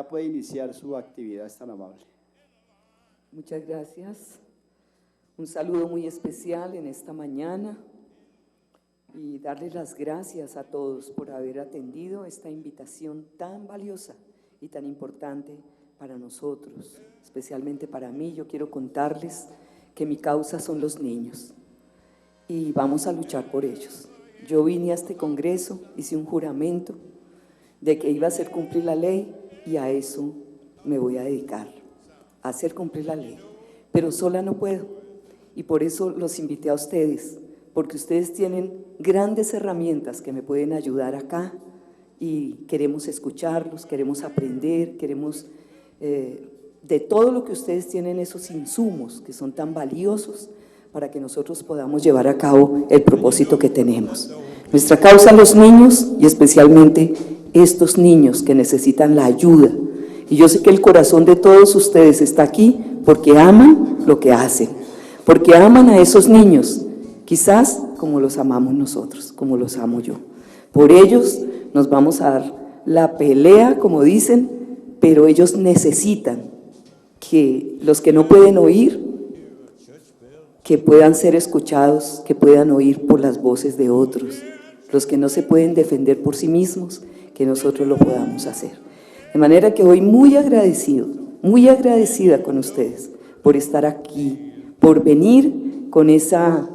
Ya puede iniciar su actividad, es tan amable. Muchas gracias. Un saludo muy especial en esta mañana y darles las gracias a todos por haber atendido esta invitación tan valiosa y tan importante para nosotros, especialmente para mí. Yo quiero contarles que mi causa son los niños y vamos a luchar por ellos. Yo vine a este congreso, hice un juramento de que iba a hacer cumplir la ley y a eso me voy a dedicar, a hacer cumplir la ley, pero sola no puedo y por eso los invité a ustedes, porque ustedes tienen grandes herramientas que me pueden ayudar acá y queremos escucharlos, queremos aprender, queremos de todo lo que ustedes tienen, esos insumos que son tan valiosos para que nosotros podamos llevar a cabo el propósito que tenemos. Nuestra causa, los niños y especialmente estos niños que necesitan la ayuda. Y yo sé que el corazón de todos ustedes está aquí porque aman lo que hacen, porque aman a esos niños, quizás como los amamos nosotros, como los amo yo. Por ellos nos vamos a dar la pelea, como dicen, pero ellos necesitan que los que no pueden oír, que puedan ser escuchados, que puedan oír por las voces de otros, los que no se pueden defender por sí mismos, que nosotros lo podamos hacer. De manera que hoy muy agradecido, muy agradecida con ustedes por estar aquí, por venir con esa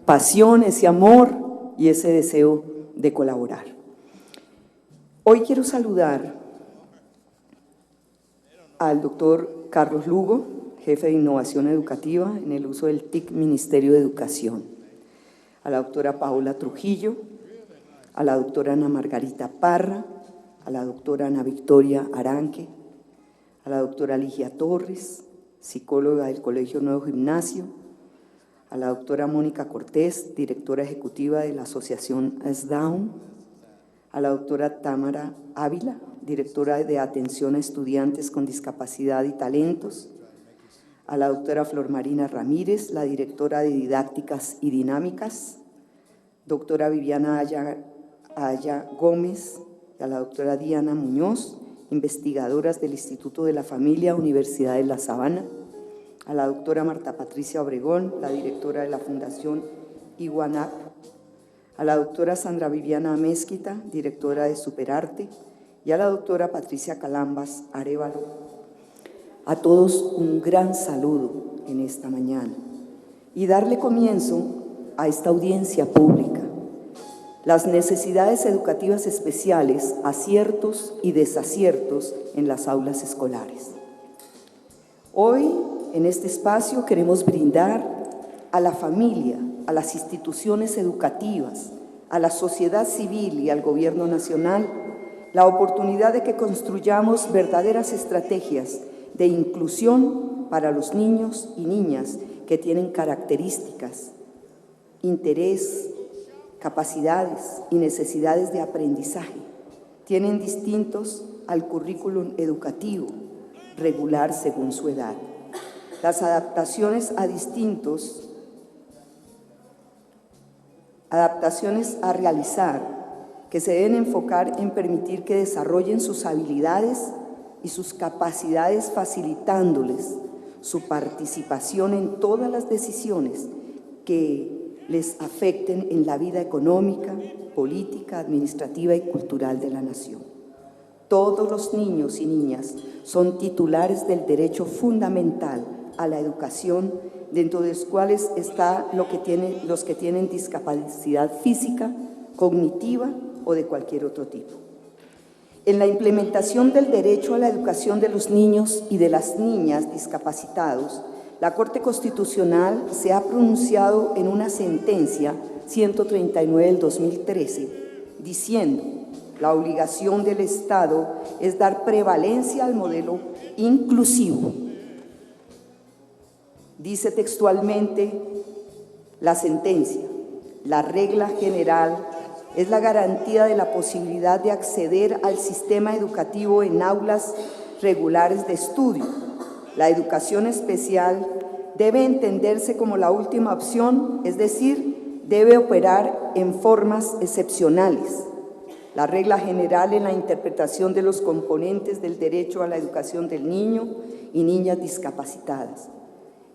pasión, ese amor y ese deseo de colaborar. Hoy quiero saludar al doctor Carlos Lugo, jefe de Innovación Educativa en el uso del TIC Ministerio de Educación, a la doctora Paola Trujillo, a la doctora Ana Margarita Parra, a la doctora Ana Victoria Aranque, a la doctora Ligia Torres, psicóloga del Colegio Nuevo Gimnasio, a la doctora Mónica Cortés, directora ejecutiva de la Asociación SDAUN, a la doctora Tamara Ávila, directora de Atención a Estudiantes con Discapacidad y Talentos, a la doctora Flor Marina Ramírez, la directora de Didácticas y Dinámicas, doctora Viviana Aya Gómez, y a la doctora Diana Muñoz, investigadoras del Instituto de la Familia, Universidad de La Sabana, a la doctora Marta Patricia Obregón, la directora de la Fundación Iguanap, a la doctora Sandra Viviana Mezquita, directora de Superarte, y a la doctora Patricia Calambas Arévalo. A todos un gran saludo en esta mañana y darle comienzo a esta audiencia pública. Las necesidades educativas especiales, aciertos y desaciertos en las aulas escolares. Hoy, en este espacio, queremos brindar a la familia, a las instituciones educativas, a la sociedad civil y al Gobierno Nacional la oportunidad de que construyamos verdaderas estrategias de inclusión para los niños y niñas que tienen características, interés, capacidades y necesidades de aprendizaje. Tienen distintos al currículum educativo, regular según su edad. Las adaptaciones a realizar, que se deben enfocar en permitir que desarrollen sus habilidades y sus capacidades, facilitándoles su participación en todas las decisiones que les afecten en la vida económica, política, administrativa y cultural de la nación. Todos los niños y niñas son titulares del derecho fundamental a la educación, dentro de los cuales está los que tienen discapacidad física, cognitiva o de cualquier otro tipo. En la implementación del derecho a la educación de los niños y de las niñas discapacitados, la Corte Constitucional se ha pronunciado en una sentencia 139 del 2013, diciendo: la obligación del Estado es dar prevalencia al modelo inclusivo. Dice textualmente la sentencia: la regla general es la garantía de la posibilidad de acceder al sistema educativo en aulas regulares de estudio. La educación especial debe entenderse como la última opción, es decir, debe operar en formas excepcionales. la regla general en la interpretación de los componentes del derecho a la educación del niño y niñas discapacitadas,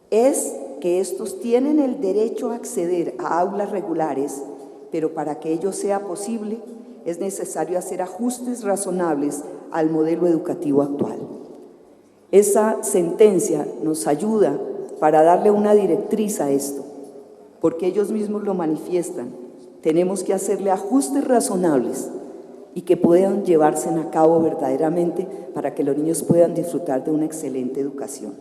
es que estos tienen el derecho a acceder a aulas regulares, pero para que ello sea posible es necesario hacer ajustes razonables al modelo educativo actual. Esa sentencia nos ayuda para darle una directriz a esto, porque ellos mismos lo manifiestan. Tenemos que hacerle ajustes razonables y que puedan llevarse a cabo verdaderamente para que los niños puedan disfrutar de una excelente educación.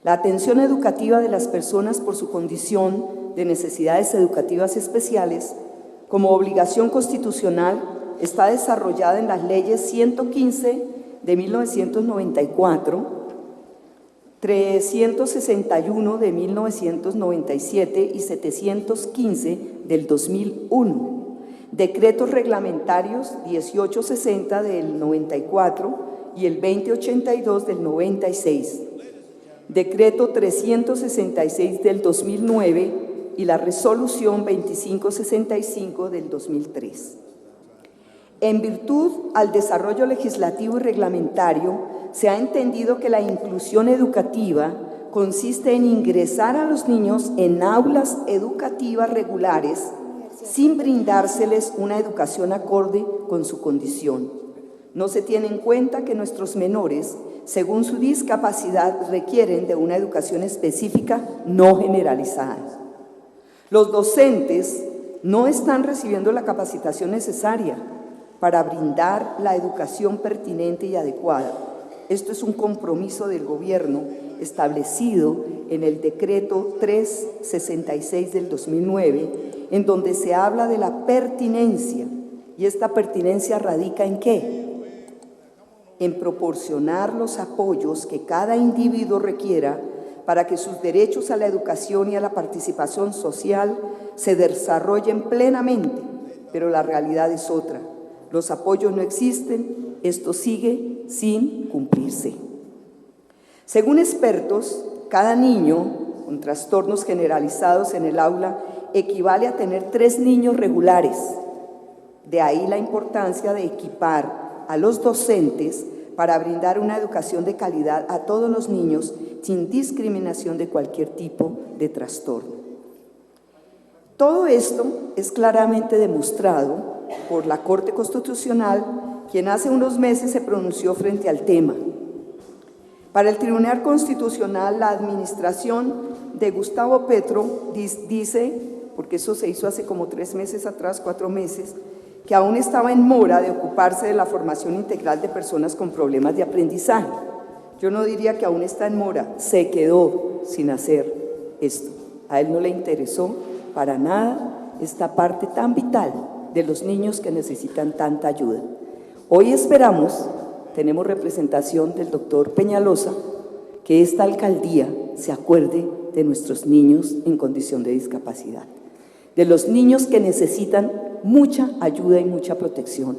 La atención educativa de las personas por su condición de necesidades educativas especiales, como obligación constitucional, está desarrollada en las leyes 115 de 1994, 361 de 1997 y 715 del 2001, decretos reglamentarios 1860 del 94 y el 2082 del 96, decreto 366 del 2009 y la resolución 2565 del 2003. En virtud al desarrollo legislativo y reglamentario, se ha entendido que la inclusión educativa consiste en ingresar a los niños en aulas educativas regulares sin brindárseles una educación acorde con su condición. No se tiene en cuenta que nuestros menores, según su discapacidad, requieren de una educación específica no generalizada. Los docentes no están recibiendo la capacitación necesaria para brindar la educación pertinente y adecuada. Esto es un compromiso del gobierno establecido en el decreto 366 del 2009, en donde se habla de la pertinencia, y esta pertinencia radica ¿en qué? En proporcionar los apoyos que cada individuo requiera para que sus derechos a la educación y a la participación social se desarrollen plenamente, pero la realidad es otra. Los apoyos no existen, esto sigue sin cumplirse. Según expertos, cada niño con trastornos generalizados en el aula equivale a tener 3 niños regulares. De ahí la importancia de equipar a los docentes para brindar una educación de calidad a todos los niños sin discriminación de cualquier tipo de trastorno. Todo esto es claramente demostrado por la Corte Constitucional, quien hace unos meses se pronunció frente al tema. Para el Tribunal Constitucional, la administración de Gustavo Petro dice, porque eso se hizo hace como 3 meses atrás, 4 meses, que aún estaba en mora de ocuparse de la formación integral de personas con problemas de aprendizaje. Yo no diría que aún está en mora, se quedó sin hacer esto. A él no le interesó para nada esta parte tan vital de los niños que necesitan tanta ayuda. Hoy esperamos, tenemos representación del doctor Peñalosa, que esta alcaldía se acuerde de nuestros niños en condición de discapacidad, de los niños que necesitan mucha ayuda y mucha protección.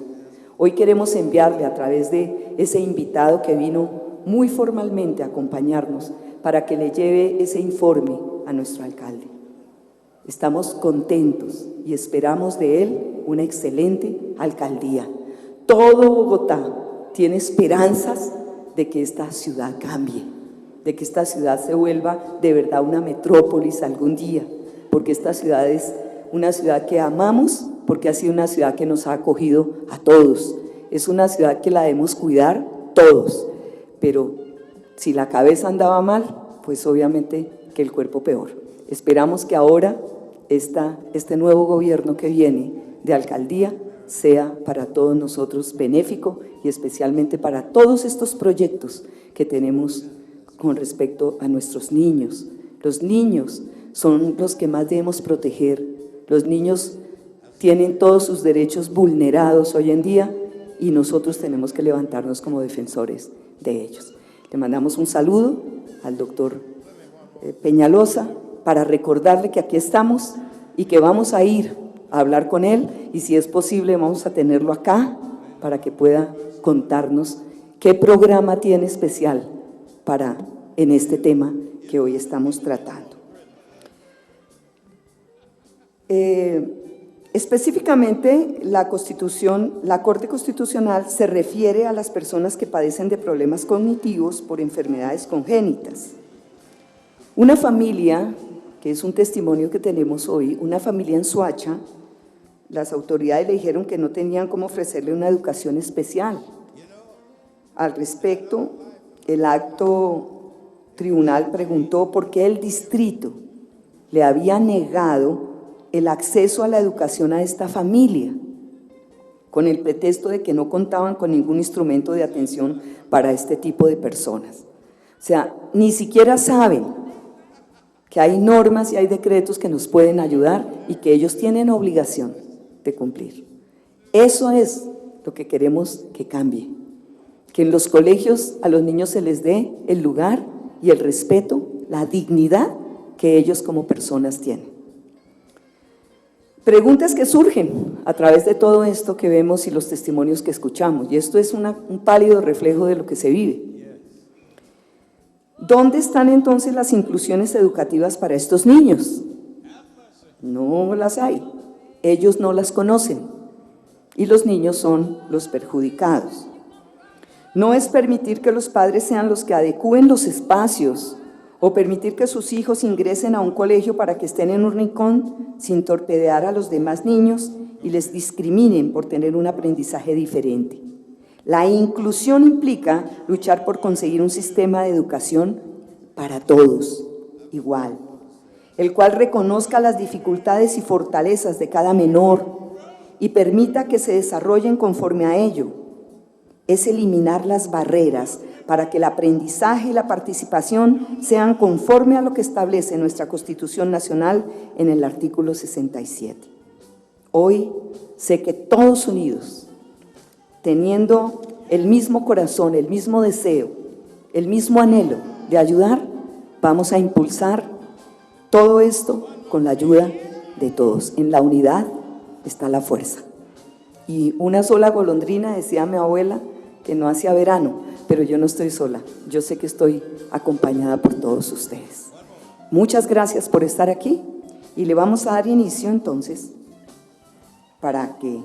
Hoy queremos enviarle a través de ese invitado que vino muy formalmente a acompañarnos para que le lleve ese informe a nuestro alcalde. Estamos contentos y esperamos de él una excelente alcaldía. Todo Bogotá tiene esperanzas de que esta ciudad cambie, de que esta ciudad se vuelva de verdad una metrópolis algún día, porque esta ciudad es una ciudad que amamos, porque ha sido una ciudad que nos ha acogido a todos. Es una ciudad que la debemos cuidar todos, pero si la cabeza andaba mal, pues obviamente que el cuerpo peor. Esperamos que ahora este nuevo gobierno que viene de alcaldía sea para todos nosotros benéfico y especialmente para todos estos proyectos que tenemos con respecto a nuestros niños. Los niños son los que más debemos proteger. Los niños tienen todos sus derechos vulnerados hoy en día y nosotros tenemos que levantarnos como defensores de ellos. Le mandamos un saludo al doctor Peñalosa para recordarle que aquí estamos y que vamos a ir a hablar con él y si es posible vamos a tenerlo acá para que pueda contarnos qué programa tiene especial en este tema que hoy estamos tratando. Específicamente, la Corte Constitucional se refiere a las personas que padecen de problemas cognitivos por enfermedades congénitas. Una familia, que es un testimonio que tenemos hoy, una familia en Soacha, las autoridades le dijeron que no tenían cómo ofrecerle una educación especial. Al respecto, el acto tribunal preguntó por qué el distrito le había negado el acceso a la educación a esta familia, con el pretexto de que no contaban con ningún instrumento de atención para este tipo de personas. O sea, ni siquiera saben que hay normas y hay decretos que nos pueden ayudar y que ellos tienen obligación de cumplir. Eso es lo que queremos que cambie, que en los colegios a los niños se les dé el lugar y el respeto, la dignidad que ellos como personas tienen. Preguntas que surgen a través de todo esto que vemos y los testimonios que escuchamos, y esto es un pálido reflejo de lo que se vive. ¿Dónde están entonces las inclusiones educativas para estos niños? No las hay, ellos no las conocen y los niños son los perjudicados. No es permitir que los padres sean los que adecúen los espacios o permitir que sus hijos ingresen a un colegio para que estén en un rincón sin torpedear a los demás niños y les discriminen por tener un aprendizaje diferente. La inclusión implica luchar por conseguir un sistema de educación para todos, igual, el cual reconozca las dificultades y fortalezas de cada menor y permita que se desarrollen conforme a ello. Es eliminar las barreras para que el aprendizaje y la participación sean conforme a lo que establece nuestra Constitución Nacional en el artículo 67. Hoy sé que todos unidos, teniendo el mismo corazón, el mismo deseo, el mismo anhelo de ayudar, vamos a impulsar todo esto con la ayuda de todos. En la unidad está la fuerza. Y una sola golondrina, decía mi abuela, que no hacía verano, pero yo no estoy sola, yo sé que estoy acompañada por todos ustedes. Muchas gracias por estar aquí y le vamos a dar inicio entonces para que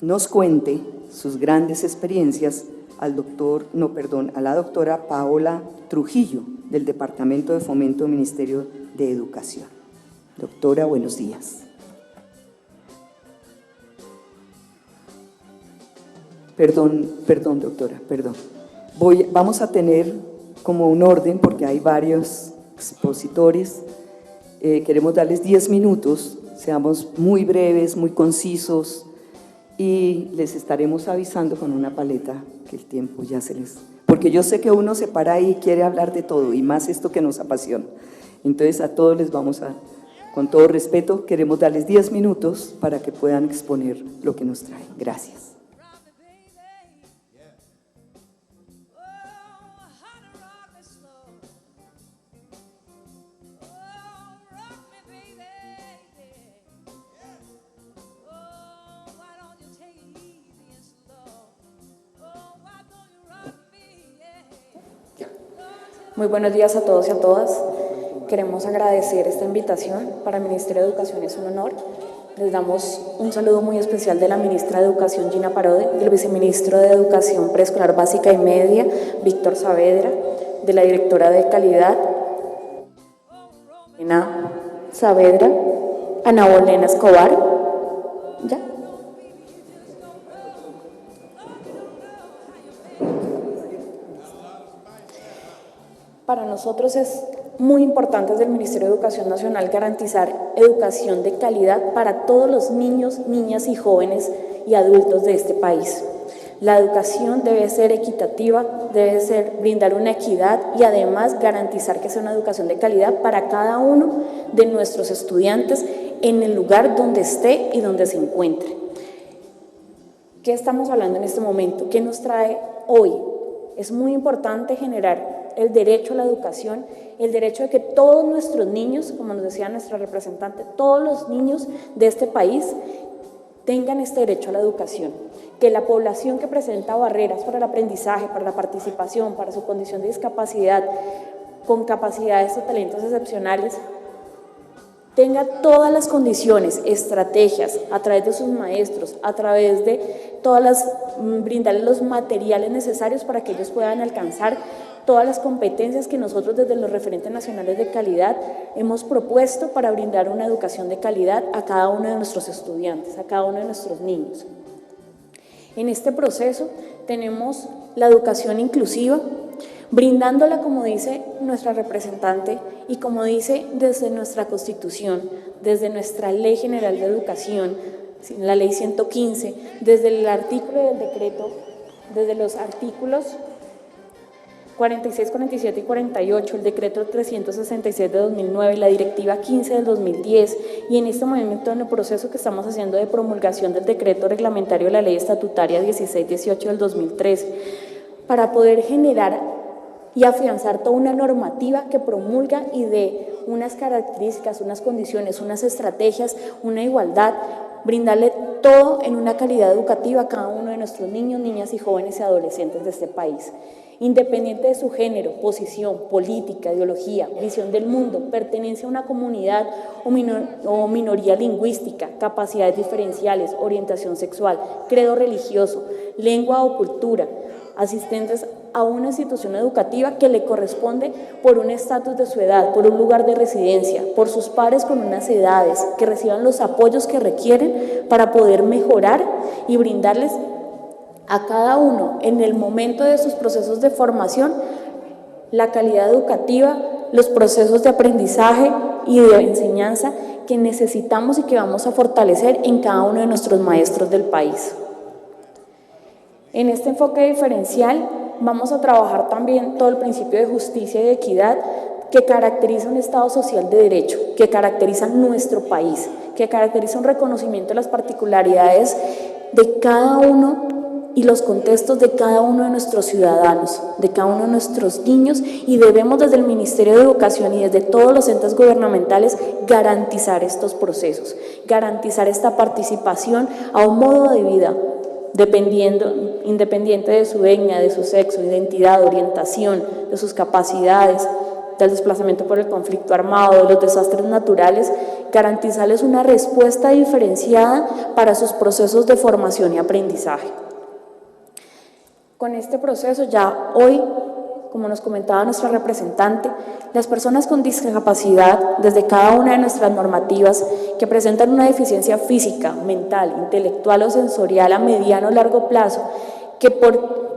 nos cuente sus grandes experiencias a la doctora Paola Trujillo, del Departamento de Fomento del Ministerio de Educación. Doctora, buenos días. Perdón, doctora, perdón. Vamos a tener como un orden porque hay varios expositores. Queremos darles 10 minutos, seamos muy breves, muy concisos y les estaremos avisando con una paleta que el tiempo ya se les… Porque yo sé que uno se para ahí y quiere hablar de todo y más esto que nos apasiona. Entonces a todos les vamos a, con todo respeto, queremos darles 10 minutos para que puedan exponer lo que nos traen. Gracias. Muy buenos días a todos y a todas. Queremos agradecer esta invitación. Para el Ministerio de Educación es un honor. Les damos un saludo muy especial de la ministra de Educación, Gina Parodi, del viceministro de Educación Preescolar Básica y Media, Víctor Saavedra, de la directora de Calidad, Ana Saavedra, Ana Bolena Escobar. ¿Ya? Para nosotros es muy importante desde el Ministerio de Educación Nacional garantizar educación de calidad para todos los niños, niñas y jóvenes y adultos de este país. La educación debe ser equitativa, brindar una equidad y además garantizar que sea una educación de calidad para cada uno de nuestros estudiantes en el lugar donde esté y donde se encuentre. ¿Qué estamos hablando en este momento? ¿Qué nos trae hoy? Es muy importante generar el derecho a la educación, el derecho de que todos nuestros niños, como nos decía nuestra representante, todos los niños de este país tengan este derecho a la educación, que la población que presenta barreras para el aprendizaje, para la participación, para su condición de discapacidad, con capacidades o talentos excepcionales, tenga todas las condiciones, estrategias, a través de sus maestros, a través de brindarles los materiales necesarios para que ellos puedan alcanzar todas las competencias que nosotros desde los referentes nacionales de calidad hemos propuesto para brindar una educación de calidad a cada uno de nuestros estudiantes, a cada uno de nuestros niños. En este proceso tenemos la educación inclusiva, brindándola, como dice nuestra representante y como dice desde nuestra Constitución, desde nuestra Ley General de Educación, la Ley 115, desde el artículo del decreto, desde los artículos 46, 47 y 48, el decreto 366 de 2009, la directiva 15 del 2010 y en este momento en el proceso que estamos haciendo de promulgación del decreto reglamentario de la ley estatutaria 1618 del 2013, para poder generar y afianzar toda una normativa que promulga y dé unas características, unas condiciones, unas estrategias, una igualdad, brindarle todo en una calidad educativa a cada uno de nuestros niños, niñas y jóvenes y adolescentes de este país. Independiente de su género, posición, política, ideología, visión del mundo, pertenencia a una comunidad o minoría lingüística, capacidades diferenciales, orientación sexual, credo religioso, lengua o cultura, asistentes a una institución educativa que le corresponde por un estatus de su edad, por un lugar de residencia, por sus pares con unas edades, que reciban los apoyos que requieren para poder mejorar y brindarles a cada uno en el momento de sus procesos de formación la calidad educativa, los procesos de aprendizaje y de enseñanza que necesitamos y que vamos a fortalecer en cada uno de nuestros maestros del país. En este enfoque diferencial vamos a trabajar también todo el principio de justicia y de equidad que caracteriza un Estado social de derecho, que caracteriza nuestro país, que caracteriza un reconocimiento de las particularidades de cada uno y los contextos de cada uno de nuestros ciudadanos, de cada uno de nuestros niños, y debemos desde el Ministerio de Educación y desde todos los entes gubernamentales garantizar estos procesos, garantizar esta participación a un modo de vida independiente de su etnia, de su sexo, identidad, orientación, de sus capacidades, del desplazamiento por el conflicto armado, de los desastres naturales, garantizarles una respuesta diferenciada para sus procesos de formación y aprendizaje. Con este proceso ya hoy, como nos comentaba nuestra representante, las personas con discapacidad, desde cada una de nuestras normativas que presentan una deficiencia física, mental, intelectual o sensorial a mediano o largo plazo, que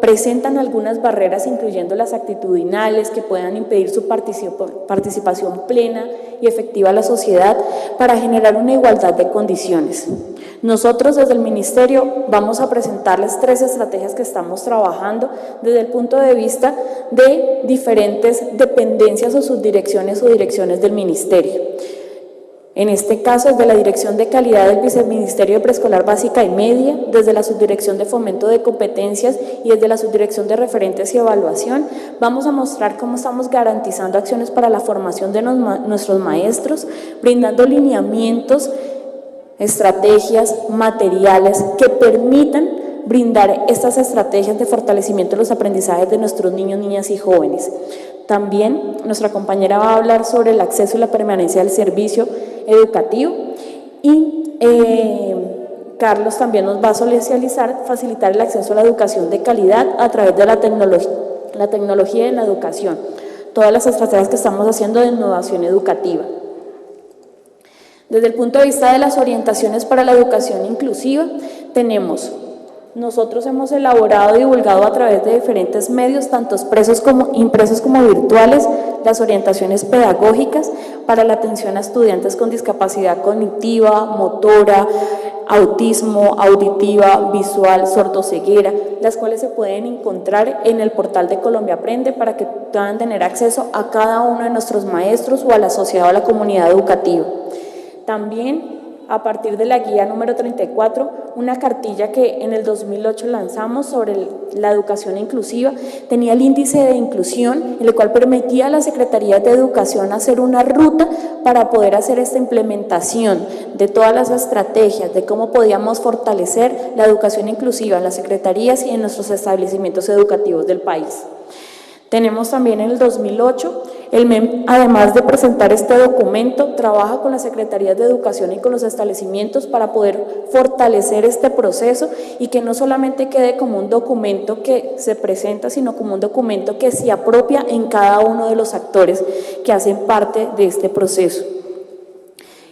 presentan algunas barreras, incluyendo las actitudinales, que puedan impedir su participación plena y efectiva a la sociedad para generar una igualdad de condiciones. Nosotros desde el Ministerio vamos a presentarles 3 estrategias que estamos trabajando desde el punto de vista de diferentes dependencias o subdirecciones o direcciones del Ministerio. En este caso, desde la Dirección de Calidad del Viceministerio de Preescolar Básica y Media, desde la Subdirección de Fomento de Competencias y desde la Subdirección de Referentes y Evaluación, vamos a mostrar cómo estamos garantizando acciones para la formación de nuestros maestros, brindando lineamientos, estrategias, materiales que permitan brindar estas estrategias de fortalecimiento de los aprendizajes de nuestros niños, niñas y jóvenes. También nuestra compañera va a hablar sobre el acceso y la permanencia del servicio educativo y Carlos también nos va a facilitar el acceso a la educación de calidad a través de la tecnología en la educación, todas las estrategias que estamos haciendo de innovación educativa. Desde el punto de vista de las orientaciones para la educación inclusiva, nosotros hemos elaborado y divulgado a través de diferentes medios, tanto impresos como virtuales, las orientaciones pedagógicas para la atención a estudiantes con discapacidad cognitiva, motora, autismo, auditiva, visual, sordoceguera, las cuales se pueden encontrar en el portal de Colombia Aprende para que puedan tener acceso a cada uno de nuestros maestros o al asociado a la comunidad educativa. También, a partir de la guía número 34, una cartilla que en el 2008 lanzamos sobre la educación inclusiva, tenía el índice de inclusión, en el cual permitía a la Secretaría de Educación hacer una ruta para poder hacer esta implementación de todas las estrategias, de cómo podíamos fortalecer la educación inclusiva en las secretarías y en nuestros establecimientos educativos del país. Tenemos también en el 2008, el MEM, además de presentar este documento, trabaja con las Secretarías de Educación y con los establecimientos para poder fortalecer este proceso y que no solamente quede como un documento que se presenta, sino como un documento que se apropia en cada uno de los actores que hacen parte de este proceso.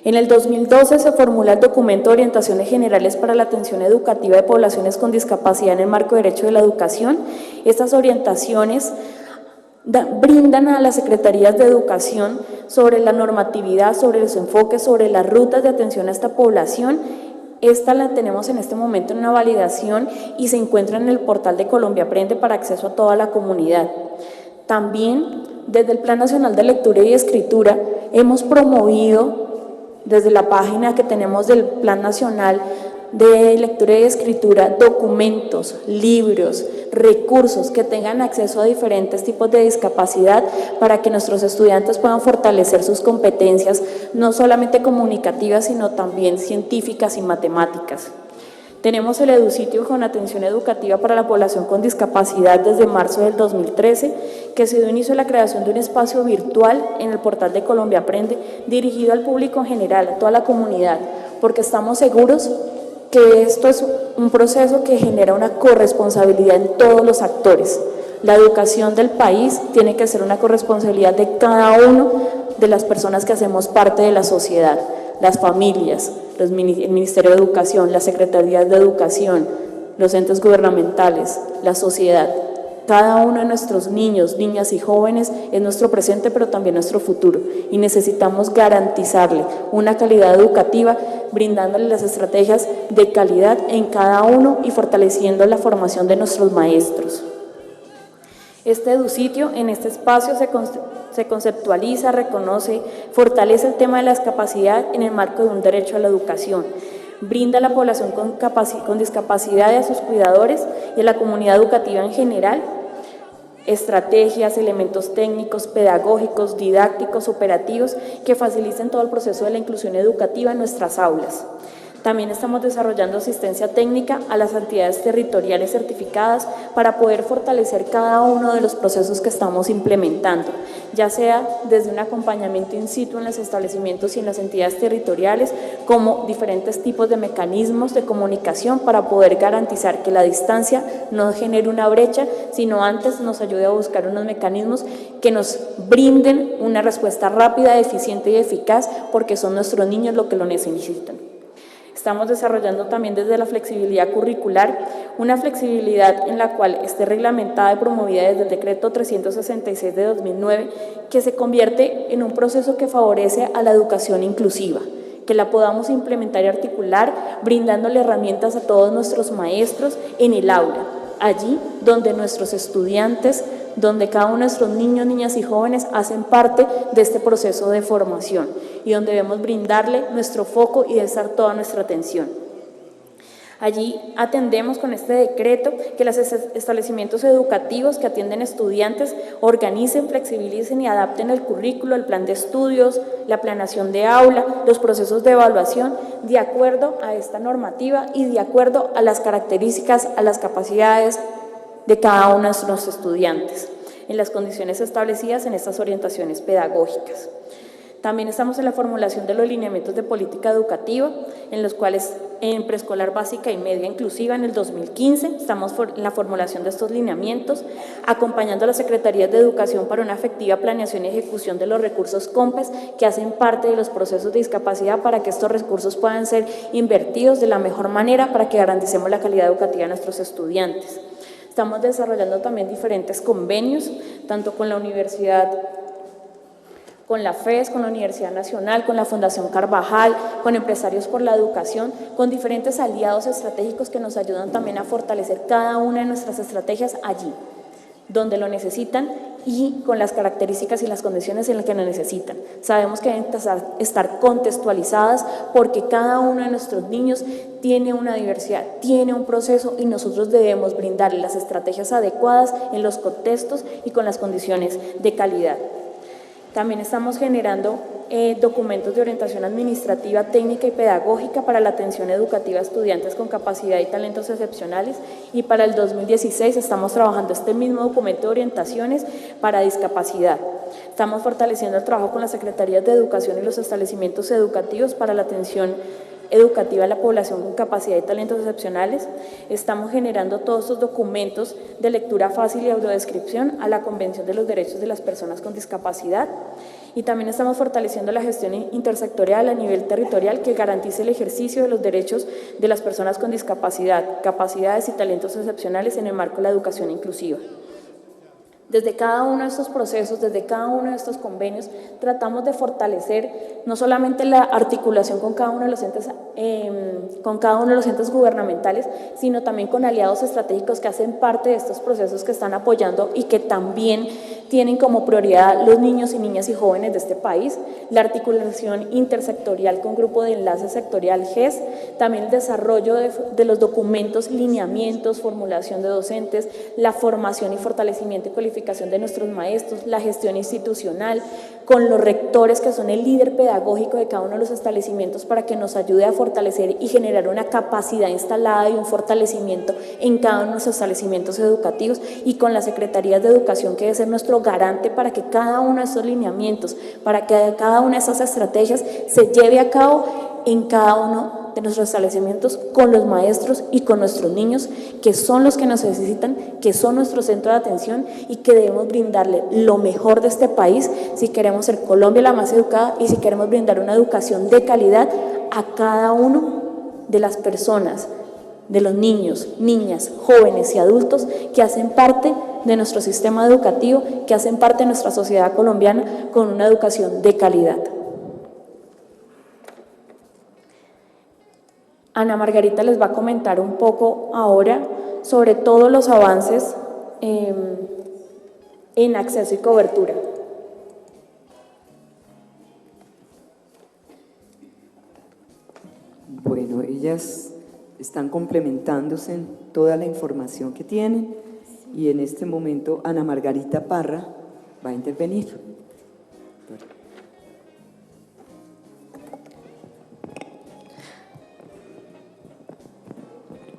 En el 2012 se formula el documento de orientaciones generales para la atención educativa de poblaciones con discapacidad en el marco de derecho de la educación. Estas orientaciones brindan a las secretarías de educación sobre la normatividad, sobre los enfoques, sobre las rutas de atención a esta población. Esta la tenemos en este momento en una validación y se encuentra en el portal de Colombia Aprende para acceso a toda la comunidad. También desde el Plan Nacional de Lectura y Escritura hemos promovido desde la página que tenemos del Plan Nacional de Lectura y Escritura, documentos, libros, recursos que tengan acceso a diferentes tipos de discapacidad para que nuestros estudiantes puedan fortalecer sus competencias, no solamente comunicativas, sino también científicas y matemáticas. Tenemos el EduSitio con atención educativa para la población con discapacidad desde marzo del 2013, que se dio inicio a la creación de un espacio virtual en el portal de Colombia Aprende, dirigido al público en general, a toda la comunidad, porque estamos seguros que esto es un proceso que genera una corresponsabilidad en todos los actores. La educación del país tiene que ser una corresponsabilidad de cada uno de las personas que hacemos parte de la sociedad, las familias, el Ministerio de Educación, las Secretarías de Educación, los entes gubernamentales, la sociedad. Cada uno de nuestros niños, niñas y jóvenes es nuestro presente, pero también nuestro futuro, y necesitamos garantizarle una calidad educativa, brindándole las estrategias de calidad en cada uno y fortaleciendo la formación de nuestros maestros. Este EduSitio, en este espacio se conceptualiza, reconoce, fortalece el tema de la discapacidad en el marco de un derecho a la educación. Brinda a la población con discapacidad y a sus cuidadores y a la comunidad educativa en general estrategias, elementos técnicos, pedagógicos, didácticos, operativos que faciliten todo el proceso de la inclusión educativa en nuestras aulas. También estamos desarrollando asistencia técnica a las entidades territoriales certificadas para poder fortalecer cada uno de los procesos que estamos implementando, ya sea desde un acompañamiento in situ en los establecimientos y en las entidades territoriales, como diferentes tipos de mecanismos de comunicación para poder garantizar que la distancia no genere una brecha, sino antes nos ayude a buscar unos mecanismos que nos brinden una respuesta rápida, eficiente y eficaz, porque son nuestros niños los que lo necesitan. Estamos desarrollando también desde la flexibilidad curricular, una flexibilidad en la cual esté reglamentada y promovida desde el decreto 366 de 2009, que se convierte en un proceso que favorece a la educación inclusiva, que la podamos implementar y articular, brindándole herramientas a todos nuestros maestros en el aula, allí donde nuestros estudiantes, donde cada uno de nuestros niños, niñas y jóvenes hacen parte de este proceso de formación y donde debemos brindarle nuestro foco y estar toda nuestra atención. Allí atendemos con este decreto que los establecimientos educativos que atienden estudiantes organicen, flexibilicen y adapten el currículo, el plan de estudios, la planeación de aula, los procesos de evaluación de acuerdo a esta normativa y de acuerdo a las características, a las capacidades de cada uno de nuestros estudiantes, en las condiciones establecidas en estas orientaciones pedagógicas. También estamos en la formulación de los lineamientos de política educativa, en los cuales en preescolar básica y media inclusiva en el 2015, estamos en la formulación de estos lineamientos, acompañando a las Secretarías de Educación para una efectiva planeación y ejecución de los recursos COMPES que hacen parte de los procesos de discapacidad para que estos recursos puedan ser invertidos de la mejor manera para que garanticemos la calidad educativa de nuestros estudiantes. Estamos desarrollando también diferentes convenios, tanto con la universidad, con la FES, con la Universidad Nacional, con la Fundación Carvajal, con Empresarios por la Educación, con diferentes aliados estratégicos que nos ayudan también a fortalecer cada una de nuestras estrategias allí, donde lo necesitan y con las características y las condiciones en las que lo necesitan. Sabemos que deben estar contextualizadas porque cada uno de nuestros niños tiene una diversidad, tiene un proceso y nosotros debemos brindarle las estrategias adecuadas en los contextos y con las condiciones de calidad. También estamos generando documentos de orientación administrativa, técnica y pedagógica para la atención educativa a estudiantes con capacidad y talentos excepcionales, y para el 2016 estamos trabajando este mismo documento de orientaciones para discapacidad. Estamos fortaleciendo el trabajo con las secretarías de educación y los establecimientos educativos para la atención educativa a la población con capacidad y talentos excepcionales. Estamos generando todos estos documentos de lectura fácil y audiodescripción a la Convención de los Derechos de las Personas con Discapacidad, y también estamos fortaleciendo la gestión intersectorial a nivel territorial que garantice el ejercicio de los derechos de las personas con discapacidad, capacidades y talentos excepcionales en el marco de la educación inclusiva. Desde cada uno de estos procesos, desde cada uno de estos convenios, tratamos de fortalecer no solamente la articulación con cada uno de los entes, gubernamentales, sino también con aliados estratégicos que hacen parte de estos procesos que están apoyando y que también tienen como prioridad los niños y niñas y jóvenes de este país, la articulación intersectorial con grupo de enlace sectorial GES, también el desarrollo de los documentos, lineamientos, formulación de docentes, la formación y fortalecimiento y cualificación de nuestros maestros, la gestión institucional, con los rectores que son el líder pedagógico de cada uno de los establecimientos para que nos ayude a fortalecer y generar una capacidad instalada y un fortalecimiento en cada uno de los establecimientos educativos, y con las secretarías de educación que debe ser nuestro garante para que cada uno de estos lineamientos, para que cada una de esas estrategias se lleve a cabo en cada uno de nuestros establecimientos con los maestros y con nuestros niños, que son los que nos necesitan, que son nuestro centro de atención y que debemos brindarle lo mejor de este país si queremos ser Colombia la más educada y si queremos brindar una educación de calidad a cada uno de las personas, de los niños, niñas, jóvenes y adultos que hacen parte de nuestro sistema educativo, que hacen parte de nuestra sociedad colombiana con una educación de calidad. Ana Margarita les va a comentar un poco ahora sobre todos los avances en acceso y cobertura. Bueno, ellas están complementándose en toda la información que tienen, y en este momento Ana Margarita Parra va a intervenir.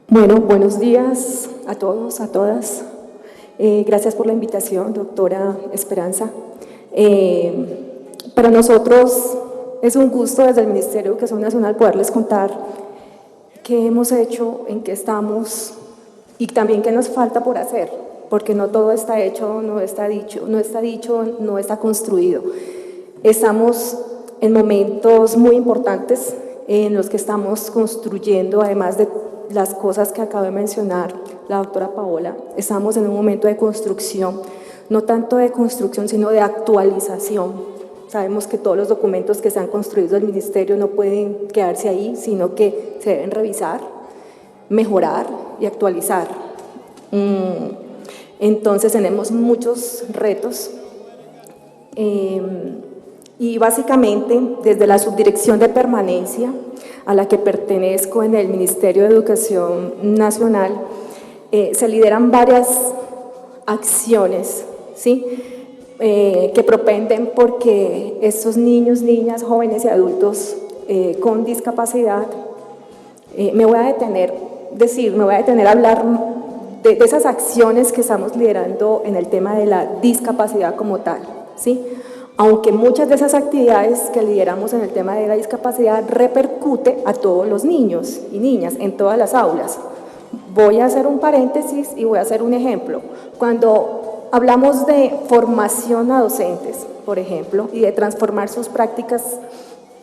Bueno, buenos días a todos, a todas. Gracias por la invitación, doctora Esperanza. Para nosotros es un gusto desde el Ministerio de Educación Nacional poderles contar qué hemos hecho, en qué estamos y también qué nos falta por hacer, porque no todo está hecho, no está dicho, no está construido. Estamos en momentos muy importantes en los que estamos construyendo, además de las cosas que acabo de mencionar la doctora Paola, estamos en un momento de construcción, no tanto de construcción, sino de actualización. Sabemos que todos los documentos que se han construido del Ministerio no pueden quedarse ahí, sino que se deben revisar, mejorar y actualizar. Entonces tenemos muchos retos y básicamente desde la Subdirección de Permanencia a la que pertenezco en el Ministerio de Educación Nacional, se lideran varias acciones, ¿sí? Que propenden porque estos niños, niñas, jóvenes y adultos con discapacidad, me voy a detener a hablar de esas acciones que estamos liderando en el tema de la discapacidad como tal, ¿sí? Aunque muchas de esas actividades que lideramos en el tema de la discapacidad repercute a todos los niños y niñas en todas las aulas. Voy a hacer un paréntesis y voy a hacer un ejemplo. Cuando hablamos de formación a docentes, por ejemplo, y de transformar sus prácticas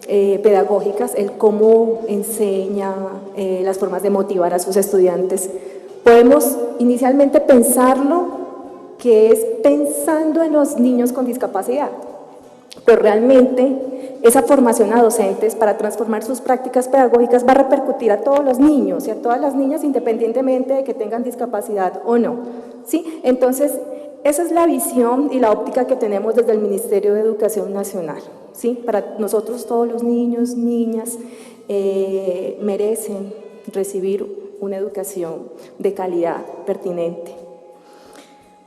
pedagógicas, el cómo enseña, las formas de motivar a sus estudiantes, podemos inicialmente pensarlo que es pensando en los niños con discapacidad, pero realmente esa formación a docentes para transformar sus prácticas pedagógicas va a repercutir a todos los niños y a todas las niñas independientemente de que tengan discapacidad o no, ¿sí? Entonces, esa es la visión y la óptica que tenemos desde el Ministerio de Educación Nacional, ¿sí? Para nosotros todos los niños, niñas merecen recibir una educación de calidad pertinente.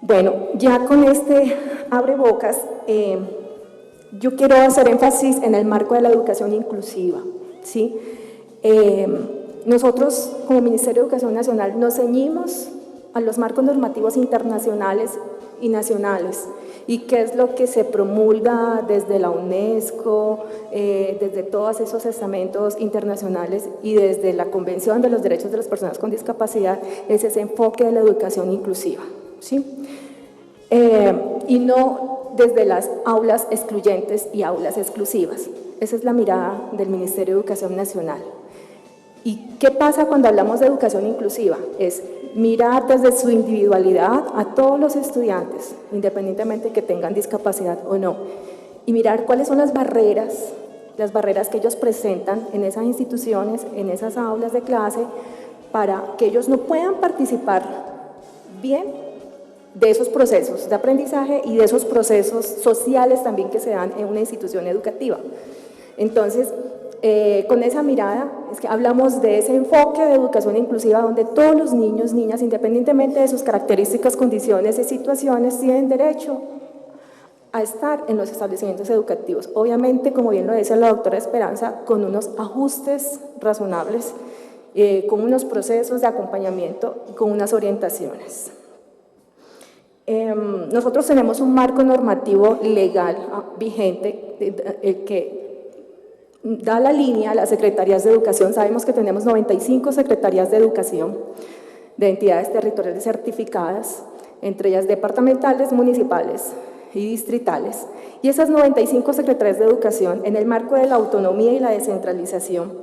Bueno, ya con este abrebocas yo quiero hacer énfasis en el marco de la educación inclusiva, ¿sí? Nosotros, como Ministerio de Educación Nacional, nos ceñimos a los marcos normativos internacionales y nacionales, y qué es lo que se promulga desde la UNESCO, desde todos esos estamentos internacionales y desde la Convención de los Derechos de las Personas con Discapacidad, es ese enfoque de la educación inclusiva, ¿sí? Y no desde las aulas excluyentes y aulas exclusivas. Esa es la mirada del Ministerio de Educación Nacional. ¿Y qué pasa cuando hablamos de educación inclusiva? Es mirar desde su individualidad a todos los estudiantes, independientemente que tengan discapacidad o no, y mirar cuáles son las barreras que ellos presentan en esas instituciones, en esas aulas de clase, para que ellos no puedan participar bien de esos procesos de aprendizaje y de esos procesos sociales también que se dan en una institución educativa. Entonces, con esa mirada es que hablamos de ese enfoque de educación inclusiva donde todos los niños, niñas, independientemente de sus características, condiciones y situaciones, tienen derecho a estar en los establecimientos educativos. Obviamente, como bien lo dice la doctora Esperanza, con unos ajustes razonables, con unos procesos de acompañamiento y con unas orientaciones. Nosotros tenemos un marco normativo legal vigente que da la línea a las secretarías de educación. Sabemos que tenemos 95 secretarías de educación de entidades territoriales certificadas, entre ellas departamentales, municipales y distritales. Y esas 95 secretarías de educación, en el marco de la autonomía y la descentralización,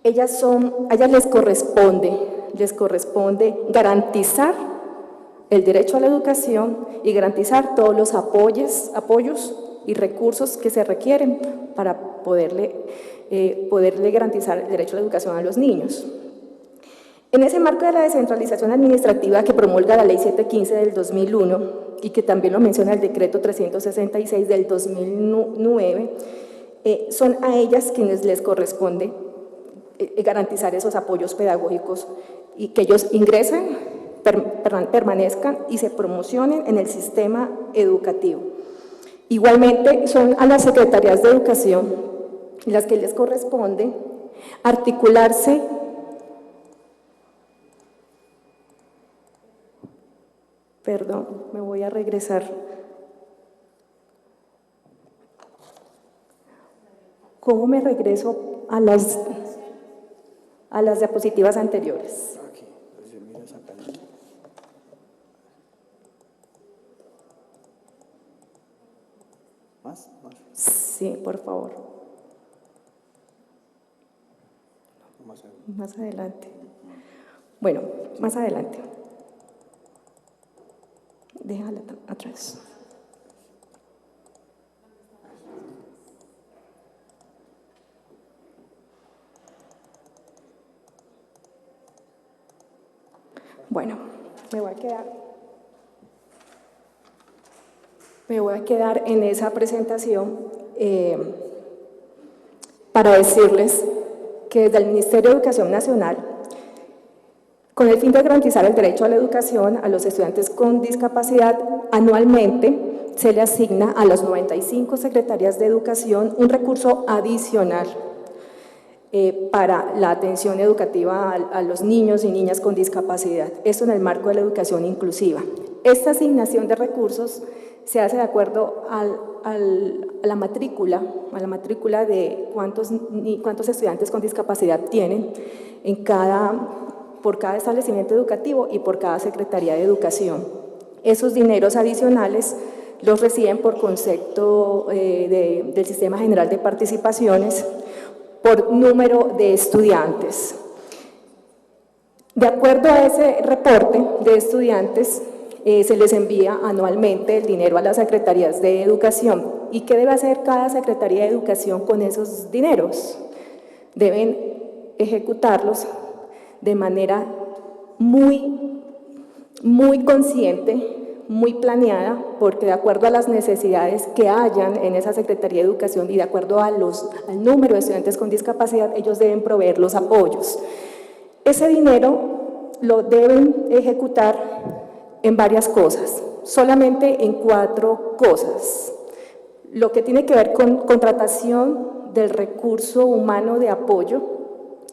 ellas les corresponde garantizar el derecho a la educación y garantizar todos los apoyos y recursos que se requieren para poderle garantizar el derecho a la educación a los niños. En ese marco de la descentralización administrativa que promulga la Ley 715 del 2001 y que también lo menciona el Decreto 366 del 2009, son a ellas quienes les corresponde garantizar esos apoyos pedagógicos y que ellos ingresen, permanezcan y se promocionen en el sistema educativo. Igualmente son a las secretarías de educación las que les corresponde articularse me voy a regresar. ¿Cómo me regreso a las diapositivas anteriores? ¿Más? Sí, por favor. Más adelante. Bueno, más adelante. Déjala atrás. Bueno, me voy a quedar en esa presentación para decirles que desde el Ministerio de Educación Nacional, con el fin de garantizar el derecho a la educación a los estudiantes con discapacidad, anualmente se le asigna a las 95 secretarías de educación un recurso adicional para la atención educativa a los niños y niñas con discapacidad, esto en el marco de la educación inclusiva. Esta asignación de recursos se hace de acuerdo a la matrícula de cuántos estudiantes con discapacidad tienen por cada establecimiento educativo y por cada Secretaría de Educación. Esos dineros adicionales los reciben por concepto del Sistema General de Participaciones por número de estudiantes. De acuerdo a ese reporte de estudiantes, se les envía anualmente el dinero a las secretarías de educación. ¿Y qué debe hacer cada secretaría de educación con esos dineros? Deben ejecutarlos de manera muy consciente, muy planeada, porque de acuerdo a las necesidades que hayan en esa Secretaría de Educación y de acuerdo al número de estudiantes con discapacidad, ellos deben proveer los apoyos. Ese dinero lo deben ejecutar en varias cosas, solamente en 4 cosas. Lo que tiene que ver con contratación del recurso humano de apoyo,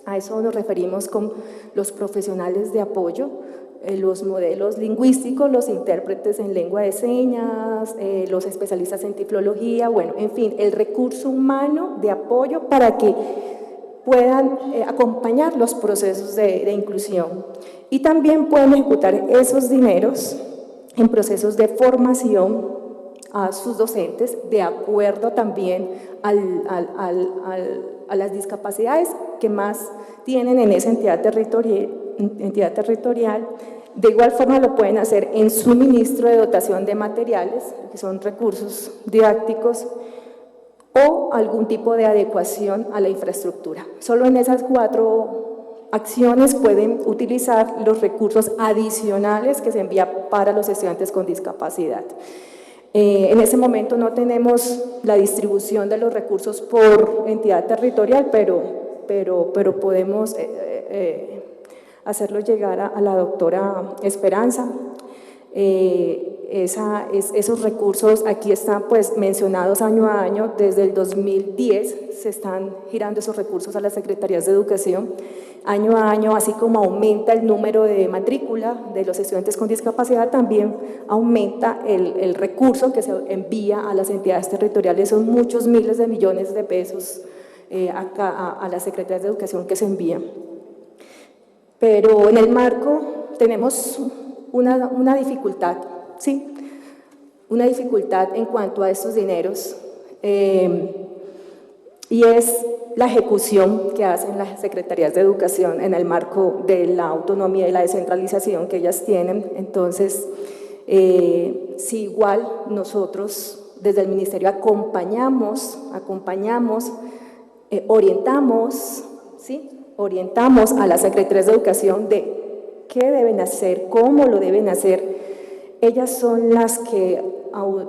a eso nos referimos con los profesionales de apoyo, los modelos lingüísticos, los intérpretes en lengua de señas, los especialistas en tiflología, bueno, en fin, el recurso humano de apoyo para que puedan acompañar los procesos de inclusión y también pueden ejecutar esos dineros en procesos de formación a sus docentes de acuerdo también a las discapacidades que más tienen en esa entidad territorial. De igual forma lo pueden hacer en suministro de dotación de materiales, que son recursos didácticos, o algún tipo de adecuación a la infraestructura. Solo en esas 4 acciones pueden utilizar los recursos adicionales que se envía para los estudiantes con discapacidad. En ese momento no tenemos la distribución de los recursos por entidad territorial, pero podemos hacerlo llegar a la doctora Esperanza. Esos recursos aquí están pues mencionados año a año. Desde el 2010 se están girando esos recursos a las secretarías de educación año a año, así como aumenta el número de matrícula de los estudiantes con discapacidad, también aumenta el recurso que se envía a las entidades territoriales. Son muchos miles de millones de pesos a las secretarías de educación que se envían. Pero en el marco tenemos una dificultad, ¿sí? Una dificultad en cuanto a estos dineros, y es la ejecución que hacen las secretarías de educación en el marco de la autonomía y la descentralización que ellas tienen. Entonces, si igual nosotros desde el Ministerio acompañamos, orientamos, ¿sí? Orientamos a las secretarías de educación de qué deben hacer, cómo lo deben hacer. Ellas son las que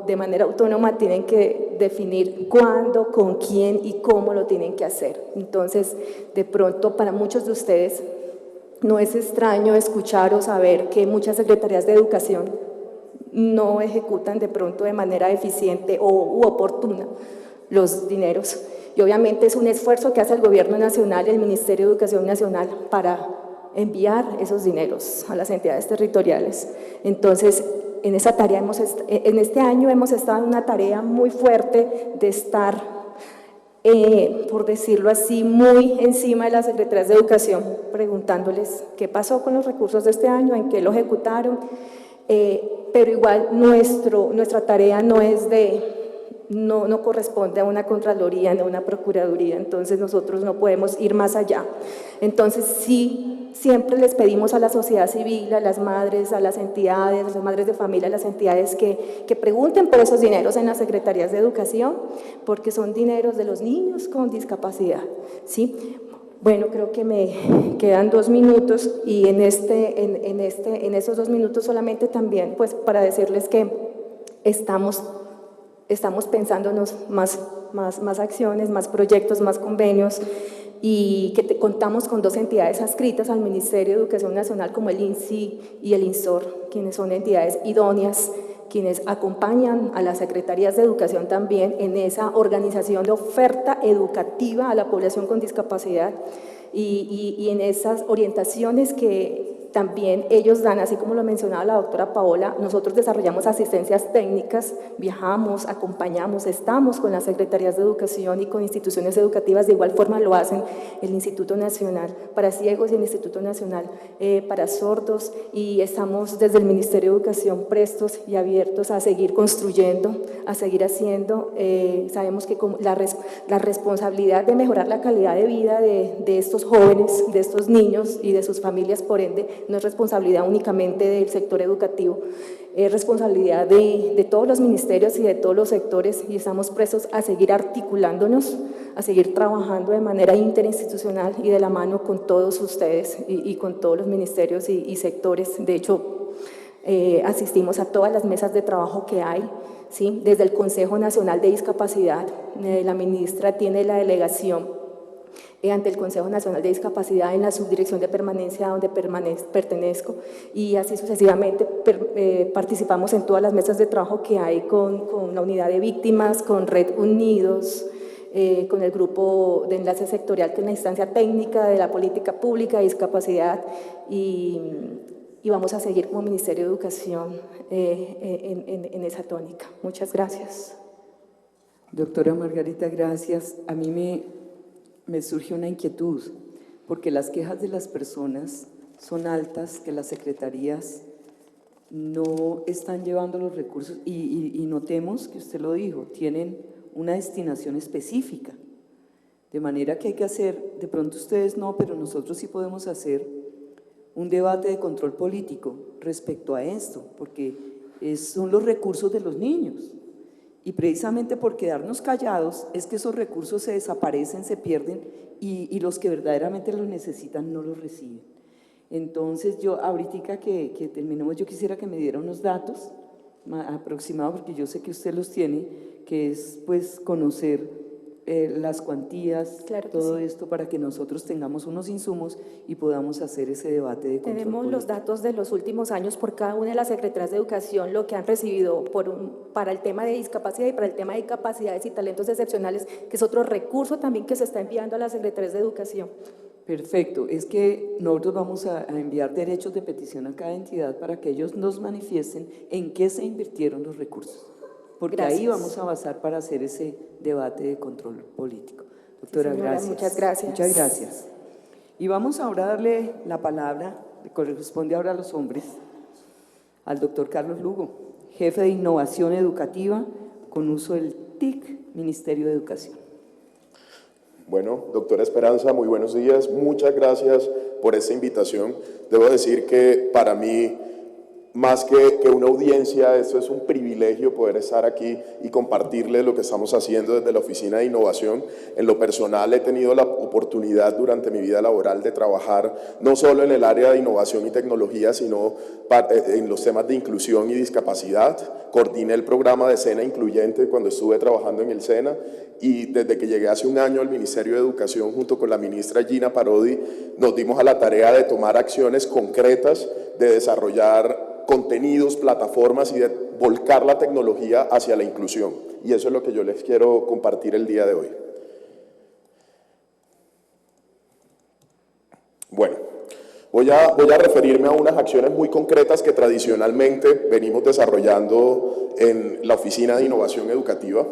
de manera autónoma tienen que definir cuándo, con quién y cómo lo tienen que hacer. Entonces, de pronto para muchos de ustedes no es extraño escuchar o saber que muchas secretarías de educación no ejecutan de pronto de manera eficiente u oportuna los dineros. Y obviamente es un esfuerzo que hace el Gobierno Nacional y el Ministerio de Educación Nacional para enviar esos dineros a las entidades territoriales. Entonces, en esa tarea en este año hemos estado en una tarea muy fuerte de estar, por decirlo así, muy encima de las secretarías de educación, preguntándoles qué pasó con los recursos de este año, en qué lo ejecutaron, pero igual nuestra tarea no corresponde a una Contraloría, ni a una Procuraduría, entonces nosotros no podemos ir más allá. Entonces sí, siempre les pedimos a la sociedad civil, a las madres, a las entidades, a las madres de familia, a las entidades que pregunten por esos dineros en las secretarías de educación, porque son dineros de los niños con discapacidad, ¿sí? Bueno, creo que me quedan 2 minutos y en esos 2 minutos solamente también, pues para decirles que estamos pensándonos más acciones, más proyectos, más convenios, y que contamos con 2 entidades adscritas al Ministerio de Educación Nacional como el INSI y el INSOR, quienes son entidades idóneas, quienes acompañan a las secretarías de educación también en esa organización de oferta educativa a la población con discapacidad y en esas orientaciones que también ellos dan, así como lo mencionaba la doctora Paola. Nosotros desarrollamos asistencias técnicas, viajamos, acompañamos, estamos con las secretarías de educación y con instituciones educativas. De igual forma lo hacen el Instituto Nacional para Ciegos y el Instituto Nacional para Sordos, y estamos desde el Ministerio de Educación prestos y abiertos a seguir construyendo, a seguir haciendo. Sabemos que la responsabilidad de mejorar la calidad de vida de estos jóvenes, de estos niños y de sus familias, por ende, no es responsabilidad únicamente del sector educativo, es responsabilidad de todos los ministerios y de todos los sectores, y estamos prestos a seguir articulándonos, a seguir trabajando de manera interinstitucional y de la mano con todos ustedes y con todos los ministerios y sectores. De hecho, asistimos a todas las mesas de trabajo que hay, ¿sí? Desde el Consejo Nacional de Discapacidad, la ministra tiene la delegación ante el Consejo Nacional de Discapacidad en la subdirección de permanencia donde pertenezco, y así sucesivamente participamos en todas las mesas de trabajo que hay con la unidad de víctimas, con Red Unidos, con el grupo de enlace sectorial, que es la instancia técnica de la política pública de discapacidad, y vamos a seguir como Ministerio de Educación en esa tónica. Muchas gracias. Doctora Margarita, gracias. A mí me surge una inquietud, porque las quejas de las personas son altas, que las secretarías no están llevando los recursos, y notemos que usted lo dijo, tienen una destinación específica, de manera que hay que hacer, de pronto ustedes no, pero nosotros sí podemos hacer un debate de control político respecto a esto, porque son los recursos de los niños. Y precisamente por quedarnos callados es que esos recursos se desaparecen, se pierden, y los que verdaderamente los necesitan no los reciben. Entonces yo, ahorita que terminemos, yo quisiera que me diera unos datos aproximados, porque yo sé que usted los tiene, que es pues conocer las cuantías, claro, todo sí, esto, para que nosotros tengamos unos insumos y podamos hacer ese debate de control Tenemos político. los datos de los últimos años por cada una de las secretarías de educación, lo que han recibido para el tema de discapacidad y para el tema de capacidades y talentos excepcionales, que es otro recurso también que se está enviando a las secretarías de educación. Perfecto, es que nosotros vamos a enviar derechos de petición a cada entidad para que ellos nos manifiesten en qué se invirtieron los recursos, porque Gracias. ahí vamos a basar para hacer ese debate de control político. Doctora, Sí, señora, gracias. muchas gracias. Muchas gracias. Y vamos ahora a darle la palabra, que corresponde ahora a los hombres, al doctor Carlos Lugo, jefe de Innovación Educativa con uso del TIC, Ministerio de Educación. Bueno, doctora Esperanza, muy buenos días. Muchas gracias por esta invitación. Debo decir que para mí, más que una audiencia, esto es un privilegio poder estar aquí y compartirles lo que estamos haciendo desde la Oficina de Innovación. En lo personal he tenido la oportunidad durante mi vida laboral de trabajar no solo en el área de innovación y tecnología, sino en los temas de inclusión y discapacidad. Coordiné el programa de SENA Incluyente cuando estuve trabajando en el SENA, y desde que llegué hace un año al Ministerio de Educación junto con la ministra Gina Parodi, nos dimos a la tarea de tomar acciones concretas, de desarrollar contenidos, plataformas y de volcar la tecnología hacia la inclusión. Y eso es lo que yo les quiero compartir el día de hoy. Bueno, voy a referirme a unas acciones muy concretas que tradicionalmente venimos desarrollando en la Oficina de Innovación Educativa.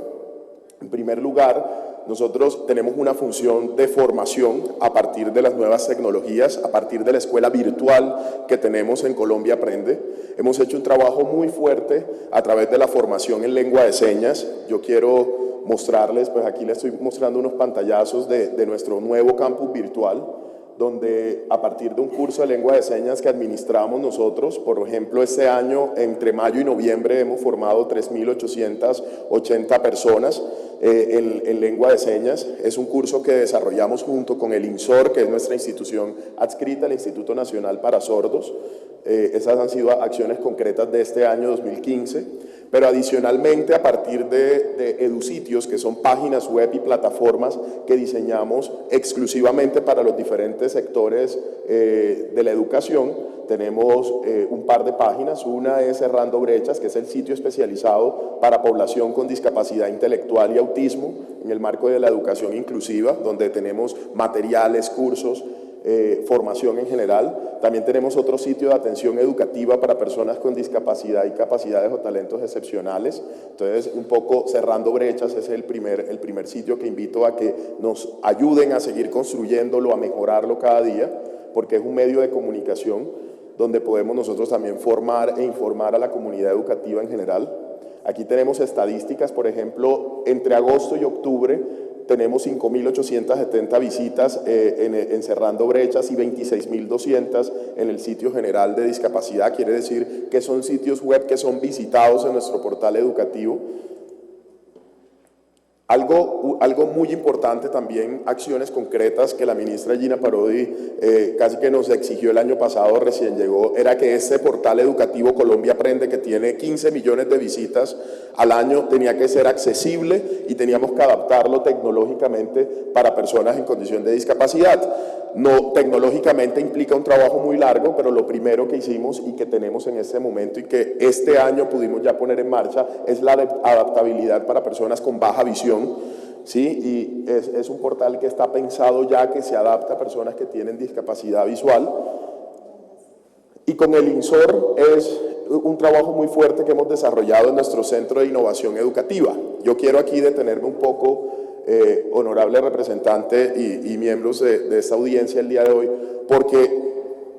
En primer lugar, nosotros tenemos una función de formación a partir de las nuevas tecnologías, a partir de la escuela virtual que tenemos en Colombia Aprende. Hemos hecho un trabajo muy fuerte a través de la formación en lengua de señas. Yo quiero mostrarles, pues aquí les estoy mostrando unos pantallazos de nuestro nuevo campus virtual, donde a partir de un curso de lengua de señas que administramos nosotros, por ejemplo, este año, entre mayo y noviembre, hemos formado 3.880 personas en lengua de señas. Es un curso que desarrollamos junto con el INSOR, que es nuestra institución adscrita al Instituto Nacional para Sordos. Esas han sido acciones concretas de este año 2015. Pero adicionalmente, a partir de EduSitios, que son páginas web y plataformas que diseñamos exclusivamente para los diferentes sectores de la educación, tenemos un par de páginas. Una es Cerrando Brechas, que es el sitio especializado para población con discapacidad intelectual y autismo en el marco de la educación inclusiva, donde tenemos materiales, cursos, formación en general. También tenemos otro sitio de atención educativa para personas con discapacidad y capacidades o talentos excepcionales. Entonces, un poco Cerrando Brechas es el primer sitio que invito a que nos ayuden a seguir construyéndolo, a mejorarlo cada día, porque es un medio de comunicación donde podemos nosotros también formar e informar a la comunidad educativa en general. Aquí tenemos estadísticas, por ejemplo, entre agosto y octubre tenemos 5.870 visitas en Cerrando Brechas y 26.200 en el sitio general de discapacidad. Quiere decir que son sitios web que son visitados en nuestro portal educativo. Algo muy importante también, acciones concretas que la ministra Gina Parodi casi que nos exigió el año pasado, recién llegó, era que este portal educativo Colombia Aprende, que tiene 15 millones de visitas al año, tenía que ser accesible y teníamos que adaptarlo tecnológicamente para personas en condición de discapacidad. No, tecnológicamente implica un trabajo muy largo, pero lo primero que hicimos y que tenemos en este momento y que este año pudimos ya poner en marcha es la adaptabilidad para personas con baja visión, ¿sí? Y es un portal que está pensado ya que se adapta a personas que tienen discapacidad visual. Y con el INSOR es un trabajo muy fuerte que hemos desarrollado en nuestro Centro de Innovación Educativa. Yo quiero aquí detenerme un poco, honorable representante y miembros de esta audiencia el día de hoy, porque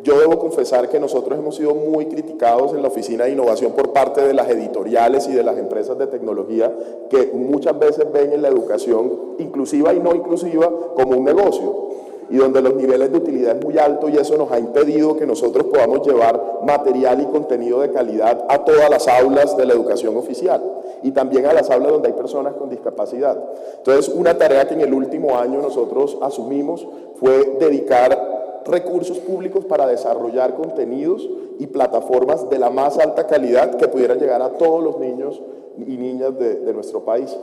yo debo confesar que nosotros hemos sido muy criticados en la Oficina de Innovación por parte de las editoriales y de las empresas de tecnología que muchas veces ven en la educación inclusiva y no inclusiva como un negocio, y donde los niveles de utilidad es muy alto, y eso nos ha impedido que nosotros podamos llevar material y contenido de calidad a todas las aulas de la educación oficial y también a las aulas donde hay personas con discapacidad. Entonces, una tarea que en el último año nosotros asumimos fue dedicar recursos públicos para desarrollar contenidos y plataformas de la más alta calidad que pudieran llegar a todos los niños y niñas de nuestro país.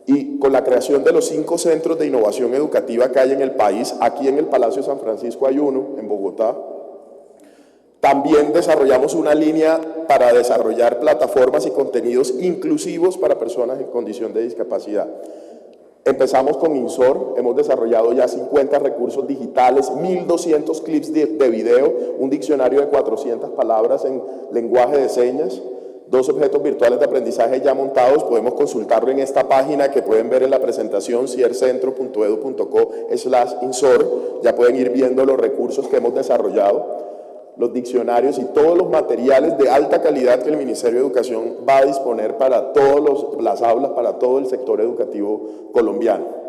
Y con la creación de los 5 centros de innovación educativa que hay en el país, aquí en el Palacio San Francisco hay uno, en Bogotá, también desarrollamos una línea para desarrollar plataformas y contenidos inclusivos para personas en condición de discapacidad. Empezamos con INSOR, hemos desarrollado ya 50 recursos digitales, 1.200 clips de video, un diccionario de 400 palabras en lenguaje de señas, 2 objetos virtuales de aprendizaje ya montados. Podemos consultarlo en esta página que pueden ver en la presentación, ciercentro.edu.co/INSOR. Ya pueden ir viendo los recursos que hemos desarrollado, los diccionarios y todos los materiales de alta calidad que el Ministerio de Educación va a disponer para todas las aulas, para todo el sector educativo colombiano.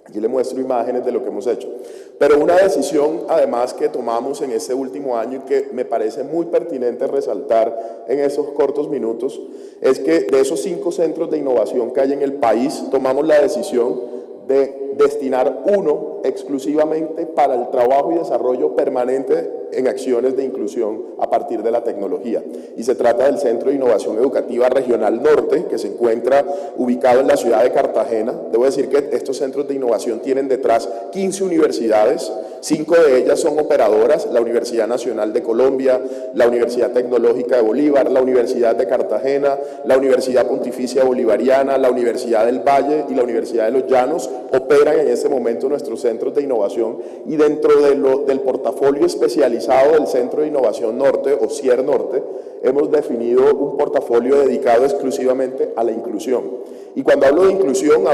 Aquí les muestro imágenes de lo que hemos hecho. Pero una decisión, además, que tomamos en este último año y que me parece muy pertinente resaltar en esos cortos minutos, es que de esos 5 centros de innovación que hay en el país, tomamos la decisión de destinar uno exclusivamente para el trabajo y desarrollo permanente en acciones de inclusión a partir de la tecnología. Y se trata del Centro de Innovación Educativa Regional Norte, que se encuentra ubicado en la ciudad de Cartagena. Debo decir que estos centros de innovación tienen detrás 15 universidades, 5 de ellas son operadoras: la Universidad Nacional de Colombia, la Universidad Tecnológica de Bolívar, la Universidad de Cartagena, la Universidad Pontificia Bolivariana, la Universidad del Valle y la Universidad de los Llanos operan en este momento nuestros centros de innovación, y dentro del portafolio especializado del Centro de Innovación Norte, o CIER Norte, hemos definido un portafolio dedicado exclusivamente a la inclusión. Y cuando hablo de inclusión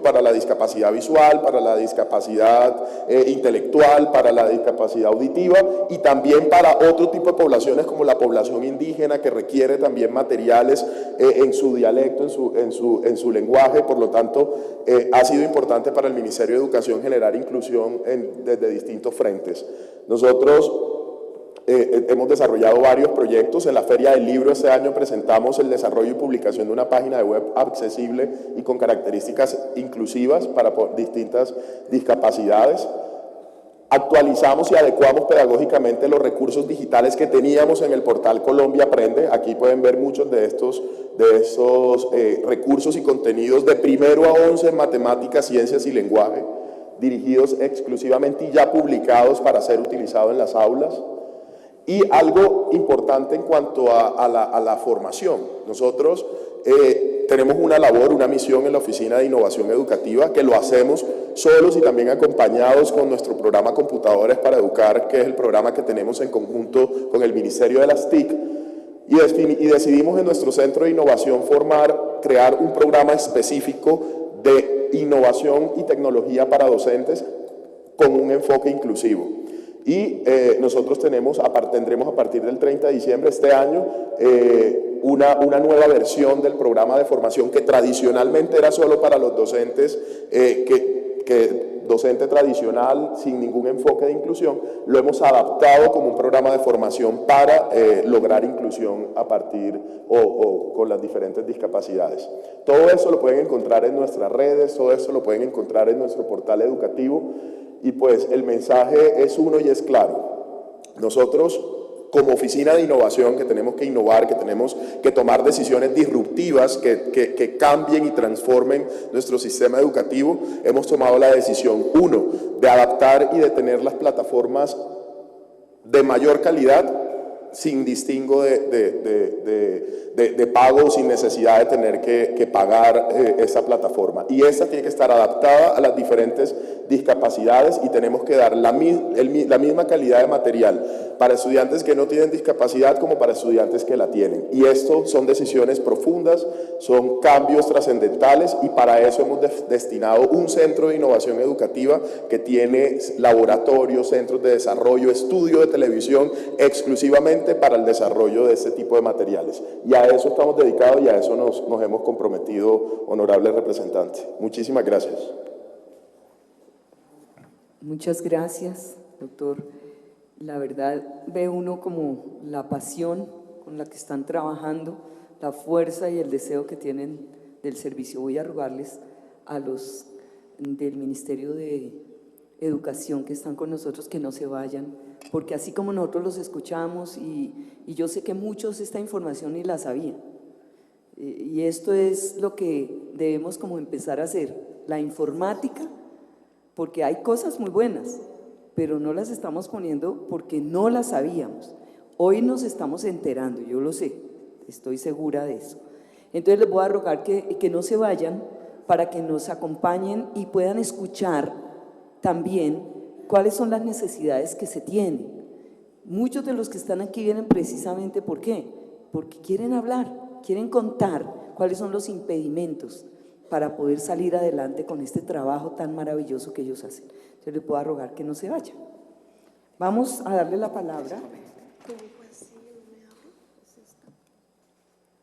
para la discapacidad visual, para la discapacidad intelectual, para la discapacidad auditiva, y también para otro tipo de poblaciones como la población indígena, que requiere también materiales en su dialecto, en su lenguaje. Por lo tanto, ha sido importante para el Ministerio de Educación generar inclusión desde distintos frentes. Nosotros hemos desarrollado varios proyectos. En la Feria del Libro este año presentamos el desarrollo y publicación de una página de web accesible y con características inclusivas para distintas discapacidades. Actualizamos y adecuamos pedagógicamente los recursos digitales que teníamos en el portal Colombia Aprende. Aquí pueden ver muchos de esos recursos y contenidos de primero a 11 en matemáticas, ciencias y lenguaje, dirigidos exclusivamente y ya publicados para ser utilizados en las aulas. Y algo importante en cuanto a la formación. Nosotros tenemos una labor, una misión en la Oficina de Innovación Educativa, que lo hacemos solos y también acompañados con nuestro programa Computadores para Educar, que es el programa que tenemos en conjunto con el Ministerio de las TIC, y decidimos en nuestro Centro de Innovación crear un programa específico de innovación y tecnología para docentes con un enfoque inclusivo. Y nosotros tendremos a partir del 30 de diciembre de este año una nueva versión del programa de formación, que tradicionalmente era solo para los docentes que docente tradicional sin ningún enfoque de inclusión, lo hemos adaptado como un programa de formación para lograr inclusión a partir o con las diferentes discapacidades. Todo eso lo pueden encontrar en nuestras redes, todo eso lo pueden encontrar en nuestro portal educativo y pues el mensaje es uno y es claro. Nosotros, como oficina de innovación, que tenemos que innovar, que tenemos que tomar decisiones disruptivas que cambien y transformen nuestro sistema educativo, hemos tomado la decisión, uno, de adaptar y de tener las plataformas de mayor calidad, sin distingo de pago, sin necesidad de tener que pagar esa plataforma. Y esta tiene que estar adaptada a las diferentes discapacidades y tenemos que dar la misma calidad de material para estudiantes que no tienen discapacidad como para estudiantes que la tienen. Y esto son decisiones profundas, son cambios trascendentales y para eso hemos destinado un centro de innovación educativa que tiene laboratorios, centros de desarrollo, estudio de televisión exclusivamente para el desarrollo de este tipo de materiales. Y a eso estamos dedicados y a eso nos hemos comprometido, honorable representante. Muchísimas gracias. Muchas gracias, doctor. La verdad, ve uno como la pasión con la que están trabajando, la fuerza y el deseo que tienen del servicio. Voy a rogarles a los del Ministerio de Educación que están con nosotros que no se vayan, porque así como nosotros los escuchamos y yo sé que muchos esta información ni la sabían. Y esto es lo que debemos como empezar a hacer, la informática, porque hay cosas muy buenas, pero no las estamos poniendo porque no las sabíamos. Hoy nos estamos enterando, yo lo sé, estoy segura de eso. Entonces les voy a rogar que no se vayan para que nos acompañen y puedan escuchar también cuáles son las necesidades que se tienen. Muchos de los que están aquí vienen precisamente ¿por qué? Porque quieren hablar, quieren contar cuáles son los impedimentos para poder salir adelante con este trabajo tan maravilloso que ellos hacen. Yo les puedo rogar que no se vayan. Vamos a darle la palabra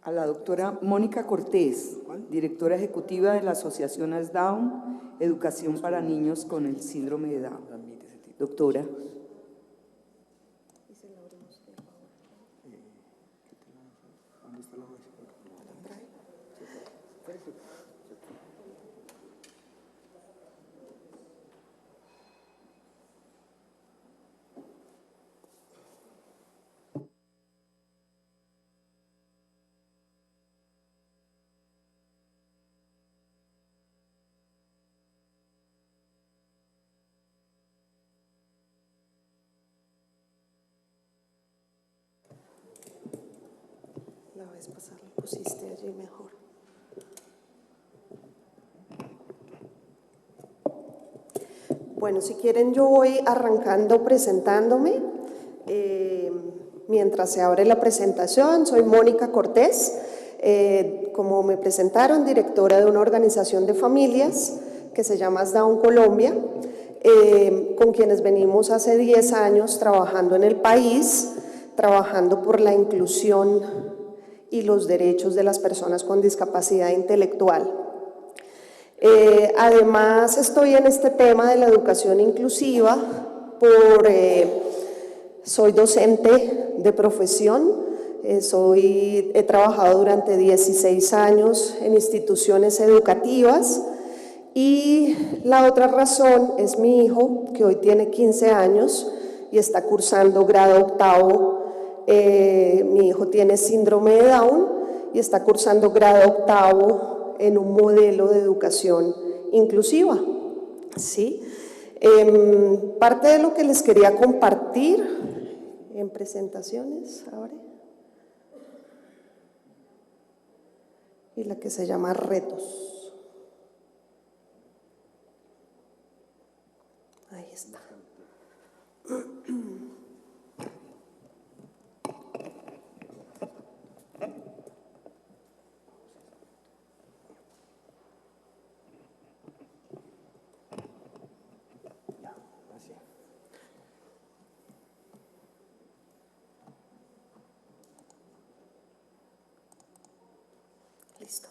a la doctora Mónica Cortés, directora ejecutiva de la Asociación ASDAUN, Educación para Niños con el Síndrome de Down. Doctora. La vez pasada lo pusiste allí mejor. Bueno, si quieren yo voy arrancando presentándome. Mientras se abre la presentación, soy Mónica Cortés. Como me presentaron, directora de una organización de familias que se llama ASDAUN Colombia, con quienes venimos hace 10 años trabajando en el país, trabajando por la inclusión y los derechos de las personas con discapacidad intelectual. Además, estoy en este tema de la educación inclusiva soy docente de profesión, he trabajado durante 16 años en instituciones educativas y la otra razón es mi hijo, que hoy tiene 15 años y está cursando grado octavo. Mi hijo tiene síndrome de Down y está cursando grado octavo en un modelo de educación inclusiva. ¿Sí? Parte de lo que les quería compartir en presentaciones ahora y la que se llama retos. Ahí está. Listo.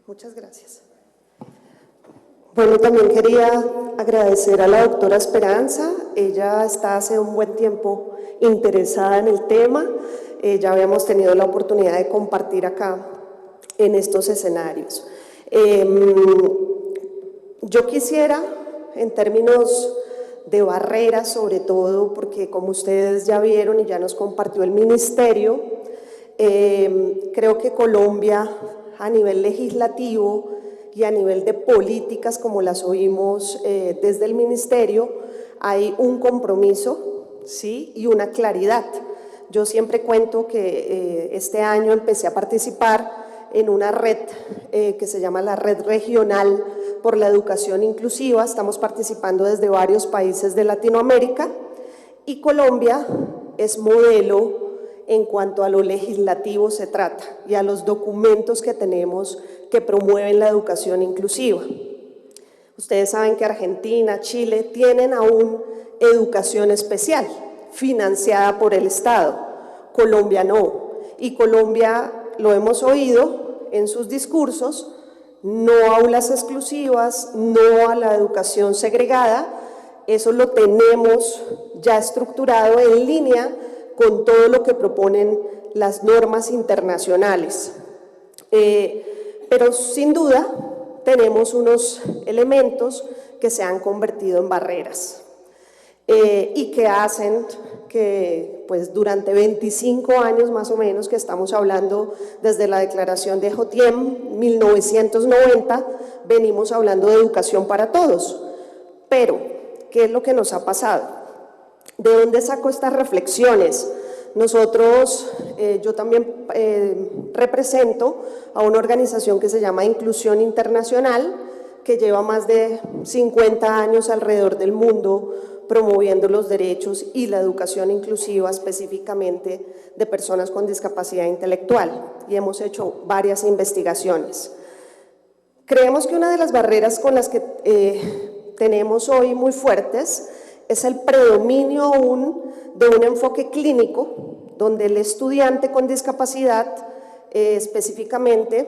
Muchas gracias. Bueno, también quería agradecer a la doctora Esperanza. Ella está hace un buen tiempo interesada en el tema. Ya habíamos tenido la oportunidad de compartir acá en estos escenarios. Yo quisiera, en términos de barreras sobre todo, porque como ustedes ya vieron y ya nos compartió el Ministerio, creo que Colombia a nivel legislativo y a nivel de políticas como las oímos desde el Ministerio, hay un compromiso, ¿sí? Y una claridad. Yo siempre cuento que este año empecé a participar en una red que se llama la Red Regional por la Educación Inclusiva. Estamos participando desde varios países de Latinoamérica y Colombia es modelo en cuanto a lo legislativo se trata y a los documentos que tenemos que promueven la educación inclusiva. Ustedes saben que Argentina, Chile tienen aún educación especial financiada por el Estado, Colombia no, y Colombia, lo hemos oído en sus discursos, no aulas exclusivas, no a la educación segregada, eso lo tenemos ya estructurado en línea con todo lo que proponen las normas internacionales. Pero sin duda tenemos unos elementos que se han convertido en barreras y que hacen que pues durante 25 años más o menos que estamos hablando desde la declaración de Jotiem 1990 venimos hablando de educación para todos, pero ¿qué es lo que nos ha pasado? ¿De dónde saco estas reflexiones? Nosotros, yo también represento a una organización que se llama Inclusión Internacional, que lleva más de 50 años alrededor del mundo promoviendo los derechos y la educación inclusiva específicamente de personas con discapacidad intelectual, y hemos hecho varias investigaciones. Creemos que una de las barreras con las que tenemos hoy muy fuertes es el predominio aún de un enfoque clínico, donde el estudiante con discapacidad específicamente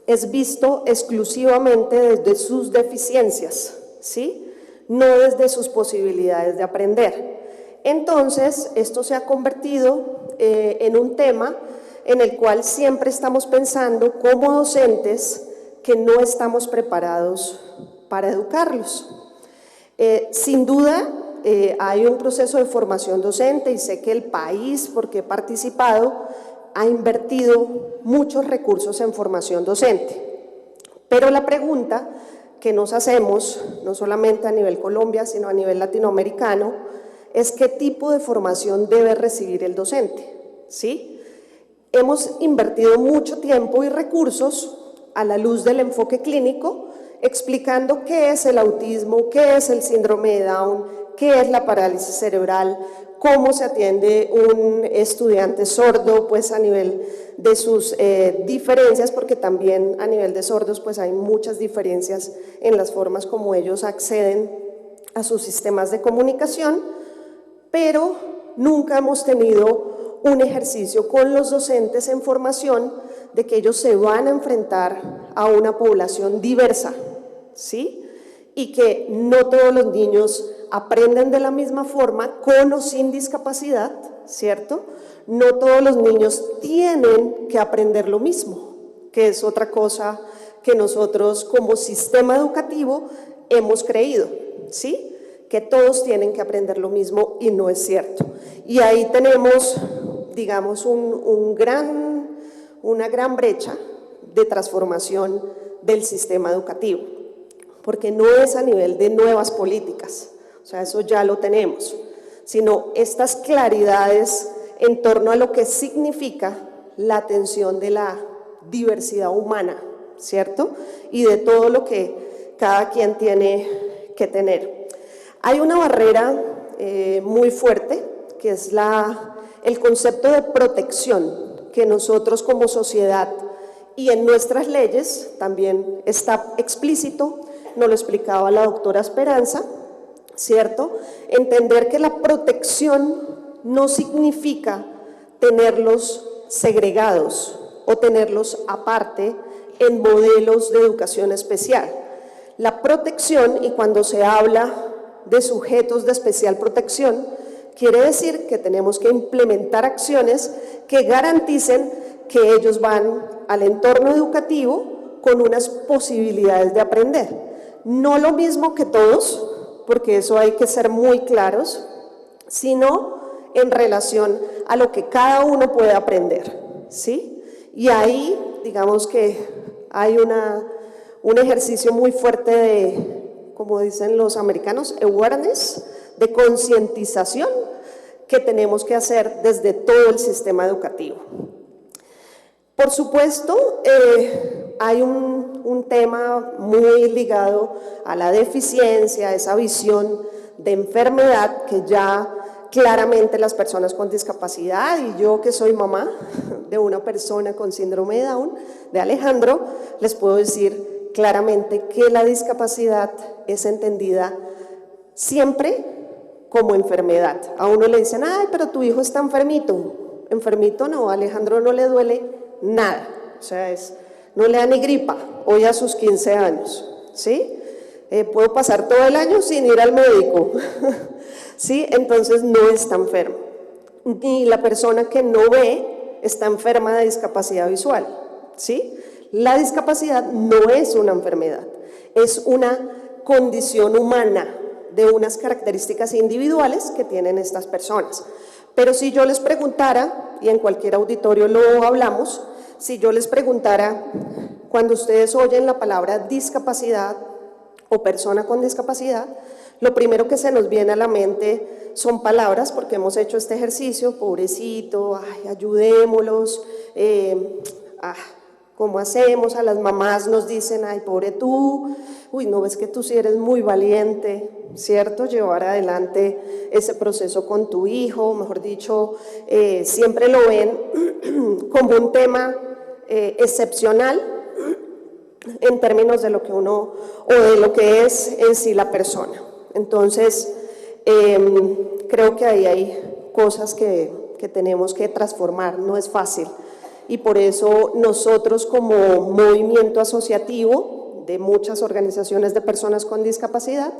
es visto exclusivamente desde sus deficiencias, ¿sí? No desde sus posibilidades de aprender. Entonces, esto se ha convertido en un tema en el cual siempre estamos pensando como docentes que no estamos preparados para educarlos. Sin duda, hay un proceso de formación docente y sé que el país, porque he participado, ha invertido muchos recursos en formación docente. Pero la pregunta que nos hacemos, no solamente a nivel Colombia, sino a nivel latinoamericano, es qué tipo de formación debe recibir el docente, ¿sí? Hemos invertido mucho tiempo y recursos a la luz del enfoque clínico, explicando qué es el autismo, qué es el síndrome de Down, qué es la parálisis cerebral, cómo se atiende un estudiante sordo, pues a nivel de sus diferencias, porque también a nivel de sordos pues hay muchas diferencias en las formas como ellos acceden a sus sistemas de comunicación, pero nunca hemos tenido un ejercicio con los docentes en formación de que ellos se van a enfrentar a una población diversa, ¿sí? Y que no todos los niños aprenden de la misma forma, con o sin discapacidad, ¿cierto? No todos los niños tienen que aprender lo mismo, que es otra cosa que nosotros como sistema educativo hemos creído, ¿sí? Que todos tienen que aprender lo mismo y no es cierto. Y ahí tenemos, digamos, una gran brecha de transformación del sistema educativo, porque no es a nivel de nuevas políticas, o sea, eso ya lo tenemos, sino estas claridades en torno a lo que significa la atención de la diversidad humana, ¿cierto? Y de todo lo que cada quien tiene que tener. Hay una barrera muy fuerte, que es el concepto de protección, que nosotros como sociedad y en nuestras leyes también está explícito, nos lo explicaba la doctora Esperanza, ¿cierto? Entender que la protección no significa tenerlos segregados o tenerlos aparte en modelos de educación especial. La protección, y cuando se habla de sujetos de especial protección, quiere decir que tenemos que implementar acciones que garanticen que ellos van al entorno educativo con unas posibilidades de aprender. No lo mismo que todos, porque eso hay que ser muy claros, sino en relación a lo que cada uno puede aprender, ¿sí? Y ahí, digamos que hay un ejercicio muy fuerte de, como dicen los americanos, awareness, de concientización que tenemos que hacer desde todo el sistema educativo. Por supuesto, hay un tema muy ligado a la deficiencia, a esa visión de enfermedad que ya claramente las personas con discapacidad, y yo que soy mamá de una persona con síndrome de Down, de Alejandro, les puedo decir claramente que la discapacidad es entendida siempre como enfermedad. A uno le dicen, ay, pero tu hijo está enfermito. Enfermito no, a Alejandro no le duele nada, o sea, no le da ni gripa, hoy a sus 15 años, ¿sí? Puedo pasar todo el año sin ir al médico, ¿sí? Entonces no está enfermo. Ni la persona que no ve está enferma de discapacidad visual, ¿sí? La discapacidad no es una enfermedad, es una condición humana de unas características individuales que tienen estas personas. Pero si yo les preguntara, y en cualquier auditorio lo hablamos, si yo les preguntara, cuando ustedes oyen la palabra discapacidad o persona con discapacidad, lo primero que se nos viene a la mente son palabras, porque hemos hecho este ejercicio, pobrecito, ay, ayudémoslos, ¿cómo hacemos? A las mamás nos dicen, ay, pobre tú, uy, no ves que tú sí eres muy valiente, ¿cierto? Llevar adelante ese proceso con tu hijo, mejor dicho, siempre lo ven como un tema excepcional en términos de lo que uno, o de lo que es en sí la persona. Entonces, creo que ahí hay cosas que tenemos que transformar, no es fácil. Y por eso nosotros como movimiento asociativo de muchas organizaciones de personas con discapacidad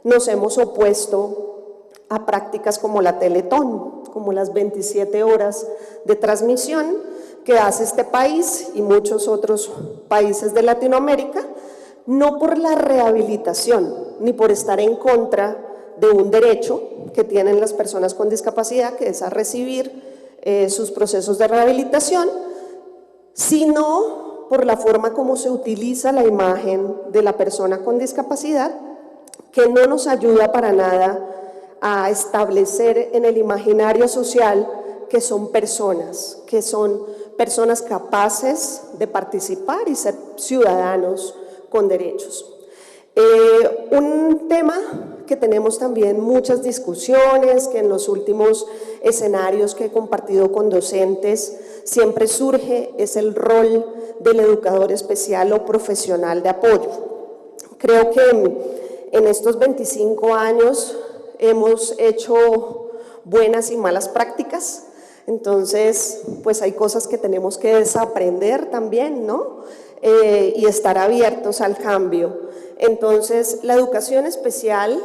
nos hemos opuesto a prácticas como la Teletón, como las 27 horas de transmisión que hace este país y muchos otros países de Latinoamérica, no por la rehabilitación ni por estar en contra de un derecho que tienen las personas con discapacidad, que es a recibir sus procesos de rehabilitación, sino por la forma como se utiliza la imagen de la persona con discapacidad, que no nos ayuda para nada a establecer en el imaginario social que son personas capaces de participar y ser ciudadanos con derechos. Un tema que tenemos también muchas discusiones, que en los últimos escenarios que he compartido con docentes siempre surge, es el rol del educador especial o profesional de apoyo. Creo que en estos 25 años hemos hecho buenas y malas prácticas, entonces pues hay cosas que tenemos que desaprender también, ¿no? Y estar abiertos al cambio. Entonces, la educación especial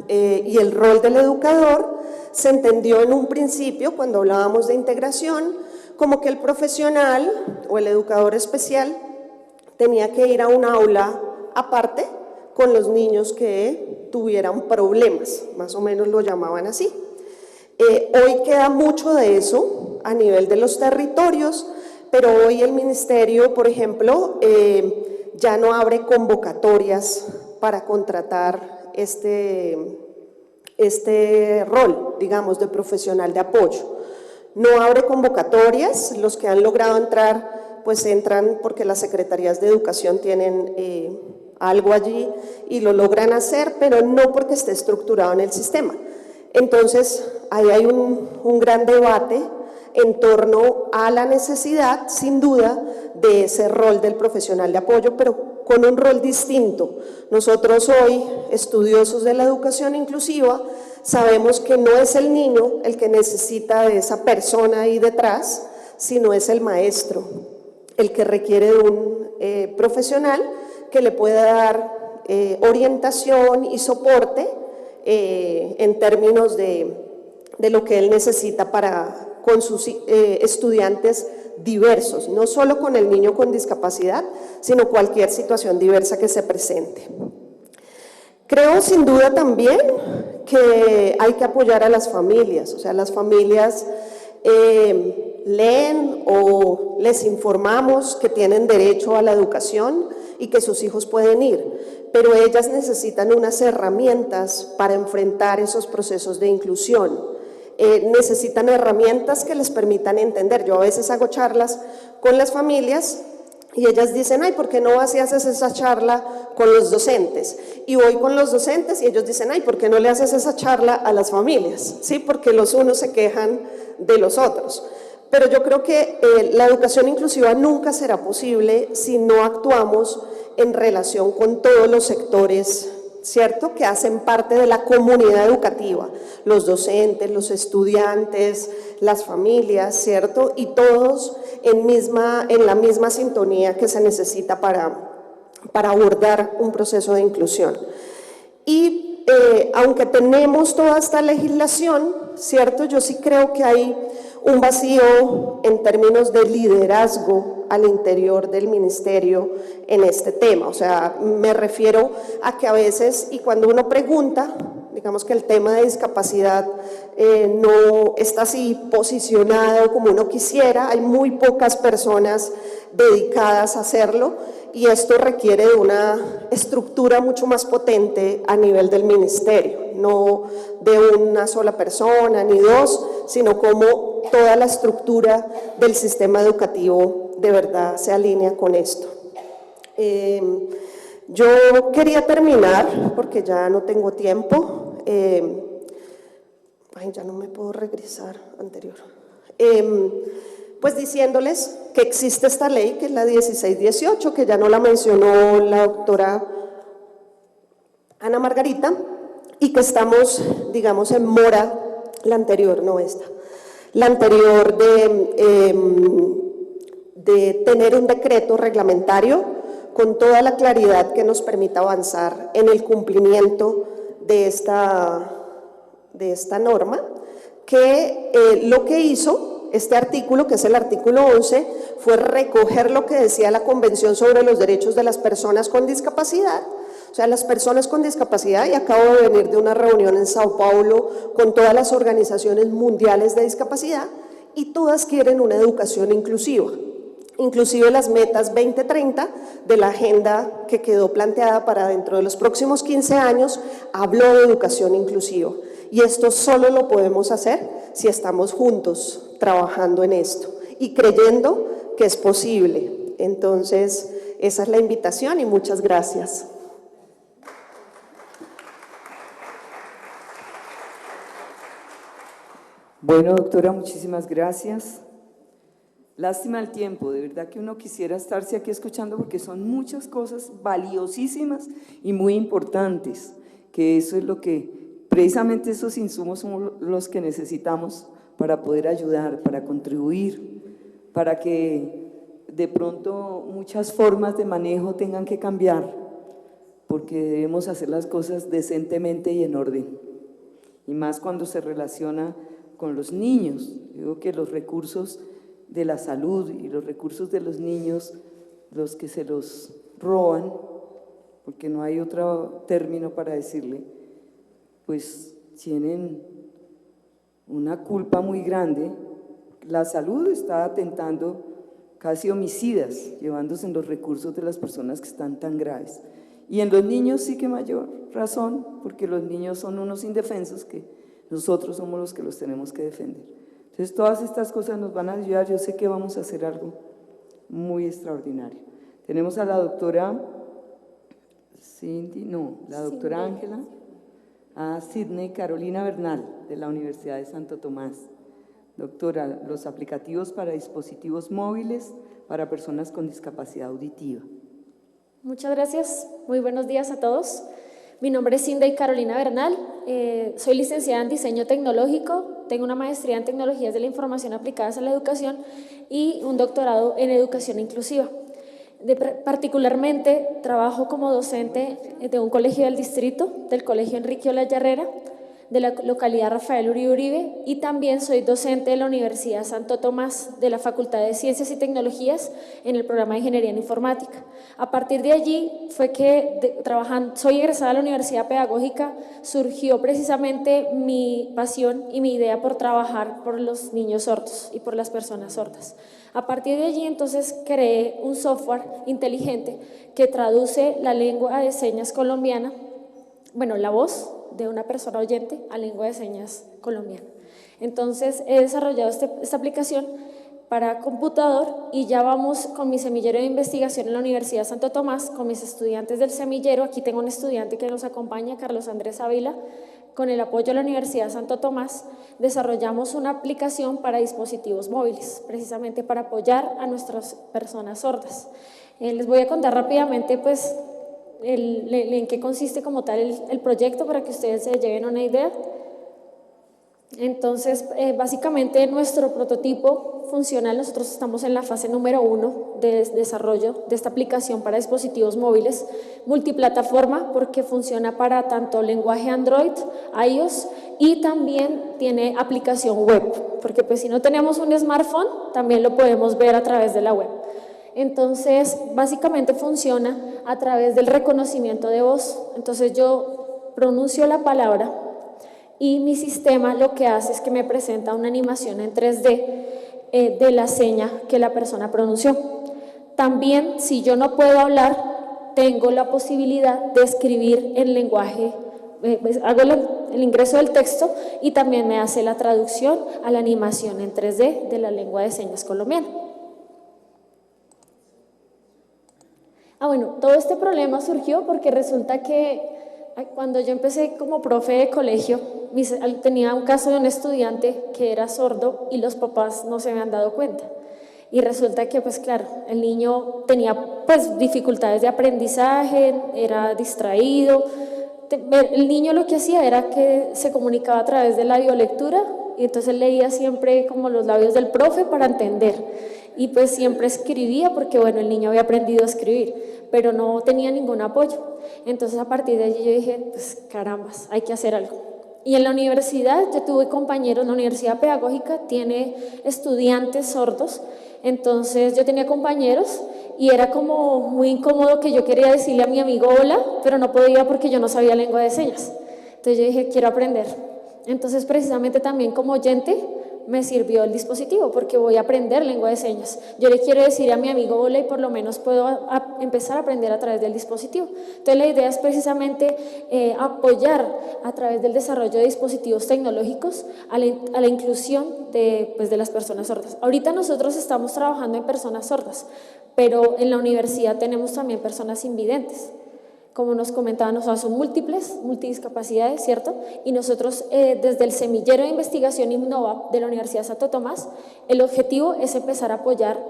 y el rol del educador se entendió en un principio, cuando hablábamos de integración, como que el profesional o el educador especial tenía que ir a un aula aparte con los niños que tuvieran problemas, más o menos lo llamaban así. Hoy queda mucho de eso a nivel de los territorios, pero hoy el ministerio, por ejemplo, ya no abre convocatorias para contratar este rol, digamos, de profesional de apoyo. No abre convocatorias, los que han logrado entrar, pues entran porque las secretarías de educación tienen algo allí y lo logran hacer, pero no porque esté estructurado en el sistema. Entonces, ahí hay un gran debate en torno a la necesidad, sin duda, de ese rol del profesional de apoyo, pero con un rol distinto. Nosotros hoy, estudiosos de la educación inclusiva, sabemos que no es el niño el que necesita de esa persona ahí detrás, sino es el maestro, el que requiere de un profesional que le pueda dar orientación y soporte en términos de lo que él necesita con sus estudiantes diversos, no solo con el niño con discapacidad, sino cualquier situación diversa que se presente. Creo sin duda también que hay que apoyar a las familias, o sea, las familias leen o les informamos que tienen derecho a la educación y que sus hijos pueden ir, pero ellas necesitan unas herramientas para enfrentar esos procesos de inclusión. Necesitan herramientas que les permitan entender. Yo a veces hago charlas con las familias y ellas dicen, ay, ¿por qué no haces esa charla con los docentes? Y voy con los docentes y ellos dicen, ay, ¿por qué no le haces esa charla a las familias? ¿Sí? Porque los unos se quejan de los otros. Pero yo creo que la educación inclusiva nunca será posible si no actuamos en relación con todos los sectores, ¿cierto?, que hacen parte de la comunidad educativa, los docentes, los estudiantes, las familias, ¿cierto?, y todos en la misma sintonía que se necesita para abordar un proceso de inclusión. Y aunque tenemos toda esta legislación, ¿cierto?, yo sí creo que hay un vacío en términos de liderazgo al interior del ministerio en este tema. O sea, me refiero a que a veces, y cuando uno pregunta, digamos que el tema de discapacidad no está así posicionado como uno quisiera, hay muy pocas personas dedicadas a hacerlo, y esto requiere de una estructura mucho más potente a nivel del ministerio, no de una sola persona ni dos, sino como toda la estructura del sistema educativo de verdad se alinea con esto. Yo quería terminar, porque ya no tengo tiempo, ya no me puedo regresar anterior, pues diciéndoles que existe esta ley, que es la 1618, que ya no la mencionó la doctora Ana Margarita, y que estamos, digamos, en mora, la anterior, no esta, la anterior de tener un decreto reglamentario con toda la claridad que nos permita avanzar en el cumplimiento de esta norma, que lo que hizo este artículo, que es el artículo 11, fue recoger lo que decía la Convención sobre los Derechos de las Personas con Discapacidad. O sea, las personas con discapacidad, y acabo de venir de una reunión en Sao Paulo con todas las organizaciones mundiales de discapacidad, y todas quieren una educación inclusiva. Inclusive las metas 2030 de la agenda que quedó planteada para dentro de los próximos 15 años, habló de educación inclusiva. Y esto solo lo podemos hacer si estamos juntos trabajando en esto y creyendo que es posible. Entonces, esa es la invitación y muchas gracias. Bueno, doctora, muchísimas gracias. Lástima el tiempo, de verdad que uno quisiera estarse aquí escuchando porque son muchas cosas valiosísimas y muy importantes, que eso es lo que, precisamente esos insumos son los que necesitamos para poder ayudar, para contribuir, para que de pronto muchas formas de manejo tengan que cambiar, porque debemos hacer las cosas decentemente y en orden, y más cuando se relaciona con los niños. Digo que los recursos de la salud y los recursos de los niños, los que se los roban, porque no hay otro término para decirle, pues tienen una culpa muy grande. La salud está atentando, casi homicidas, llevándose en los recursos de las personas que están tan graves. Y en los niños sí que mayor razón, porque los niños son unos indefensos que nosotros somos los que los tenemos que defender. Entonces, todas estas cosas nos van a ayudar. Yo sé que vamos a hacer algo muy extraordinario. Tenemos a la doctora doctora Ángela, a Sidney Carolina Bernal, de la Universidad de Santo Tomás. Doctora, los aplicativos para dispositivos móviles para personas con discapacidad auditiva. Muchas gracias, muy buenos días a todos. Mi nombre es Sidney Carolina Bernal, soy licenciada en Diseño Tecnológico, tengo una maestría en Tecnologías de la Información aplicadas a la educación y un doctorado en Educación Inclusiva. Particularmente trabajo como docente de un colegio del distrito, del Colegio Enrique Olaya Herrera, de la localidad Rafael Uribe Uribe, y también soy docente de la Universidad Santo Tomás de la Facultad de Ciencias y Tecnologías en el programa de Ingeniería en Informática. A partir de allí fue que soy egresada de la Universidad Pedagógica, surgió precisamente mi pasión y mi idea por trabajar por los niños sordos y por las personas sordas. A partir de allí entonces creé un software inteligente que traduce la lengua de señas colombiana, bueno, la voz de una persona oyente a lengua de señas colombiana. Entonces he desarrollado esta aplicación para computador y ya vamos con mi semillero de investigación en la Universidad Santo Tomás, con mis estudiantes del semillero. Aquí tengo un estudiante que nos acompaña, Carlos Andrés Ávila. Con el apoyo de la Universidad Santo Tomás desarrollamos una aplicación para dispositivos móviles, precisamente para apoyar a nuestras personas sordas. Les voy a contar rápidamente pues en qué consiste como tal el proyecto para que ustedes se lleven una idea. Entonces, básicamente nuestro prototipo funcional, nosotros estamos en la fase número 1 de desarrollo de esta aplicación para dispositivos móviles multiplataforma, porque funciona para tanto lenguaje Android, iOS, y también tiene aplicación web, porque pues si no tenemos un smartphone, también lo podemos ver a través de la web. Entonces, básicamente funciona a través del reconocimiento de voz. Entonces yo pronuncio la palabra y mi sistema lo que hace es que me presenta una animación en 3D de la seña que la persona pronunció. También, si yo no puedo hablar, tengo la posibilidad de escribir en lenguaje, hago el ingreso del texto y también me hace la traducción a la animación en 3D de la lengua de señas colombiana. Bueno, todo este problema surgió porque resulta que cuando yo empecé como profe de colegio, tenía un caso de un estudiante que era sordo y los papás no se habían dado cuenta. Y resulta que, pues claro, el niño tenía pues dificultades de aprendizaje, era distraído. El niño lo que hacía era que se comunicaba a través de la audiolectura y entonces leía siempre como los labios del profe para entender. Y pues siempre escribía porque, bueno, el niño había aprendido a escribir, pero no tenía ningún apoyo. Entonces, a partir de allí yo dije, pues carambas, hay que hacer algo. Y en la universidad, yo tuve compañeros, la Universidad Pedagógica tiene estudiantes sordos, entonces yo tenía compañeros y era como muy incómodo que yo quería decirle a mi amigo hola, pero no podía porque yo no sabía lengua de señas. Entonces yo dije, quiero aprender. Entonces, precisamente también como oyente, me sirvió el dispositivo porque voy a aprender lengua de señas. Yo le quiero decir a mi amigo hola y por lo menos puedo empezar a aprender a través del dispositivo. Entonces la idea es precisamente apoyar a través del desarrollo de dispositivos tecnológicos a la inclusión de las personas sordas. Ahorita nosotros estamos trabajando en personas sordas, pero en la universidad tenemos también personas invidentes. Como nos comentaban, nosotros son multidiscapacidades, ¿cierto? Y nosotros desde el semillero de investigación Innova de la Universidad Santo Tomás, el objetivo es empezar a apoyar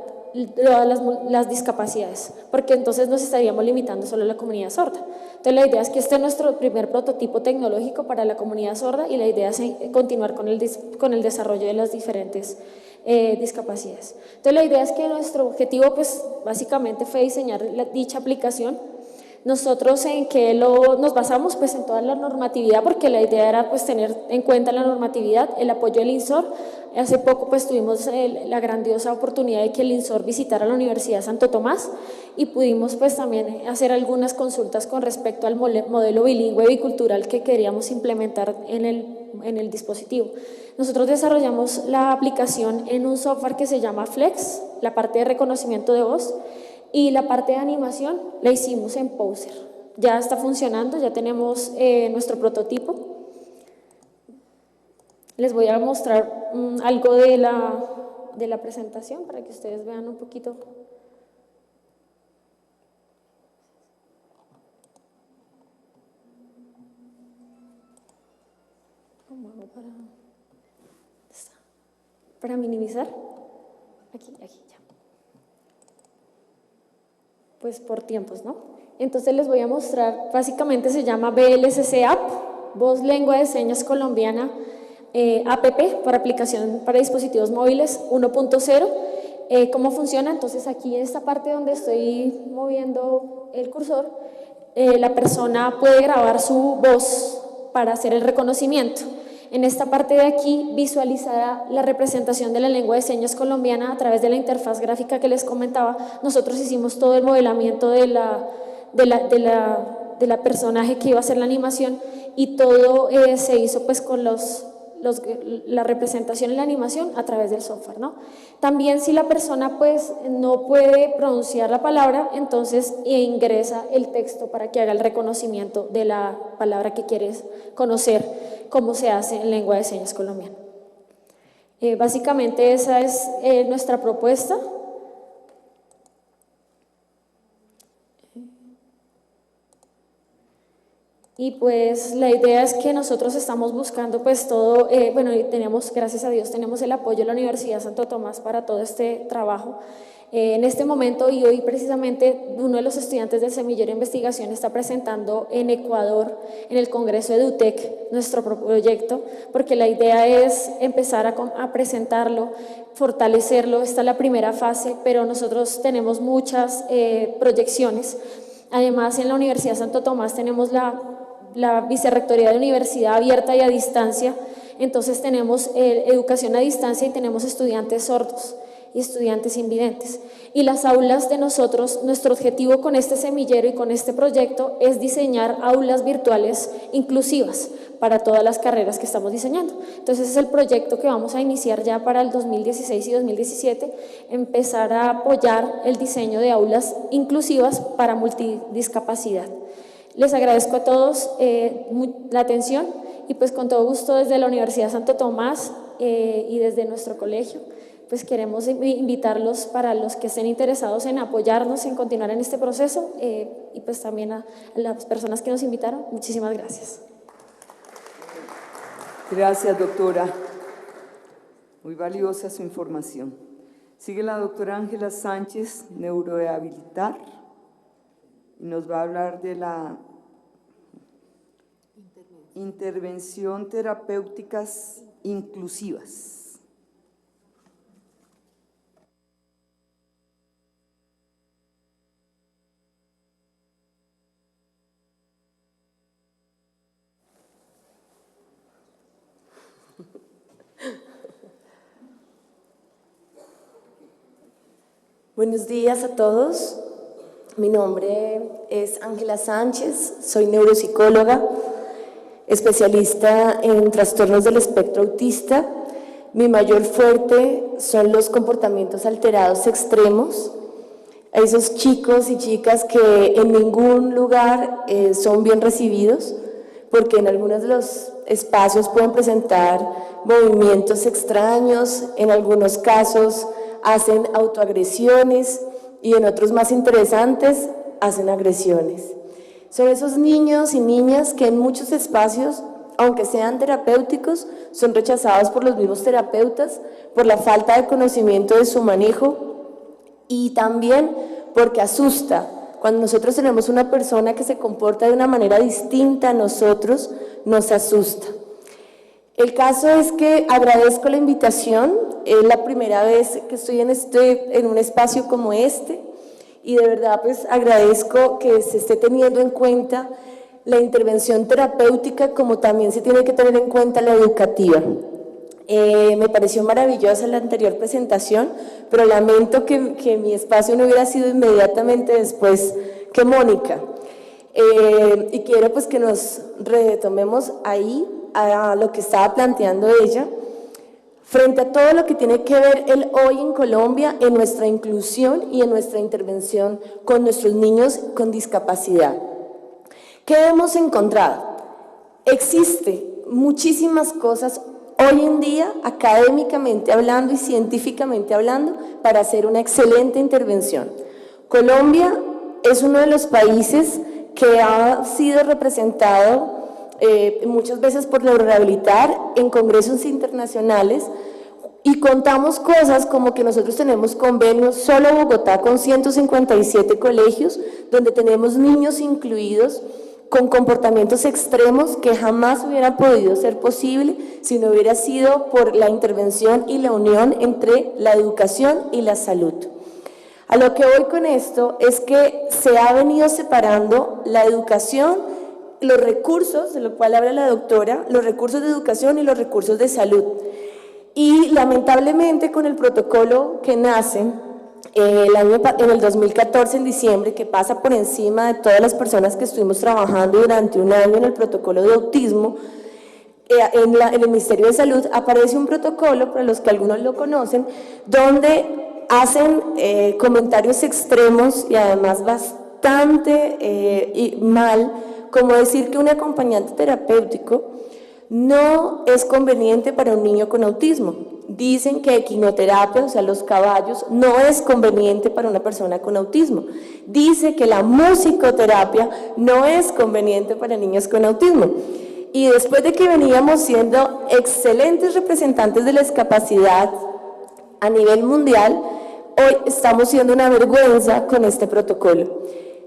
todas las discapacidades, porque entonces nos estaríamos limitando solo a la comunidad sorda. Entonces la idea es que este es nuestro primer prototipo tecnológico para la comunidad sorda y la idea es continuar con el desarrollo de las diferentes discapacidades. Entonces la idea es que nuestro objetivo pues básicamente fue diseñar dicha aplicación. Nosotros en qué nos basamos, pues en toda la normatividad, porque la idea era pues tener en cuenta la normatividad, el apoyo del INSOR. Hace poco pues tuvimos la grandiosa oportunidad de que el INSOR visitara la Universidad Santo Tomás y pudimos pues también hacer algunas consultas con respecto al modelo bilingüe bicultural que queríamos implementar en el dispositivo. Nosotros desarrollamos la aplicación en un software que se llama Flex, la parte de reconocimiento de voz, y la parte de animación la hicimos en Poser. Ya está funcionando, ya tenemos nuestro prototipo. Les voy a mostrar algo de la presentación para que ustedes vean un poquito. ¿Cómo hago para minimizar? Aquí ya. Pues por tiempos, ¿no? Entonces les voy a mostrar, básicamente se llama VLCC App, Voz Lengua de Señas Colombiana, APP, para aplicación para dispositivos móviles 1.0, ¿Cómo funciona? Entonces aquí en esta parte donde estoy moviendo el cursor, la persona puede grabar su voz para hacer el reconocimiento. En esta parte de aquí visualizará la representación de la lengua de señas colombiana a través de la interfaz gráfica que les comentaba. Nosotros hicimos todo el modelamiento de la personaje que iba a hacer la animación y todo se hizo pues con la representación y la animación a través del software, ¿no? También si la persona pues no puede pronunciar la palabra, entonces ingresa el texto para que haga el reconocimiento de la palabra que quieres conocer, cómo se hace en lengua de señas colombiana. Básicamente esa es nuestra propuesta. Y pues la idea es que nosotros estamos buscando pues todo, bueno, y tenemos, gracias a Dios, tenemos el apoyo de la Universidad Santo Tomás para todo este trabajo. En este momento y hoy precisamente uno de los estudiantes del Semillero de Investigación está presentando en Ecuador, en el Congreso de EduTech, nuestro proyecto, porque la idea es empezar a presentarlo, fortalecerlo. Esta es la primera fase, pero nosotros tenemos muchas proyecciones. Además, en la Universidad Santo Tomás tenemos la Vicerrectoría de Universidad Abierta y a Distancia, entonces tenemos educación a distancia y tenemos estudiantes sordos y estudiantes invidentes. Y las aulas de nosotros, nuestro objetivo con este semillero y con este proyecto es diseñar aulas virtuales inclusivas para todas las carreras que estamos diseñando. Entonces es el proyecto que vamos a iniciar ya para el 2016 y 2017, empezar a apoyar el diseño de aulas inclusivas para multidiscapacidad. Les agradezco a todos la atención y pues con todo gusto desde la Universidad Santo Tomás y desde nuestro colegio pues queremos invitarlos para los que estén interesados en apoyarnos, en continuar en este proceso y pues también a las personas que nos invitaron. Muchísimas gracias. Gracias, doctora. Muy valiosa su información. Sigue la doctora Ángela Sánchez, Neurorehabilitar, y nos va a hablar de la intervención terapéuticas inclusivas. Buenos días a todos. Mi nombre es Ángela Sánchez, soy neuropsicóloga, especialista en trastornos del espectro autista. Mi mayor fuerte son los comportamientos alterados extremos, a esos chicos y chicas que en ningún lugar son bien recibidos, porque en algunos de los espacios pueden presentar movimientos extraños, en algunos casos hacen autoagresiones y en otros más interesantes hacen agresiones. Son esos niños y niñas que en muchos espacios, aunque sean terapéuticos, son rechazados por los mismos terapeutas por la falta de conocimiento de su manejo y también porque asusta. Cuando nosotros tenemos una persona que se comporta de una manera distinta a nosotros, nos asusta. El caso es que agradezco la invitación, es la primera vez que estoy en un espacio como este y de verdad pues agradezco que se esté teniendo en cuenta la intervención terapéutica como también se tiene que tener en cuenta la educativa. Me pareció maravillosa la anterior presentación, pero lamento que mi espacio no hubiera sido inmediatamente después que Mónica. Y quiero pues que nos retomemos ahí a lo que estaba planteando ella, frente a todo lo que tiene que ver el hoy en Colombia en nuestra inclusión y en nuestra intervención con nuestros niños con discapacidad. ¿Qué hemos encontrado? Existe muchísimas cosas hoy en día, académicamente hablando y científicamente hablando, para hacer una excelente intervención. Colombia es uno de los países que ha sido representado muchas veces por Neurorehabilitar en congresos internacionales y contamos cosas como que nosotros tenemos convenios solo Bogotá con 157 colegios donde tenemos niños incluidos con comportamientos extremos que jamás hubieran podido ser posible si no hubiera sido por la intervención y la unión entre la educación y la salud. A lo que voy con esto es que se ha venido separando la educación, los recursos, de lo cual habla la doctora, los recursos de educación y los recursos de salud. Y lamentablemente con el protocolo que nace en el 2014, en diciembre, que pasa por encima de todas las personas que estuvimos trabajando durante un año en el protocolo de autismo, en el Ministerio de Salud aparece un protocolo, para los que algunos lo conocen, donde hacen comentarios extremos y además bastante mal, como decir que un acompañante terapéutico no es conveniente para un niño con autismo. Dicen que equinoterapia, o sea, los caballos, no es conveniente para una persona con autismo. Dice que la musicoterapia no es conveniente para niños con autismo. Y después de que veníamos siendo excelentes representantes de la discapacidad a nivel mundial, hoy estamos siendo una vergüenza con este protocolo.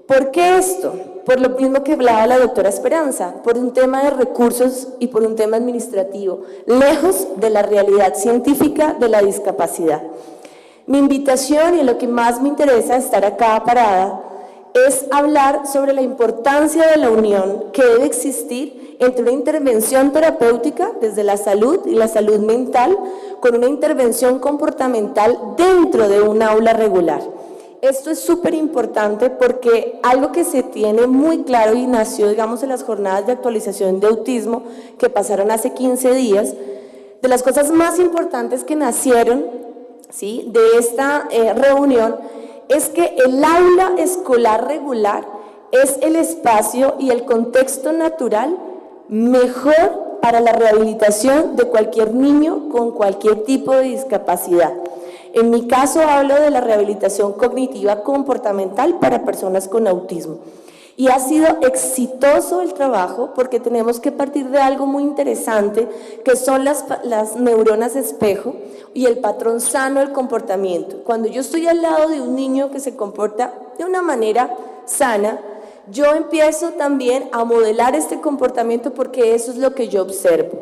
¿Por qué esto? Por lo mismo que hablaba la doctora Esperanza, por un tema de recursos y por un tema administrativo, lejos de la realidad científica de la discapacidad. Mi invitación, y lo que más me interesa estar acá parada, es hablar sobre la importancia de la unión que debe existir entre una intervención terapéutica desde la salud y la salud mental con una intervención comportamental dentro de un aula regular. Esto es súper importante porque algo que se tiene muy claro y nació, digamos, en las jornadas de actualización de autismo que pasaron hace 15 días, de las cosas más importantes que nacieron, ¿sí?, de esta reunión, es que el aula escolar regular es el espacio y el contexto natural mejor para la rehabilitación de cualquier niño con cualquier tipo de discapacidad. En mi caso hablo de la rehabilitación cognitiva comportamental para personas con autismo. Y ha sido exitoso el trabajo porque tenemos que partir de algo muy interesante, que son las neuronas espejo y el patrón sano del comportamiento. Cuando yo estoy al lado de un niño que se comporta de una manera sana, yo empiezo también a modelar este comportamiento porque eso es lo que yo observo.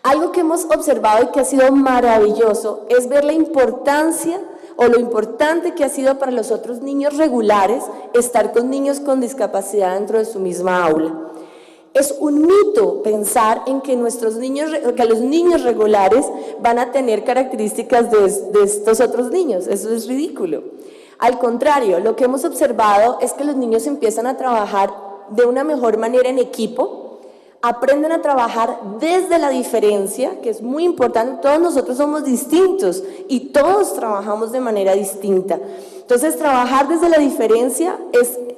Algo que hemos observado y que ha sido maravilloso es ver la importancia o lo importante que ha sido para los otros niños regulares estar con niños con discapacidad dentro de su misma aula. Es un mito pensar en que los niños regulares van a tener características de estos otros niños. Eso es ridículo. Al contrario, lo que hemos observado es que los niños empiezan a trabajar de una mejor manera en equipo, aprenden a trabajar desde la diferencia, que es muy importante. Todos nosotros somos distintos y todos trabajamos de manera distinta. Entonces, trabajar desde la diferencia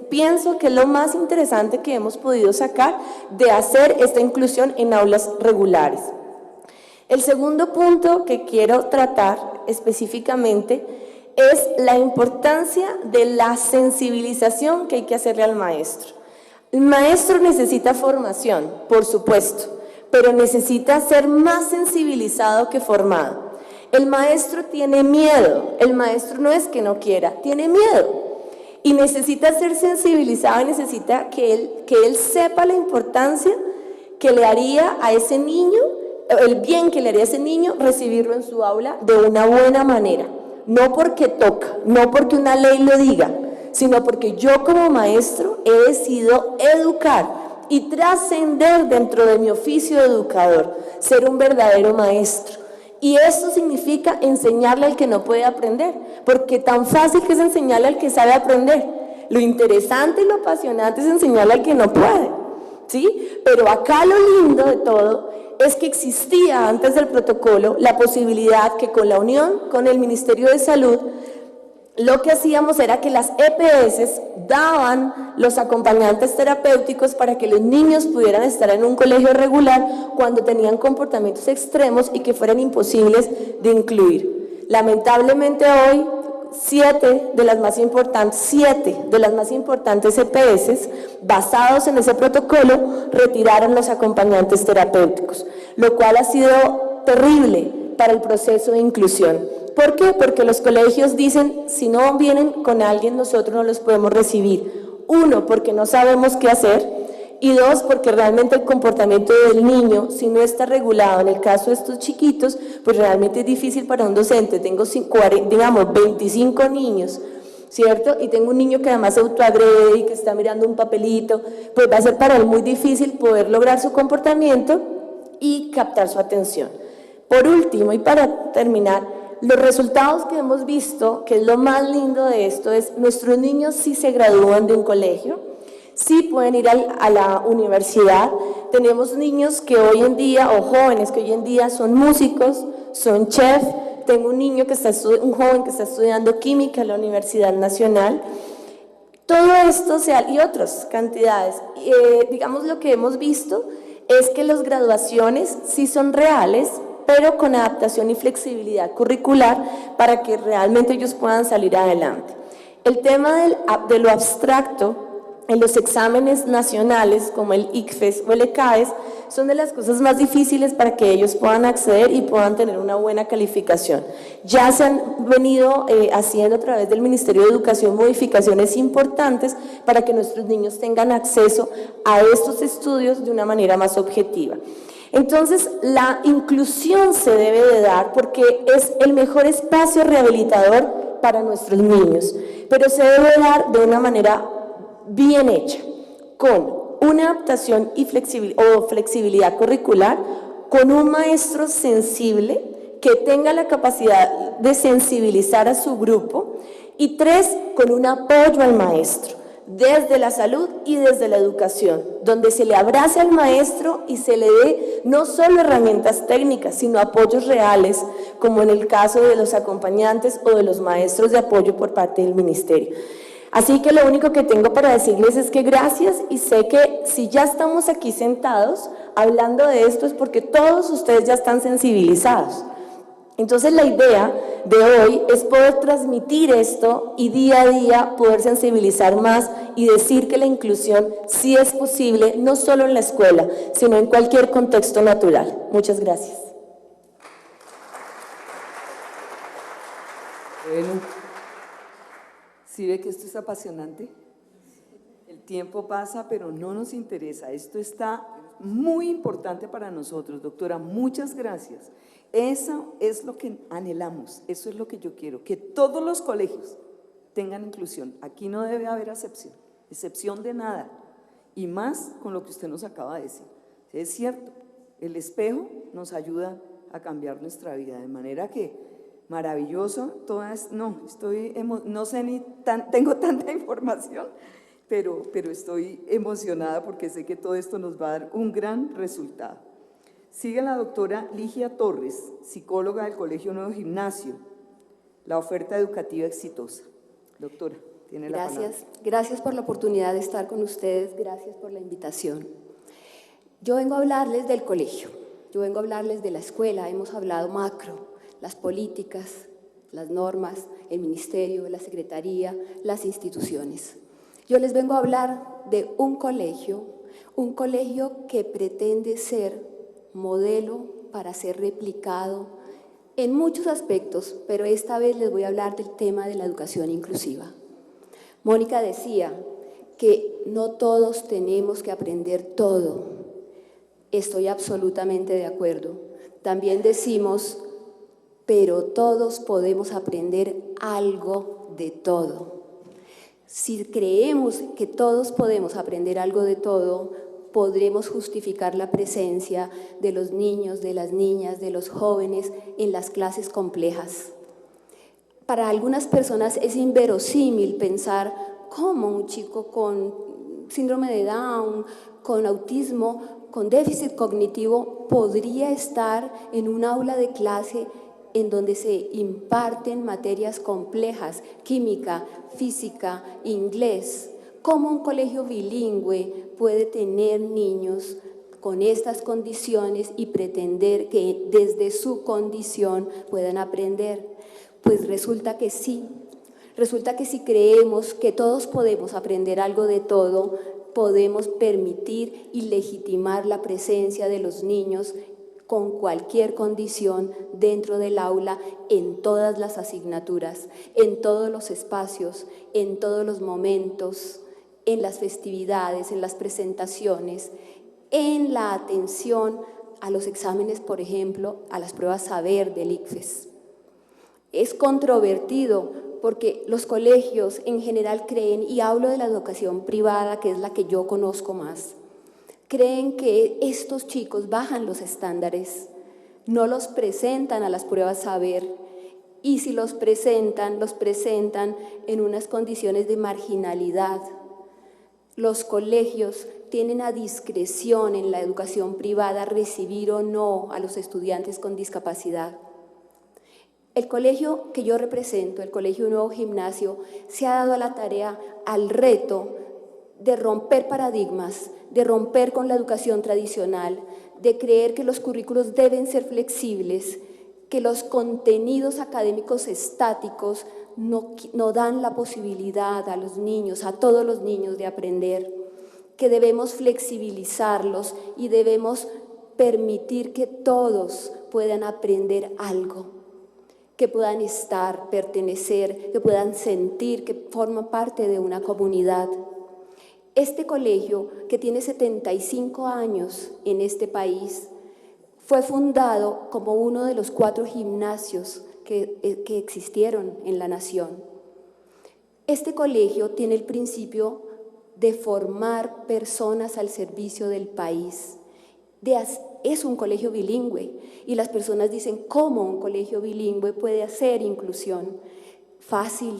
pienso que es lo más interesante que hemos podido sacar de hacer esta inclusión en aulas regulares. El segundo punto que quiero tratar específicamente es la importancia de la sensibilización que hay que hacerle al maestro. El maestro necesita formación, por supuesto, pero necesita ser más sensibilizado que formado. El maestro tiene miedo, el maestro no es que no quiera, tiene miedo y necesita ser sensibilizado y necesita que él sepa la importancia que le haría a ese niño, el bien que le haría a ese niño recibirlo en su aula de una buena manera, no porque toca, no porque una ley lo diga, sino porque yo como maestro he decidido educar y trascender dentro de mi oficio de educador, ser un verdadero maestro. Y eso significa enseñarle al que no puede aprender, porque tan fácil que es enseñarle al que sabe aprender. Lo interesante y lo apasionante es enseñarle al que no puede, ¿sí? Pero acá lo lindo de todo es que existía antes del protocolo la posibilidad que con la unión con el Ministerio de Salud, lo que hacíamos era que las EPS daban los acompañantes terapéuticos para que los niños pudieran estar en un colegio regular cuando tenían comportamientos extremos y que fueran imposibles de incluir. Lamentablemente hoy, 7 de las más importantes EPS, basados en ese protocolo, retiraron los acompañantes terapéuticos, lo cual ha sido terrible para el proceso de inclusión. ¿Por qué? Porque los colegios dicen, si no vienen con alguien, nosotros no los podemos recibir. Uno, porque no sabemos qué hacer. y dos, porque realmente el comportamiento del niño, si no está regulado, en el caso de estos chiquitos, pues realmente es difícil para un docente. Tengo, digamos, 25 niños, ¿cierto? Y tengo un niño que además se autoagrede y que está mirando un papelito, pues va a ser para él muy difícil poder lograr su comportamiento y captar su atención. Por último, y para terminar, los resultados que hemos visto, que es lo más lindo de esto, es nuestros niños sí se gradúan de un colegio, sí pueden ir a la universidad. Tenemos niños que hoy en día, o jóvenes que hoy en día son músicos, son chefs. Tengo un niño que un joven que está estudiando química en la Universidad Nacional. Todo esto y otras cantidades. Digamos, lo que hemos visto es que las graduaciones sí son reales, pero con adaptación y flexibilidad curricular para que realmente ellos puedan salir adelante. El tema de lo abstracto en los exámenes nacionales como el ICFES o el ECAES son de las cosas más difíciles para que ellos puedan acceder y puedan tener una buena calificación. Ya se han venido haciendo a través del Ministerio de Educación modificaciones importantes para que nuestros niños tengan acceso a estos estudios de una manera más objetiva. Entonces, la inclusión se debe de dar porque es el mejor espacio rehabilitador para nuestros niños, pero se debe dar de una manera bien hecha, con una adaptación y flexibilidad curricular, con un maestro sensible que tenga la capacidad de sensibilizar a su grupo, y tres, con un apoyo al maestro, desde la salud y desde la educación, donde se le abrace al maestro y se le dé no solo herramientas técnicas, sino apoyos reales, como en el caso de los acompañantes o de los maestros de apoyo por parte del ministerio. Así que lo único que tengo para decirles es que gracias, y sé que si ya estamos aquí sentados hablando de esto es porque todos ustedes ya están sensibilizados. Entonces la idea de hoy es poder transmitir esto y día a día poder sensibilizar más y decir que la inclusión sí es posible, no solo en la escuela, sino en cualquier contexto natural. Muchas gracias. Bueno, ¿sí ve que esto es apasionante? El tiempo pasa, pero no nos interesa. Esto está muy importante para nosotros, doctora. Muchas gracias. Eso es lo que anhelamos, eso es lo que yo quiero, que todos los colegios tengan inclusión. Aquí no debe haber excepción de nada, y más con lo que usted nos acaba de decir. Es cierto, el espejo nos ayuda a cambiar nuestra vida, de manera que maravilloso, no sé tengo tanta información, pero estoy emocionada porque sé que todo esto nos va a dar un gran resultado. Sigue la doctora Ligia Torres, psicóloga del Colegio Nuevo Gimnasio. La oferta educativa exitosa. Doctora, tiene la palabra. Gracias por la oportunidad de estar con ustedes, gracias por la invitación. Yo vengo a hablarles del colegio, yo vengo a hablarles de la escuela. Hemos hablado macro, las políticas, las normas, el ministerio, la secretaría, las instituciones. Yo les vengo a hablar de un colegio que pretende ser modelo para ser replicado en muchos aspectos, pero esta vez les voy a hablar del tema de la educación inclusiva. Mónica decía que no todos tenemos que aprender todo. Estoy absolutamente de acuerdo. También decimos, pero todos podemos aprender algo de todo. Si creemos que todos podemos aprender algo de todo, podremos justificar la presencia de los niños, de las niñas, de los jóvenes en las clases complejas. Para algunas personas es inverosímil pensar cómo un chico con síndrome de Down, con autismo, con déficit cognitivo, podría estar en un aula de clase en donde se imparten materias complejas, química, física, inglés. ¿Cómo un colegio bilingüe puede tener niños con estas condiciones y pretender que desde su condición puedan aprender? Pues resulta que sí. Resulta que si creemos que todos podemos aprender algo de todo, podemos permitir y legitimar la presencia de los niños con cualquier condición dentro del aula, en todas las asignaturas, en todos los espacios, en todos los momentos, en las festividades, en las presentaciones, en la atención a los exámenes, por ejemplo, a las pruebas saber del ICFES. Es controvertido porque los colegios en general creen, y hablo de la educación privada, que es la que yo conozco más, creen que estos chicos bajan los estándares, no los presentan a las pruebas saber, y si los presentan en unas condiciones de marginalidad. Los colegios tienen a discreción en la educación privada recibir o no a los estudiantes con discapacidad. El colegio que yo represento, el Colegio Nuevo Gimnasio, se ha dado a la tarea, al reto de romper paradigmas, de romper con la educación tradicional, de creer que los currículos deben ser flexibles, que los contenidos académicos estáticos no dan la posibilidad a los niños, a todos los niños, de aprender, que debemos flexibilizarlos y debemos permitir que todos puedan aprender algo, que puedan estar, pertenecer, que puedan sentir que forman parte de una comunidad. Este colegio, que tiene 75 años en este país, fue fundado como uno de los 4 gimnasios que existieron en la nación. Este colegio tiene el principio de formar personas al servicio del país. Es un colegio bilingüe y las personas dicen, ¿cómo un colegio bilingüe puede hacer inclusión? Fácil,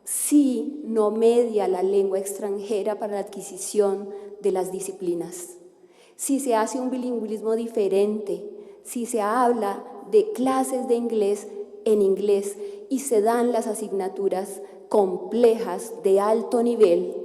si no media la lengua extranjera para la adquisición de las disciplinas. Si se hace un bilingüismo diferente, si se habla de clases de inglés en inglés y se dan las asignaturas complejas de alto nivel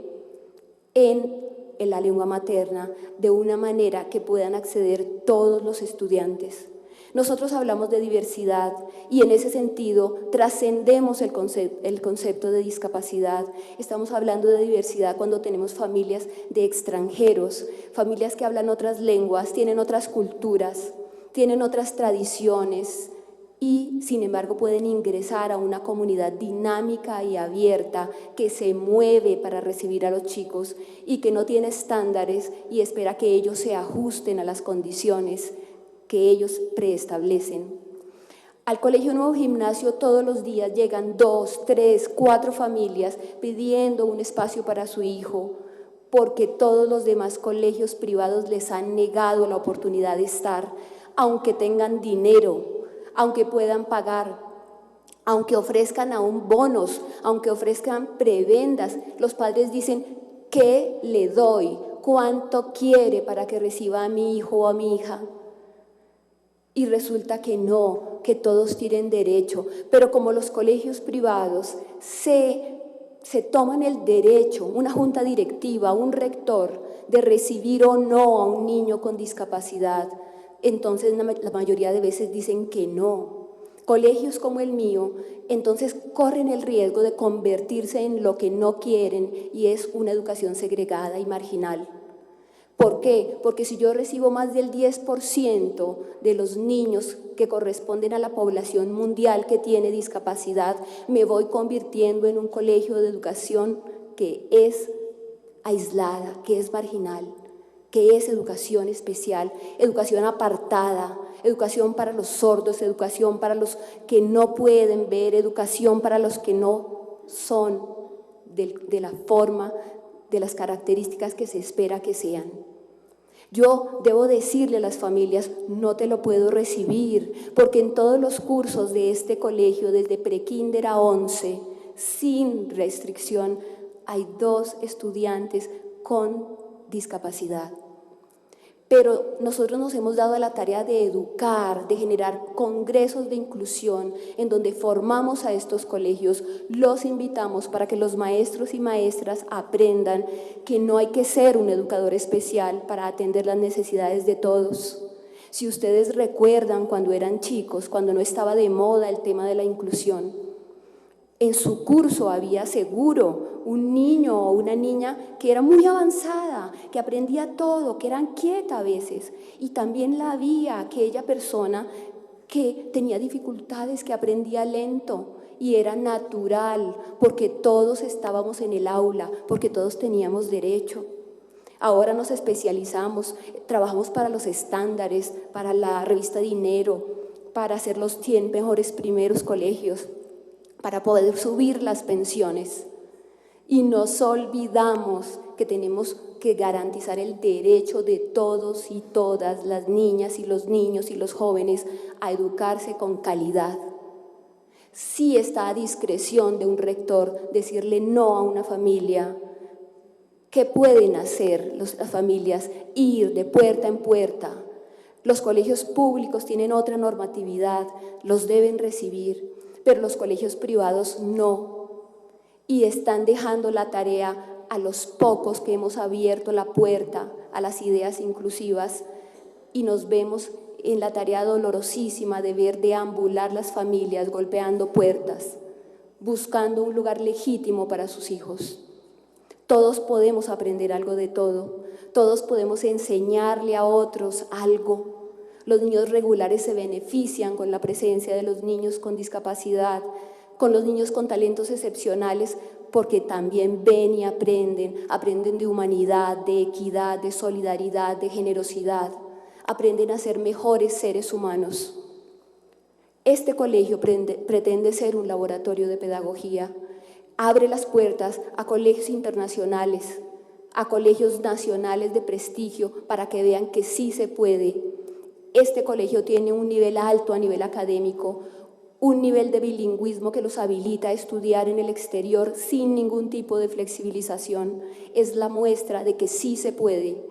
en la lengua materna de una manera que puedan acceder todos los estudiantes. Nosotros hablamos de diversidad y en ese sentido trascendemos el concepto de discapacidad. Estamos hablando de diversidad cuando tenemos familias de extranjeros, familias que hablan otras lenguas, tienen otras culturas, tienen otras tradiciones y sin embargo pueden ingresar a una comunidad dinámica y abierta que se mueve para recibir a los chicos y que no tiene estándares y espera que ellos se ajusten a las condiciones que ellos preestablecen. Al Colegio Nuevo Gimnasio todos los días llegan 2, 3, 4 familias pidiendo un espacio para su hijo, porque todos los demás colegios privados les han negado la oportunidad de estar, aunque tengan dinero, aunque puedan pagar, aunque ofrezcan aún bonos, aunque ofrezcan prebendas. Los padres dicen, ¿qué le doy? ¿Cuánto quiere para que reciba a mi hijo o a mi hija? Y resulta que no, que todos tienen derecho, pero como los colegios privados se toman el derecho, una junta directiva, un rector, de recibir o no a un niño con discapacidad, entonces la mayoría de veces dicen que no. Colegios como el mío, entonces corren el riesgo de convertirse en lo que no quieren y es una educación segregada y marginal. ¿Por qué? Porque si yo recibo más del 10% de los niños que corresponden a la población mundial que tiene discapacidad, me voy convirtiendo en un colegio de educación que es aislada, que es marginal, que es educación especial, educación apartada, educación para los sordos, educación para los que no pueden ver, educación para los que no son de la forma, de las características que se espera que sean. Yo debo decirle a las familias, no te lo puedo recibir, porque en todos los cursos de este colegio, desde prekinder a 11, sin restricción, hay 2 estudiantes con discapacidad. Pero nosotros nos hemos dado a la tarea de educar, de generar congresos de inclusión en donde formamos a estos colegios, los invitamos para que los maestros y maestras aprendan que no hay que ser un educador especial para atender las necesidades de todos. Si ustedes recuerdan cuando eran chicos, cuando no estaba de moda el tema de la inclusión, en su curso había seguro un niño o una niña que era muy avanzada, que aprendía todo, que era inquieta a veces, y también había aquella persona que tenía dificultades, que aprendía lento, y era natural, porque todos estábamos en el aula, porque todos teníamos derecho. Ahora nos especializamos, trabajamos para los estándares, para la revista Dinero, para hacer los 100 mejores primeros colegios, para poder subir las pensiones. Y nos olvidamos que tenemos que garantizar el derecho de todos y todas las niñas y los niños y los jóvenes a educarse con calidad. Sí está a discreción de un rector decirle no a una familia. ¿Qué pueden hacer las familias? Ir de puerta en puerta. Los colegios públicos tienen otra normatividad, los deben recibir, pero los colegios privados no. Y están dejando la tarea a los pocos que hemos abierto la puerta a las ideas inclusivas y nos vemos en la tarea dolorosísima de ver deambular las familias golpeando puertas, buscando un lugar legítimo para sus hijos. Todos podemos aprender algo de todo, todos podemos enseñarle a otros algo. Los niños regulares se benefician con la presencia de los niños con discapacidad, con los niños con talentos excepcionales, porque también ven y aprenden de humanidad, de equidad, de solidaridad, de generosidad, aprenden a ser mejores seres humanos. Este colegio pretende ser un laboratorio de pedagogía. Abre las puertas a colegios internacionales, a colegios nacionales de prestigio para que vean que sí se puede. Este colegio tiene un nivel alto a nivel académico, un nivel de bilingüismo que los habilita a estudiar en el exterior sin ningún tipo de flexibilización. Es la muestra de que sí se puede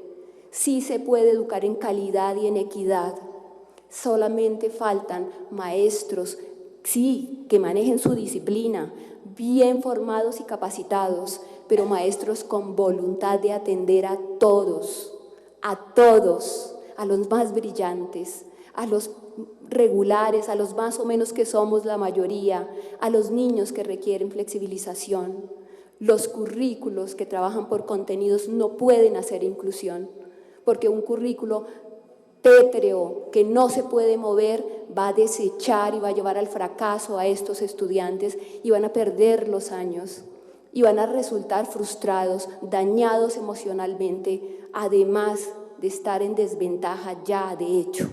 educar en calidad y en equidad. Solamente faltan maestros, sí, que manejen su disciplina, bien formados y capacitados, pero maestros con voluntad de atender a todos, a los más brillantes, a los regulares, a los más o menos que somos la mayoría, a los niños que requieren flexibilización. Los currículos que trabajan por contenidos no pueden hacer inclusión, porque un currículo pétreo que no se puede mover va a desechar y va a llevar al fracaso a estos estudiantes y van a perder los años y van a resultar frustrados, dañados emocionalmente, además de estar en desventaja ya de hecho.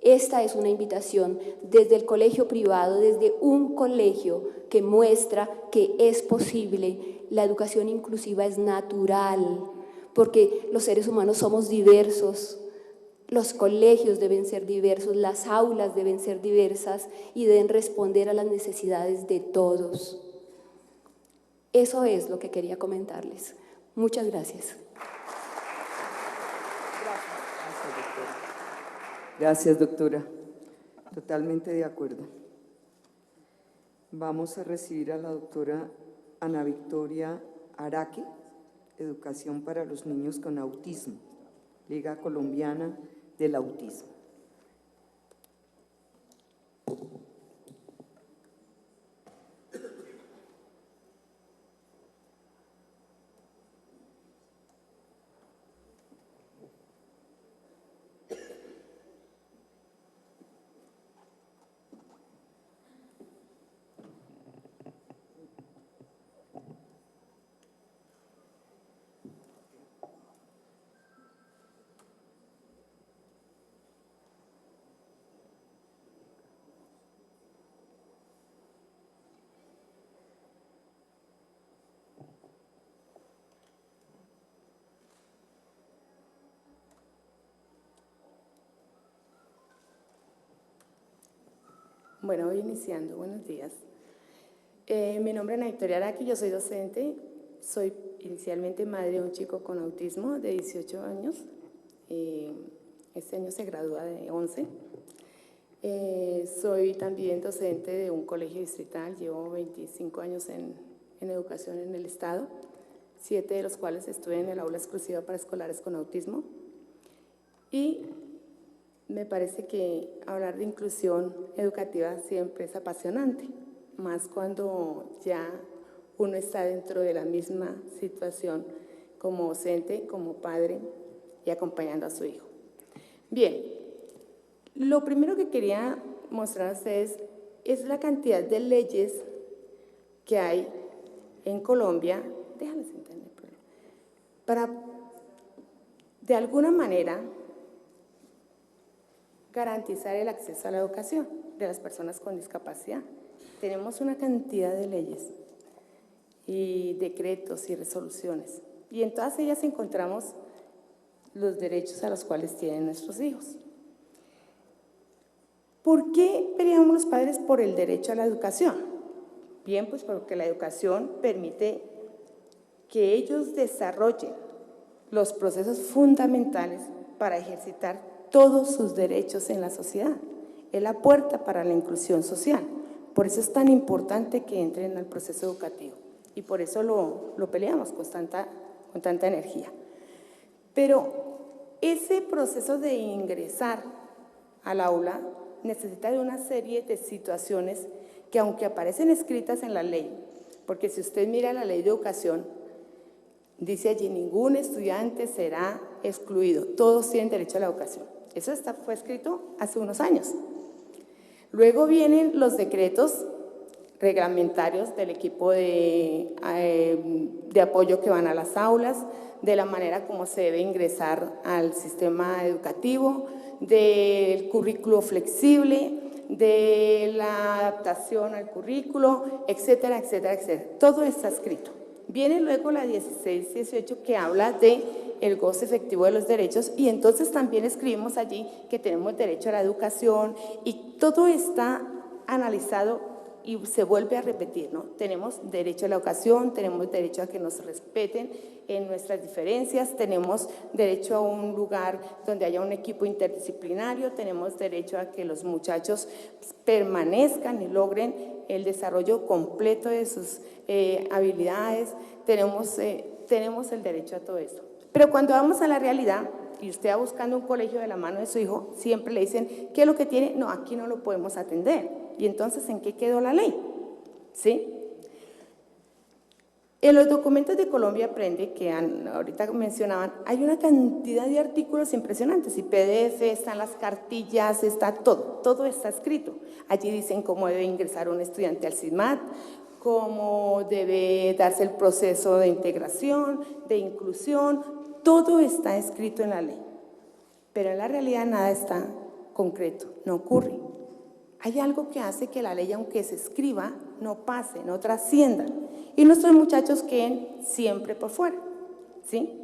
Esta es una invitación desde el colegio privado, desde un colegio que muestra que es posible. La educación inclusiva es natural, porque los seres humanos somos diversos. Los colegios deben ser diversos, las aulas deben ser diversas y deben responder a las necesidades de todos. Eso es lo que quería comentarles. Muchas gracias. Gracias, doctora. Totalmente de acuerdo. Vamos a recibir a la doctora Ana Victoria Araque, Educación para los Niños con Autismo, Liga Colombiana del Autismo. Bueno, voy iniciando. Buenos días. Mi nombre es Ana Victoria Araque, yo soy docente, soy inicialmente madre de un chico con autismo de 18 años, este año se gradúa de 11. Soy también docente de un colegio distrital, llevo 25 años en educación en el estado, 7 de los cuales estuve en el aula exclusiva para escolares con autismo. Y me parece que hablar de inclusión educativa siempre es apasionante, más cuando ya uno está dentro de la misma situación como docente, como padre y acompañando a su hijo. Bien, lo primero que quería mostrar a ustedes es la cantidad de leyes que hay en Colombia, déjales entender, para de alguna manera garantizar el acceso a la educación de las personas con discapacidad. Tenemos una cantidad de leyes y decretos y resoluciones, y en todas ellas encontramos los derechos a los cuales tienen nuestros hijos. ¿Por qué peleamos los padres por el derecho a la educación? Bien, pues porque la educación permite que ellos desarrollen los procesos fundamentales para ejercitar todos sus derechos en la sociedad. Es la puerta para la inclusión social. Por eso es tan importante que entren al proceso educativo y por eso lo peleamos con tanta energía. Pero ese proceso de ingresar al aula necesita de una serie de situaciones que, aunque aparecen escritas en la ley, porque si usted mira la ley de educación, dice allí: ningún estudiante será excluido, todos tienen derecho a la educación. Eso fue escrito hace unos años. Luego vienen los decretos reglamentarios del equipo de apoyo que van a las aulas, de la manera como se debe ingresar al sistema educativo, del currículo flexible, de la adaptación al currículo, etcétera, etcétera, etcétera. Todo está escrito. Viene luego la 16-18 que habla de el goce efectivo de los derechos, y entonces también escribimos allí que tenemos derecho a la educación, y todo está analizado y se vuelve a repetir, ¿no? Tenemos derecho a la educación, tenemos derecho a que nos respeten en nuestras diferencias, tenemos derecho a un lugar donde haya un equipo interdisciplinario, tenemos derecho a que los muchachos permanezcan y logren el desarrollo completo de sus habilidades, tenemos el derecho a todo esto. Pero cuando vamos a la realidad y usted va buscando un colegio de la mano de su hijo, siempre le dicen: ¿qué es lo que tiene? No, aquí no lo podemos atender. ¿Y entonces en qué quedó la ley? ¿Sí? En los documentos de Colombia Aprende, que ahorita mencionaban, hay una cantidad de artículos impresionantes, y PDF, están las cartillas, está todo está escrito. Allí dicen cómo debe ingresar un estudiante al CISMAT, cómo debe darse el proceso de integración, de inclusión, todo está escrito en la ley. Pero en la realidad nada está concreto, no ocurre. Hay algo que hace que la ley, aunque se escriba, no pase, no trascienda, y nuestros muchachos queden siempre por fuera, ¿sí?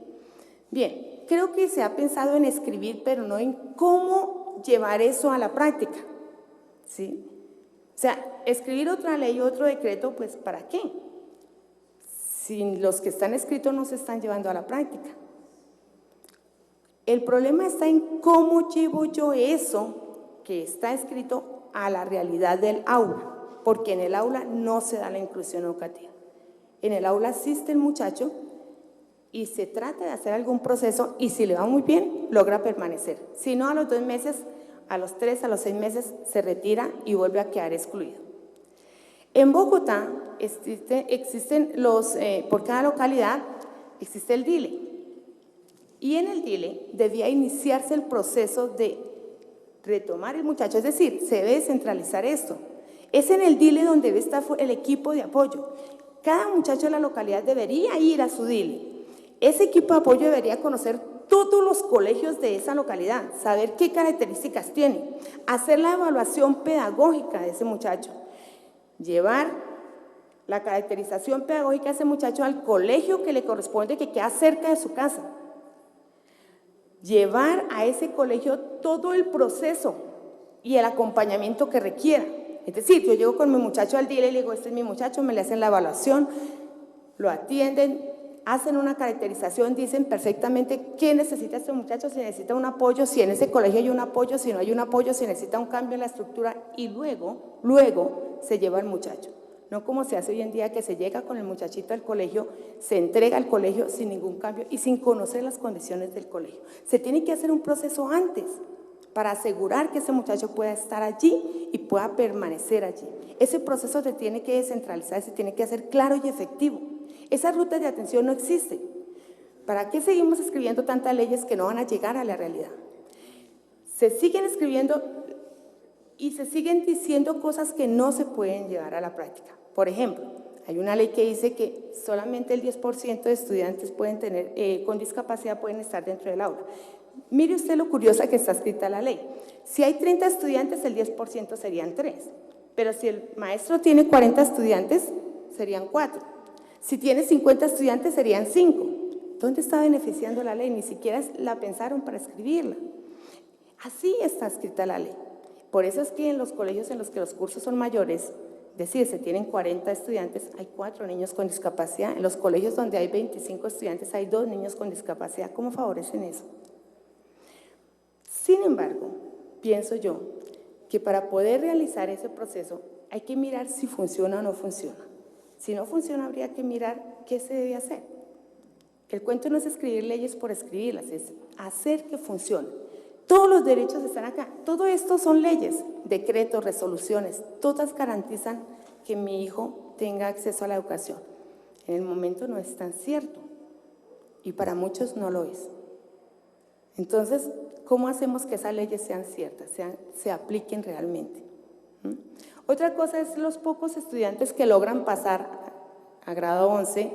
Bien, creo que se ha pensado en escribir, pero no en cómo llevar eso a la práctica, ¿sí? O sea, escribir otra ley, otro decreto, pues ¿para qué? Si los que están escritos no se están llevando a la práctica. El problema está en cómo llevo yo eso que está escrito a la realidad del aula, porque en el aula no se da la inclusión educativa. En el aula asiste el muchacho y se trata de hacer algún proceso, y si le va muy bien, logra permanecer. Si no, a los 2 meses, a los 3, a los 6 meses, se retira y vuelve a quedar excluido. En Bogotá existen por cada localidad existe el DILE, y en el DILE debía iniciarse el proceso de retomar el muchacho, es decir, se debe descentralizar esto. Es en el DILE donde debe estar el equipo de apoyo. Cada muchacho de la localidad debería ir a su DILE. Ese equipo de apoyo debería conocer todos los colegios de esa localidad, saber qué características tiene, hacer la evaluación pedagógica de ese muchacho, llevar la caracterización pedagógica de ese muchacho al colegio que le corresponde, que queda cerca de su casa, llevar a ese colegio todo el proceso y el acompañamiento que requiera. Es decir, yo llego con mi muchacho al DILE y le digo: este es mi muchacho, me le hacen la evaluación, lo atienden, hacen una caracterización, dicen perfectamente qué necesita este muchacho, si necesita un apoyo, si en ese colegio hay un apoyo, si no hay un apoyo, si necesita un cambio en la estructura, y luego se lleva al muchacho. No como se hace hoy en día, que se llega con el muchachito al colegio, se entrega al colegio sin ningún cambio y sin conocer las condiciones del colegio. Se tiene que hacer un proceso antes para asegurar que ese muchacho pueda estar allí y pueda permanecer allí. Ese proceso se tiene que descentralizar, se tiene que hacer claro y efectivo. Esas rutas de atención no existen. ¿Para qué seguimos escribiendo tantas leyes que no van a llegar a la realidad? Se siguen escribiendo y se siguen diciendo cosas que no se pueden llevar a la práctica. Por ejemplo, hay una ley que dice que solamente el 10% de estudiantes pueden tener, con discapacidad pueden estar dentro del aula. Mire usted lo curiosa que está escrita la ley. Si hay 30 estudiantes, el 10% serían 3. Pero si el maestro tiene 40 estudiantes, serían 4. Si tiene 50 estudiantes, serían 5. ¿Dónde está beneficiando la ley? Ni siquiera la pensaron para escribirla. Así está escrita la ley. Por eso es que en los colegios en los que los cursos son mayores, es decir, se tienen 40 estudiantes, hay 4 niños con discapacidad. En los colegios donde hay 25 estudiantes, hay 2 niños con discapacidad. ¿Cómo favorecen eso? Sin embargo, pienso yo que para poder realizar ese proceso hay que mirar si funciona o no funciona. Si no funciona, habría que mirar qué se debe hacer. El cuento no es escribir leyes por escribirlas, es hacer que funcione. Todos los derechos están acá. Todo esto son leyes, decretos, resoluciones. Todas garantizan que mi hijo tenga acceso a la educación. En el momento no es tan cierto y para muchos no lo es. Entonces, ¿cómo hacemos que esas leyes sean ciertas, se apliquen realmente? Otra cosa es los pocos estudiantes que logran pasar a grado 11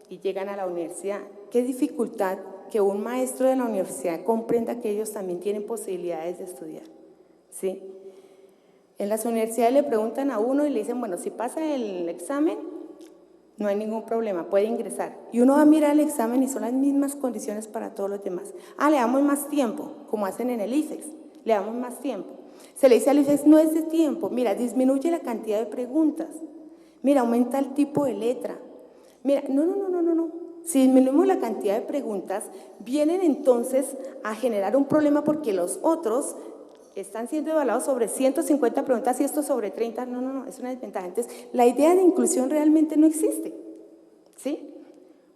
y llegan a la universidad. Qué dificultad que un maestro de la universidad comprenda que ellos también tienen posibilidades de estudiar, ¿sí? En las universidades le preguntan a uno y le dicen, bueno, si pasa el examen, no hay ningún problema, puede ingresar. Y uno va a mirar el examen y son las mismas condiciones para todos los demás. Le damos más tiempo, como hacen en el IFEX, le damos más tiempo. Se le dice al IFEX, no es de tiempo, mira, disminuye la cantidad de preguntas, mira, aumenta el tipo de letra. Mira, no. Si disminuimos la cantidad de preguntas, vienen entonces a generar un problema porque los otros están siendo evaluados sobre 150 preguntas y estos sobre 30. No, es una desventaja. Entonces, la idea de inclusión realmente no existe, ¿sí?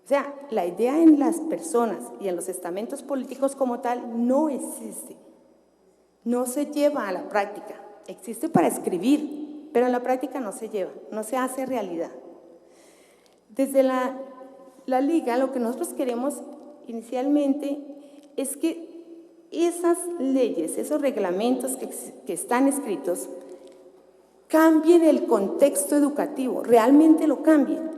O sea, la idea en las personas y en los estamentos políticos como tal no existe. No se lleva a la práctica. Existe para escribir, pero en la práctica no se lleva, no se hace realidad. Desde la Liga, lo que nosotros queremos inicialmente es que esas leyes, esos reglamentos que están escritos, cambien el contexto educativo, realmente lo cambien.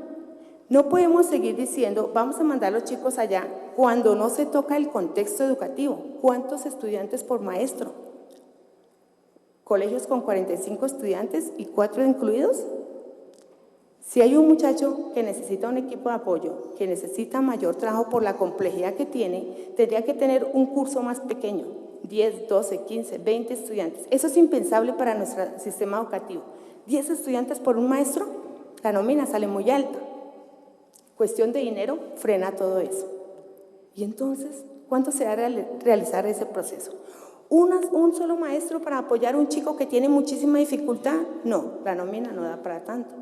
No podemos seguir diciendo, vamos a mandar a los chicos allá, cuando no se toca el contexto educativo. ¿Cuántos estudiantes por maestro? ¿Colegios con 45 estudiantes y 4 incluidos? Si hay un muchacho que necesita un equipo de apoyo, que necesita mayor trabajo por la complejidad que tiene, tendría que tener un curso más pequeño, 10, 12, 15, 20 estudiantes. Eso es impensable para nuestro sistema educativo. 10 estudiantes por un maestro, la nómina sale muy alta. Cuestión de dinero frena todo eso. Y entonces, ¿cuánto se va a realizar ese proceso? ¿Un solo maestro para apoyar a un chico que tiene muchísima dificultad? No, la nómina no da para tanto.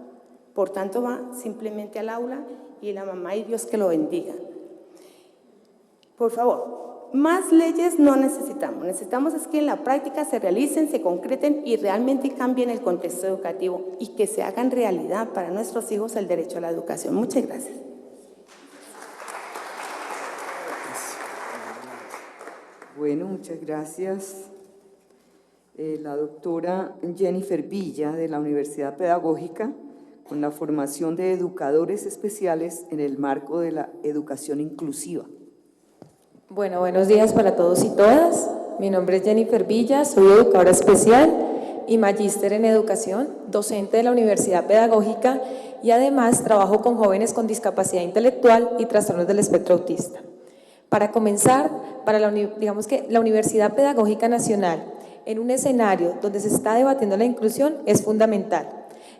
Por tanto, va simplemente al aula y la mamá y Dios que lo bendiga. Por favor, más leyes no necesitamos. Necesitamos es que en la práctica se realicen, se concreten y realmente cambien el contexto educativo y que se hagan realidad para nuestros hijos el derecho a la educación. Muchas gracias. Bueno, muchas gracias. La doctora Jennifer Villa, de la Universidad Pedagógica, con la formación de educadores especiales en el marco de la educación inclusiva. Bueno, buenos días para todos y todas. Mi nombre es Jennifer Villa, soy educadora especial y magíster en educación, docente de la Universidad Pedagógica y además trabajo con jóvenes con discapacidad intelectual y trastornos del espectro autista. Para comenzar, digamos que la Universidad Pedagógica Nacional, en un escenario donde se está debatiendo la inclusión, es fundamental.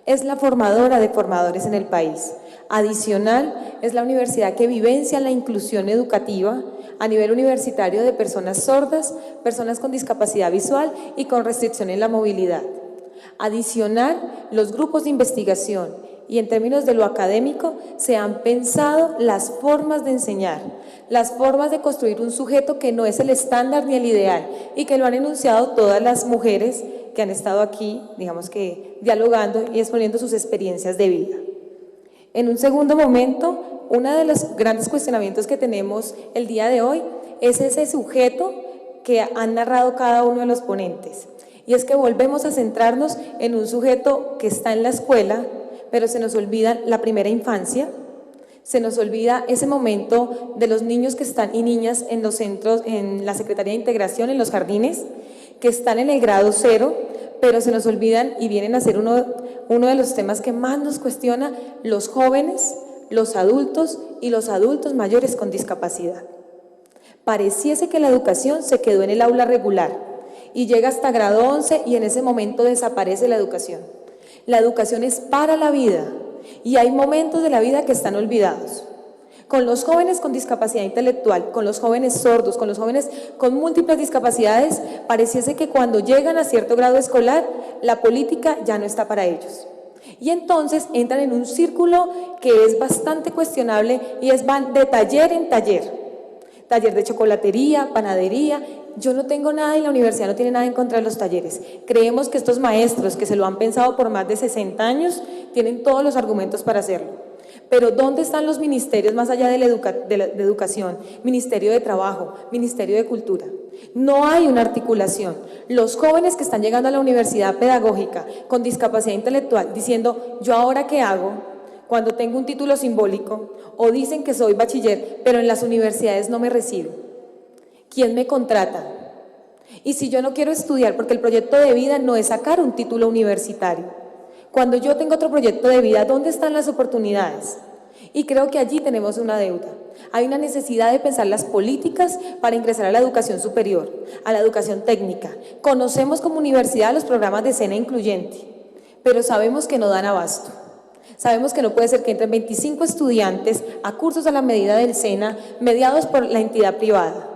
Es la formadora de formadores en el país. Adicional, es la universidad que vivencia la inclusión educativa a nivel universitario de personas sordas, personas con discapacidad visual y con restricción en la movilidad. Adicional, los grupos de investigación y en términos de lo académico se han pensado las formas de enseñar, las formas de construir un sujeto que no es el estándar ni el ideal y que lo han enunciado todas las mujeres que han estado aquí, digamos que dialogando y exponiendo sus experiencias de vida. En un segundo momento, uno de los grandes cuestionamientos que tenemos el día de hoy es ese sujeto que han narrado cada uno de los ponentes. y es que volvemos a centrarnos en un sujeto que está en la escuela, pero se nos olvida la primera infancia, se nos olvida ese momento de los niños que están y niñas en los centros, en la Secretaría de Integración, en los jardines, que están en el grado 0, pero se nos olvidan y vienen a ser uno de los temas que más nos cuestiona: los jóvenes, los adultos y los adultos mayores con discapacidad. Pareciese que la educación se quedó en el aula regular y llega hasta grado 11 y en ese momento desaparece la educación. La educación es para la vida y hay momentos de la vida que están olvidados. Con los jóvenes con discapacidad intelectual, con los jóvenes sordos, con los jóvenes con múltiples discapacidades, pareciese que cuando llegan a cierto grado escolar, la política ya no está para ellos. Y entonces entran en un círculo que es bastante cuestionable y van de taller en taller. Taller de chocolatería, panadería. Yo no tengo nada y la universidad no tiene nada en contra de los talleres. Creemos que estos maestros que se lo han pensado por más de 60 años tienen todos los argumentos para hacerlo. Pero ¿dónde están los ministerios más allá de la educación? Ministerio de Trabajo, Ministerio de Cultura. No hay una articulación. Los jóvenes que están llegando a la universidad pedagógica con discapacidad intelectual diciendo, ¿yo ahora qué hago? Cuando tengo un título simbólico, o dicen que soy bachiller, pero en las universidades no me recibo. ¿Quién me contrata? Y si yo no quiero estudiar, porque el proyecto de vida no es sacar un título universitario. Cuando yo tengo otro proyecto de vida, ¿dónde están las oportunidades? Y creo que allí tenemos una deuda. Hay una necesidad de pensar las políticas para ingresar a la educación superior, a la educación técnica. Conocemos como universidad los programas de SENA incluyente, pero sabemos que no dan abasto. Sabemos que no puede ser que entren 25 estudiantes a cursos a la medida del SENA, mediados por la entidad privada,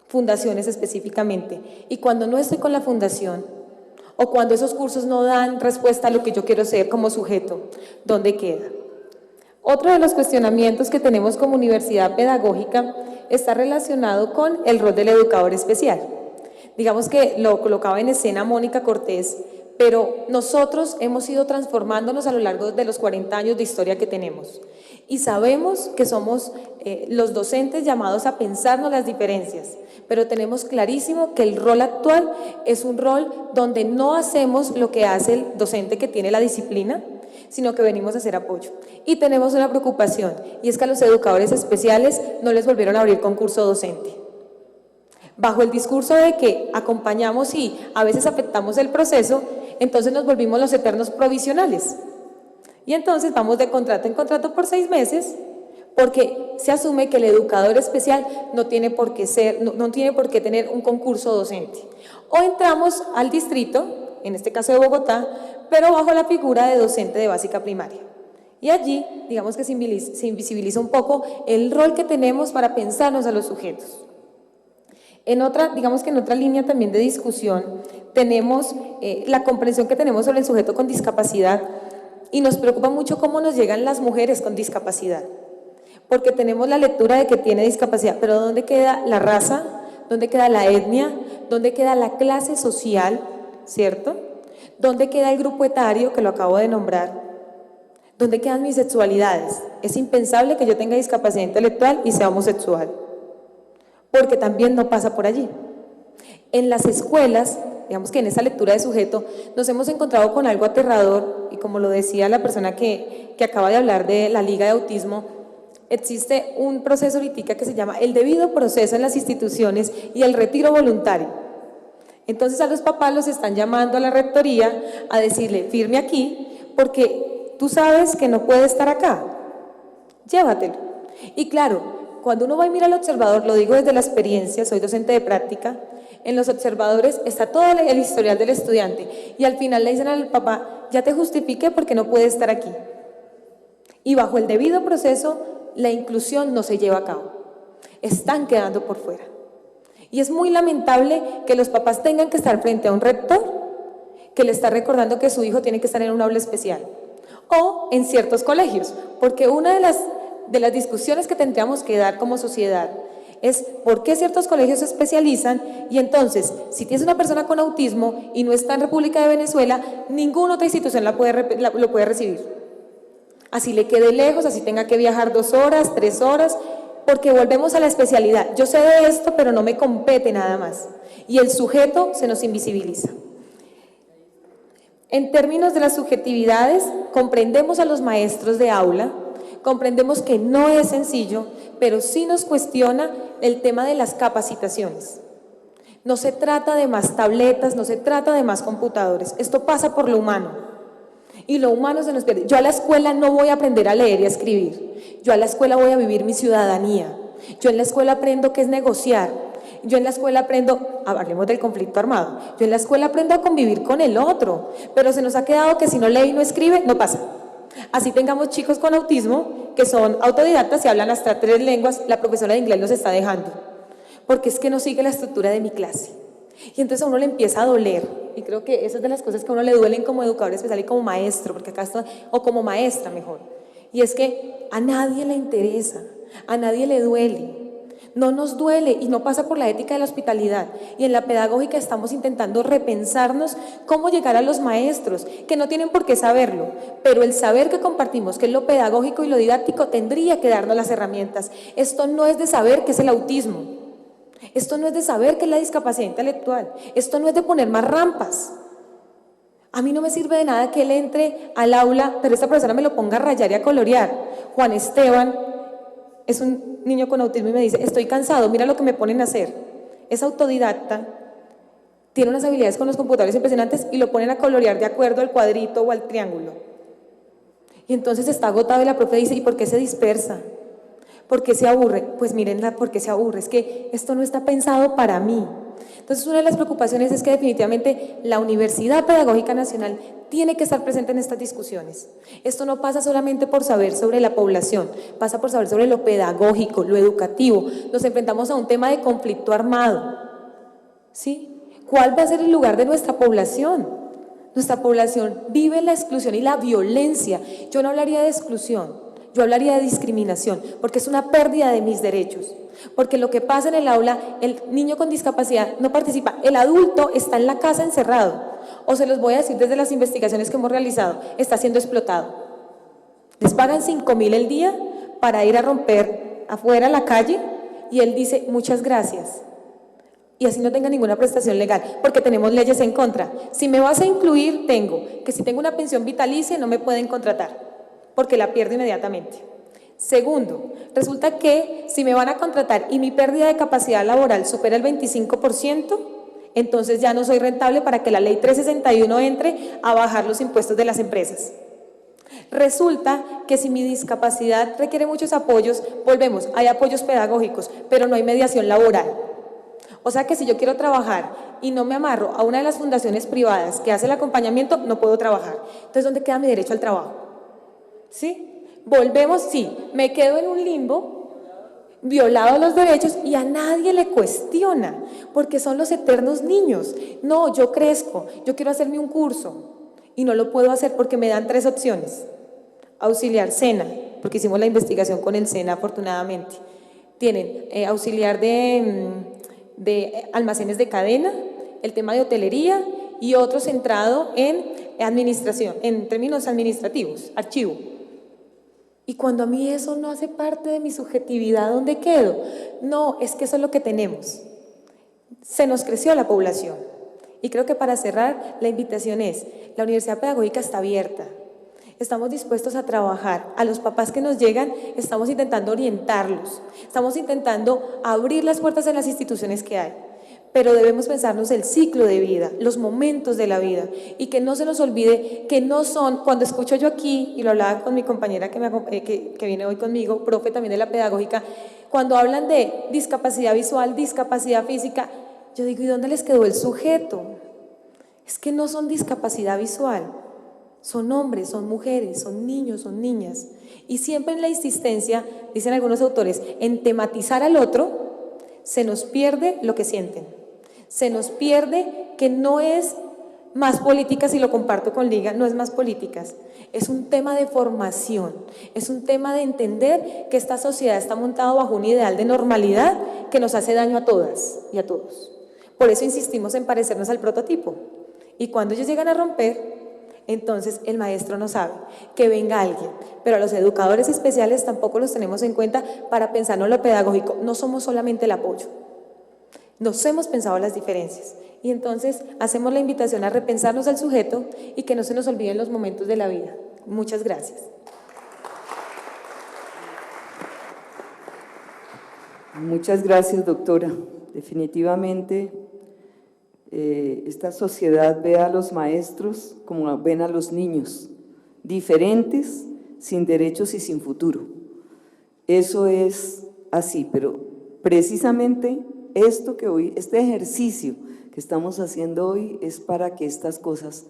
fundaciones específicamente. Y cuando no estoy con la fundación, o cuando esos cursos no dan respuesta a lo que yo quiero ser como sujeto, ¿dónde queda? Otro de los cuestionamientos que tenemos como universidad pedagógica está relacionado con el rol del educador especial. Digamos que lo colocaba en escena Mónica Cortés, pero nosotros hemos ido transformándonos a lo largo de los 40 años de historia que tenemos. Y sabemos que somos los docentes llamados a pensarnos las diferencias, pero tenemos clarísimo que el rol actual es un rol donde no hacemos lo que hace el docente que tiene la disciplina, sino que venimos a hacer apoyo. Y tenemos una preocupación, y es que a los educadores especiales no les volvieron a abrir concurso docente. Bajo el discurso de que acompañamos y a veces afectamos el proceso, entonces nos volvimos los eternos provisionales. Y entonces vamos de contrato en contrato por 6 meses, porque se asume que el educador especial no tiene por qué tener un concurso docente. O entramos al distrito, en este caso de Bogotá, pero bajo la figura de docente de básica primaria. Y allí, digamos que se invisibiliza un poco el rol que tenemos para pensarnos a los sujetos. Digamos que en otra línea también de discusión, tenemos la comprensión que tenemos sobre el sujeto con discapacidad, y nos preocupa mucho cómo nos llegan las mujeres con discapacidad. Porque tenemos la lectura de que tiene discapacidad, pero ¿dónde queda la raza? ¿Dónde queda la etnia? ¿Dónde queda la clase social? ¿Cierto? ¿Dónde queda el grupo etario, que lo acabo de nombrar? ¿Dónde quedan mis sexualidades? Es impensable que yo tenga discapacidad intelectual y sea homosexual, porque también no pasa por allí. En las escuelas, digamos que en esa lectura de sujeto, nos hemos encontrado con algo aterrador, y como lo decía la persona que acaba de hablar de la Liga de Autismo, existe un proceso ahorita que se llama el debido proceso en las instituciones y el retiro voluntario. Entonces a los papás los están llamando a la rectoría a decirle, firme aquí, porque tú sabes que no puede estar acá, llévatelo. Y claro, cuando uno va y mira al observador, lo digo desde la experiencia, soy docente de práctica, en los observadores está todo el historial del estudiante y al final le dicen al papá, ya te justifiqué porque no puede estar aquí. Y bajo el debido proceso, la inclusión no se lleva a cabo. Están quedando por fuera. Y es muy lamentable que los papás tengan que estar frente a un rector que le está recordando que su hijo tiene que estar en un aula especial o en ciertos colegios, porque una de las discusiones que tendríamos que dar como sociedad es por qué ciertos colegios se especializan y entonces, si tienes una persona con autismo y no está en República de Venezuela, ninguna otra institución lo puede recibir. Así le quede lejos, así tenga que viajar 2 horas, 3 horas, porque volvemos a la especialidad. Yo sé de esto, pero no me compete nada más. Y el sujeto se nos invisibiliza. En términos de las subjetividades, comprendemos a los maestros de aula, comprendemos que no es sencillo, pero sí nos cuestiona el tema de las capacitaciones. No se trata de más tabletas, no se trata de más computadores, esto pasa por lo humano. Y lo humano se nos pierde. Yo a la escuela no voy a aprender a leer y a escribir, yo a la escuela voy a vivir mi ciudadanía, yo en la escuela aprendo qué es negociar, yo en la escuela aprendo, hablemos del conflicto armado, yo en la escuela aprendo a convivir con el otro, pero se nos ha quedado que si no lee y no escribe, no pasa. Así tengamos chicos con autismo que son autodidactas y hablan hasta 3 lenguas, la profesora de inglés los está dejando, porque es que no sigue la estructura de mi clase. Y entonces a uno le empieza a doler, y creo que esas es de las cosas que a uno le duelen como educador especial y como maestro, porque acá está, o como maestra mejor, y es que a nadie le interesa, a nadie le duele. No nos duele y no pasa por la ética de la hospitalidad. Y en la pedagógica estamos intentando repensarnos cómo llegar a los maestros, que no tienen por qué saberlo, pero el saber que compartimos, que es lo pedagógico y lo didáctico, tendría que darnos las herramientas. Esto no es de saber qué es el autismo, esto no es de saber qué es la discapacidad intelectual, esto no es de poner más rampas. A mí no me sirve de nada que él entre al aula, pero esta profesora me lo ponga a rayar y a colorear. Juan Esteban es un niño con autismo y me dice, estoy cansado, mira lo que me ponen a hacer. Es autodidacta, tiene unas habilidades con los computadores impresionantes y lo ponen a colorear de acuerdo al cuadrito o al triángulo. Y entonces está agotado y la profe dice, ¿y por qué se dispersa? ¿Por qué se aburre? Pues miren por qué se aburre, es que esto no está pensado para mí. Entonces una de las preocupaciones es que definitivamente la Universidad Pedagógica Nacional tiene que estar presente en estas discusiones. Esto no pasa solamente por saber sobre la población, pasa por saber sobre lo pedagógico, lo educativo. Nos enfrentamos a un tema de conflicto armado, ¿sí? ¿Cuál va a ser el lugar de nuestra población? Nuestra población vive la exclusión y la violencia. Yo no hablaría de exclusión, yo hablaría de discriminación, porque es una pérdida de mis derechos. Porque lo que pasa en el aula, el niño con discapacidad no participa, el adulto está en la casa encerrado, o se los voy a decir desde las investigaciones que hemos realizado, está siendo explotado. Les pagan 5.000 el día para ir a romper afuera a la calle y él dice muchas gracias. Y así no tenga ninguna prestación legal, porque tenemos leyes en contra. Si me vas a incluir, que si tengo una pensión vitalicia no me pueden contratar, porque la pierdo inmediatamente. Segundo, resulta que si me van a contratar y mi pérdida de capacidad laboral supera el 25%, entonces ya no soy rentable para que la ley 361 entre a bajar los impuestos de las empresas. Resulta que si mi discapacidad requiere muchos apoyos, volvemos, hay apoyos pedagógicos, pero no hay mediación laboral. O sea que si yo quiero trabajar y no me amarro a una de las fundaciones privadas que hace el acompañamiento, no puedo trabajar. Entonces, ¿dónde queda mi derecho al trabajo? ¿Sí? Volvemos, sí, me quedo en un limbo, violados los derechos y a nadie le cuestiona, porque son los eternos niños. No, yo crezco, yo quiero hacerme un curso y no lo puedo hacer porque me dan 3 opciones. Auxiliar SENA, porque hicimos la investigación con el SENA afortunadamente. Tienen auxiliar de almacenes de cadena, el tema de hotelería y otro centrado en administración, en términos administrativos, archivo. Y cuando a mí eso no hace parte de mi subjetividad, ¿dónde quedo? No, es que eso es lo que tenemos. Se nos creció la población. Y creo que para cerrar, la invitación es, la Universidad Pedagógica está abierta. Estamos dispuestos a trabajar. A los papás que nos llegan, estamos intentando orientarlos. Estamos intentando abrir las puertas en las instituciones que hay. Pero debemos pensarnos el ciclo de vida, los momentos de la vida, y que no se nos olvide que no son, cuando escucho yo aquí, y lo hablaba con mi compañera que viene hoy conmigo, profe también de la pedagógica, cuando hablan de discapacidad visual, discapacidad física, yo digo, ¿y dónde les quedó el sujeto? Es que no son discapacidad visual, son hombres, son mujeres, son niños, son niñas, y siempre en la insistencia, dicen algunos autores, en tematizar al otro, se nos pierde lo que sienten. Se nos pierde que no es más políticas, y lo comparto con Liga, no es más políticas, es un tema de formación, es un tema de entender que esta sociedad está montada bajo un ideal de normalidad que nos hace daño a todas y a todos. Por eso insistimos en parecernos al prototipo. Y cuando ellos llegan a romper, entonces el maestro no sabe, que venga alguien, pero a los educadores especiales tampoco los tenemos en cuenta para pensar en lo pedagógico. No somos solamente el apoyo. Nos hemos pensado las diferencias Y entonces hacemos la invitación a repensarnos al sujeto y que no se nos olviden los momentos de la vida. Muchas gracias. Muchas gracias, doctora. Definitivamente, esta sociedad ve a los maestros como ven a los niños, diferentes, sin derechos y sin futuro. Eso es así, pero precisamente esto que hoy, este ejercicio que estamos haciendo hoy es para que estas cosas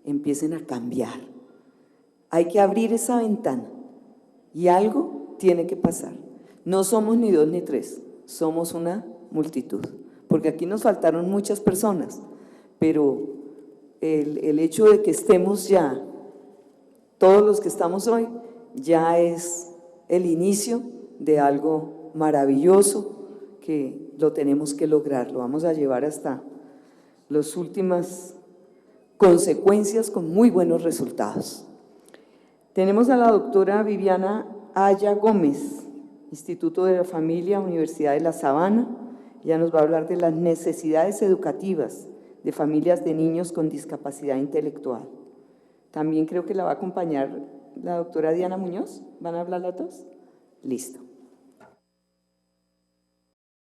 empiecen a cambiar. Hay que abrir esa ventana y algo tiene que pasar. No somos ni 2 ni 3, somos una multitud, porque aquí nos faltaron muchas personas, pero el hecho de que estemos ya, todos los que estamos hoy, ya es el inicio de algo maravilloso que lo tenemos que lograr, lo vamos a llevar hasta las últimas consecuencias con muy buenos resultados. Tenemos a la doctora Viviana Aya Gómez, Instituto de la Familia, Universidad de La Sabana. Ella nos va a hablar de las necesidades educativas de familias de niños con discapacidad intelectual. También creo que la va a acompañar la doctora Diana Muñoz. ¿Van a hablar las dos? Listo.